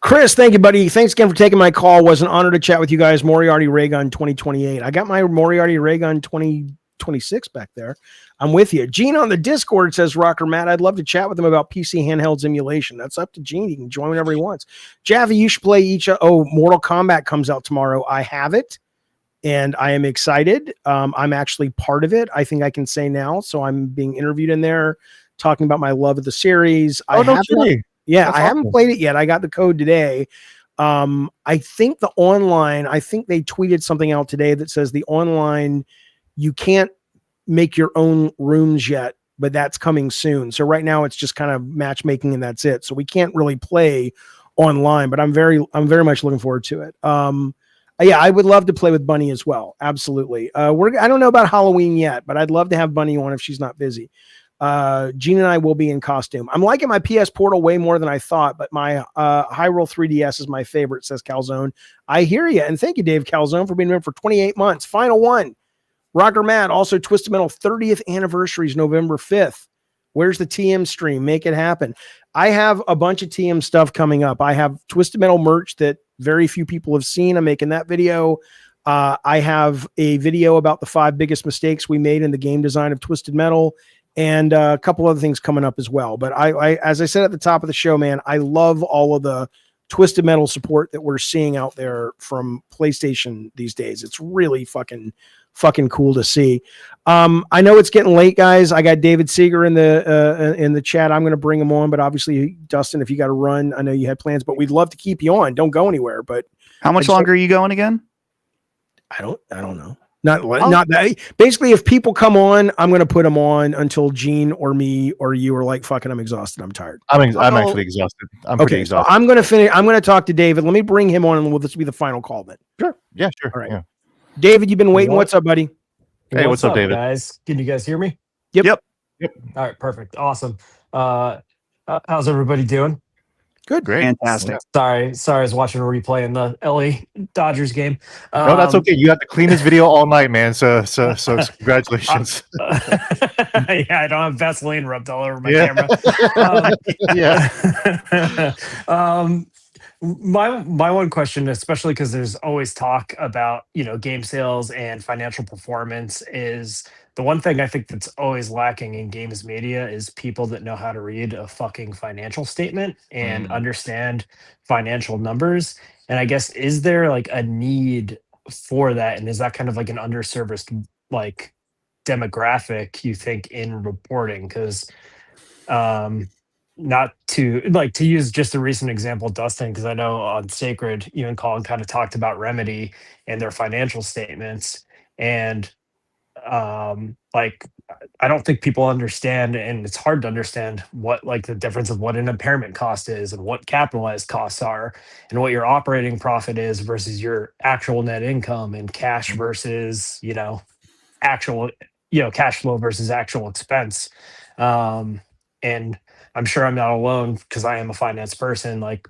Chris, thank you, buddy. Thanks again for taking my call. Was an honor to chat with you guys. Moriarty Raygun 2028. I got my Moriarty Raygun 2026 back there. I'm with you. Gene on the Discord says, Rocker Matt, I'd love to chat with him about PC handhelds emulation. That's up to Gene. He can join whenever he wants. Jaffe, you should play Mortal Kombat comes out tomorrow. I have it, and I am excited. I'm actually part of it. I think I can say now. So I'm being interviewed in there, talking about my love of the series. I haven't played it yet. I got the code today. I think the online, I think they tweeted something out today that says the online, you can't make your own rooms yet, but that's coming soon. So right now it's just kind of matchmaking and that's it. So we can't really play online, but I'm very much looking forward to it. I would love to play with Bunny as well. Absolutely. I don't know about Halloween yet, but I'd love to have Bunny on if she's not busy. Gene and I will be in costume. I'm liking my PS Portal way more than I thought, but my Hyrule 3DS is my favorite, says Calzone. I hear you. And thank you, Dave Calzone, for being here for 28 months. Final one. Rocker Matt, also Twisted Metal 30th anniversary is November 5th. Where's the TM stream? Make it happen. I have a bunch of TM stuff coming up. I have Twisted Metal merch that very few people have seen. I'm making that video. I have a video about the 5 biggest mistakes we made in the game design of Twisted Metal, and a couple other things coming up as well. But I as I said at the top of the show, man, I love all of the Twisted Metal support that we're seeing out there from PlayStation these days. It's really fucking cool to see. I know it's getting late, guys. I got David Seeger in the chat. I'm going to bring him on, but obviously, Dustin, if you got to run, I know you had plans, but we'd love to keep you on. Don't go anywhere. But how much longer are you going again? I don't know. Not that. Basically, if people come on, I'm going to put them on until Gene or me or you are like, fucking, I'm exhausted. I'm tired. I'm actually exhausted. I'm pretty exhausted. So I'm going to finish. I'm going to talk to David. Let me bring him on, and this will be the final call then. Sure. Yeah, sure. All right. Yeah. David, you've been waiting. What's up, buddy? Hey, what's up, David? Guys? Can you guys hear me? Yep. All right, perfect. Awesome. How's everybody doing? Good. Great. Fantastic. Sorry, I was watching a replay in the LA Dodgers game. No, that's okay. You had to clean this video all night, man. So congratulations. Yeah, I don't have Vaseline rubbed all over my camera. My one question, especially because there's always talk about game sales and financial performance, is the one thing I think that's always lacking in games media is people that know how to read a fucking financial statement and understand financial numbers. And I guess, is there like a need for that? And is that kind of like an underserviced like demographic, you think, in reporting? Because not to use just a recent example, Dustin, because I know on Sacred, you and Colin kind of talked about Remedy and their financial statements. And I don't think people understand, and it's hard to understand what like the difference of what an impairment cost is and what capitalized costs are and what your operating profit is versus your actual net income, and cash versus actual cash flow versus actual expense. And I'm sure I'm not alone, because I am a finance person, like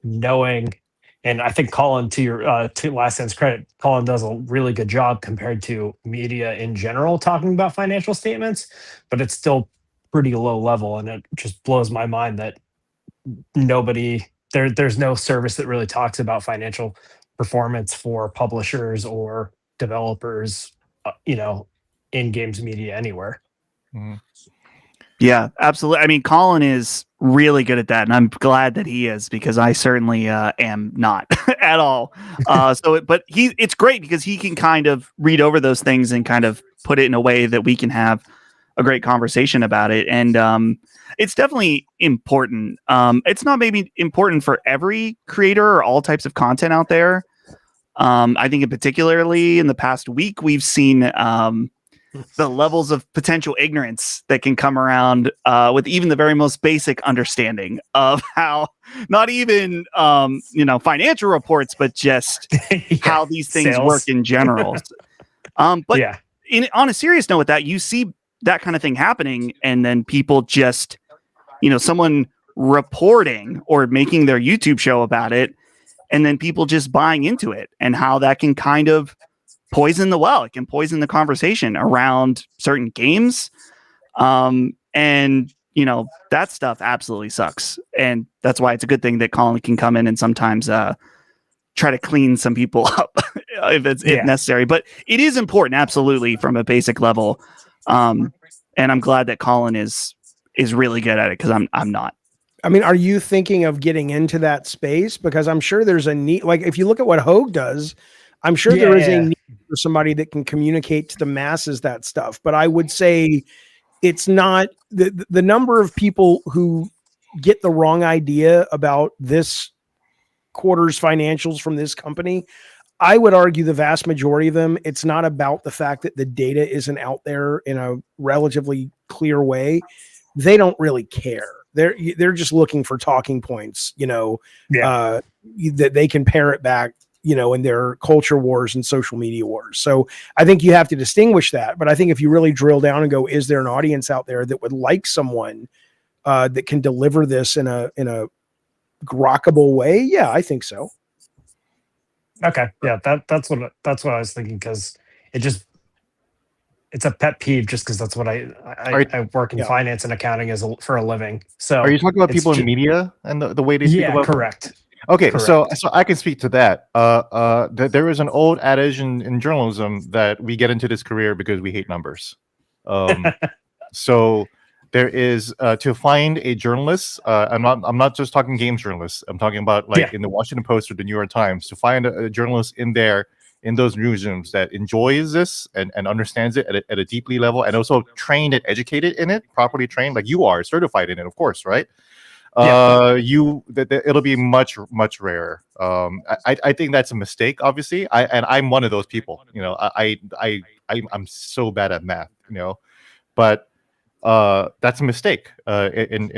knowing. And I think Colin, to your to Last End's credit, Colin does a really good job compared to media in general talking about financial statements, but it's still pretty low level, and it just blows my mind that there's no service that really talks about financial performance for publishers or developers, in games media anywhere. Mm-hmm. Yeah, absolutely. I mean, Colin is really good at that, and I'm glad that he is, because I certainly am not at all. But it's great because he can kind of read over those things and kind of put it in a way that we can have a great conversation about it. And it's definitely important. It's not maybe important for every creator or all types of content out there. I think particularly in the past week, we've seen the levels of potential ignorance that can come around with even the very most basic understanding of how, not even financial reports, but just how these things work in general. On a serious note with that, you see that kind of thing happening, and then people just, someone reporting or making their YouTube show about it, and then people just buying into it, and how that can kind of poison the well. It can poison the conversation around certain games. And that stuff absolutely sucks. And that's why it's a good thing that Colin can come in and sometimes try to clean some people up if necessary. But it is important, absolutely, from a basic level. And I'm glad that Colin is really good at it, because I'm not. I mean, are you thinking of getting into that space? Because I'm sure there's a need. Like, if you look at what Hogue does, I'm sure there is a need for somebody that can communicate to the masses that stuff. But I would say it's not the number of people who get the wrong idea about this quarter's financials from this company. I would argue the vast majority of them, it's not about the fact that the data isn't out there in a relatively clear way. They don't really care. They're just looking for talking points, that they can parrot back, in their culture wars and social media wars. So I think you have to distinguish that. But I think if you really drill down and go, is there an audience out there that would like someone that can deliver this in a grokkable way? Yeah, I think so. Okay. Yeah, that's what I was thinking, because it's a pet peeve, just because that's what I work in finance and accounting for a living. So are you talking about people in media and the way they speak about? Correct. Okay, Correct. so I can speak to that. There is an old adage in journalism that we get into this career because we hate numbers. So there is to find a journalist. I'm not just talking games journalists. I'm talking about in the Washington Post or the New York Times. To find a journalist in those newsrooms that enjoys this and understands it at a deeply level, and also trained and educated in it, properly trained, like you are certified in it, of course, right? it'll be much rarer. I think that's a mistake. Obviously, I'm one of those people. You know, I'm so bad at math. You know, but that's a mistake in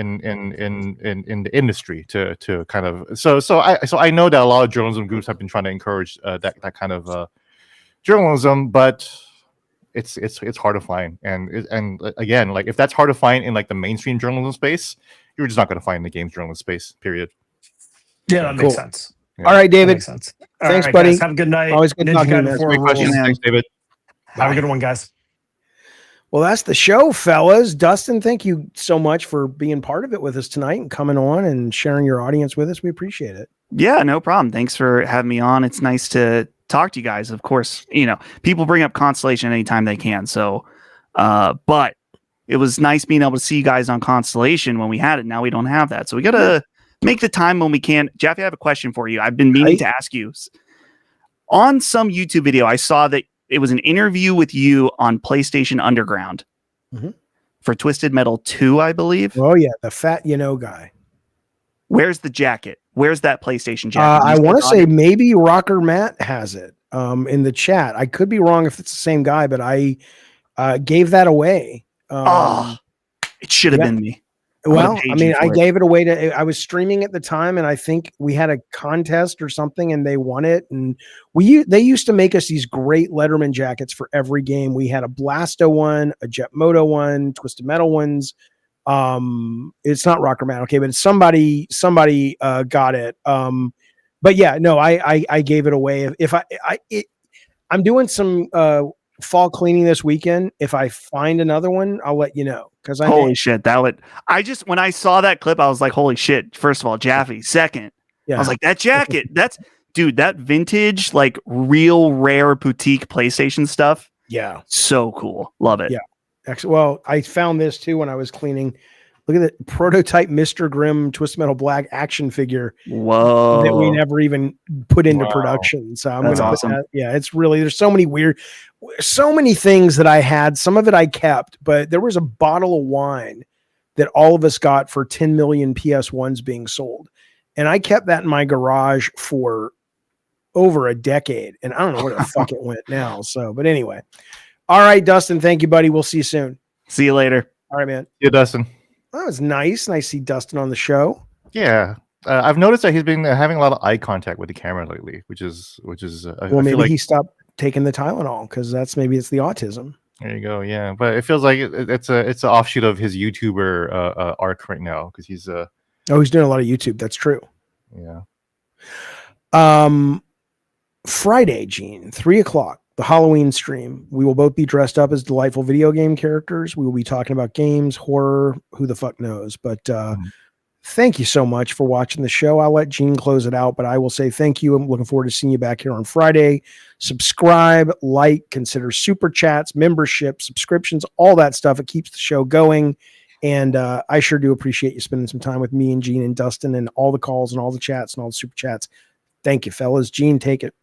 the industry to kind of so I know that a lot of journalism groups have been trying to encourage that kind of journalism, but it's hard to find, and again, like if that's hard to find in like the mainstream journalism space, you're just not going to find in the games journalism space, period. Yeah, that makes sense. Yeah. All right, That David. makes sense. Thanks, right, buddy. Guys, have a good night. Always good Ninja talking to you, Gaiden man. 4 Great questions. rules. Thanks, David. Have a good one, guys. Well, that's the show, fellas. Dustin, thank you so much for being part of it with us tonight and coming on and sharing your audience with us. We appreciate it. Yeah, no problem. Thanks for having me on. It's nice to talk to you guys. Of course, you know, people bring up Constellation anytime they can. So, but it was nice being able to see you guys on Constellation when we had it. Now we don't have that. So we got to make the time when we can. Jaffe, I have a question for you. I've been meaning to ask you. On some YouTube video, I saw that it was an interview with you on PlayStation Underground for Twisted Metal 2, I believe. Oh, yeah. The fat, guy. Where's the jacket? Where's that PlayStation jacket? I want to say maybe Rocker Matt has it in the chat. I could be wrong if it's the same guy, but I gave that away. It should have been me. Well, I mean, I gave it away I was streaming at the time, and I think we had a contest or something, and they won it. And they used to make us these great Letterman jackets for every game. We had a Blasto one, a Jet Moto one, Twisted Metal ones. It's not Rocker Man, okay, but it's somebody got it. But yeah, no, I gave it away. If I'm doing some fall cleaning this weekend. If I find another one, I'll let you know. Because holy shit, when I saw that clip, I was like, holy shit. First of all, Jaffe. Second, I was like, that jacket, that vintage, like real rare boutique PlayStation stuff. Yeah. So cool. Love it. Yeah. Excellent. Well, I found this too when I was cleaning. Look at the prototype Mr. Grimm Twisted Metal Black action figure. Whoa. That we never even put into production. So I'm going to put that. Yeah, it's really, there's so many things that I had. Some of it I kept, but there was a bottle of wine that all of us got for 10 million PS1s being sold. And I kept that in my garage for over a decade. And I don't know where the fuck it went now. So, but anyway. All right, Dustin. Thank you, buddy. We'll see you soon. See you later. All right, man. Yeah, Dustin. That was nice. Nice to see Dustin on the show. Yeah. I've noticed that he's been having a lot of eye contact with the camera lately, which is well, maybe he stopped taking the Tylenol because maybe it's the autism. There you go. Yeah, but it feels like it's an offshoot of his YouTuber arc right now because he's he's doing a lot of YouTube. That's true. Yeah. Friday, Gene, 3:00, the Halloween stream. We will both be dressed up as delightful video game characters. We will be talking about games, horror, who the fuck knows. But thank you so much for watching the show. I'll let Gene close it out, but I will say thank you. I'm looking forward to seeing you back here on Friday. Subscribe, like, consider super chats, membership, subscriptions, all that stuff. It keeps the show going. And I sure do appreciate you spending some time with me and Gene and Dustin and all the calls and all the chats and all the super chats. Thank you, fellas. Gene, take it.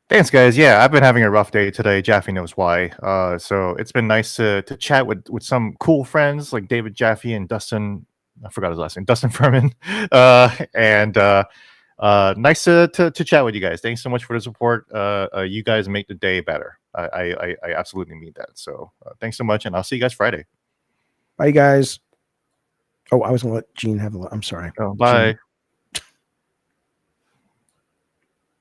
Thanks, guys. Yeah, I've been having a rough day today. Jaffe knows why. So it's been nice to chat with some cool friends like David Jaffe and Dustin. I forgot his last name, Dustin Furman. And nice to chat with you guys. Thanks so much for the support. You guys make the day better. I absolutely mean that. So thanks so much, and I'll see you guys Friday. Bye, guys. Oh, I was going to let Gene have I'm sorry. Oh, bye. Gene.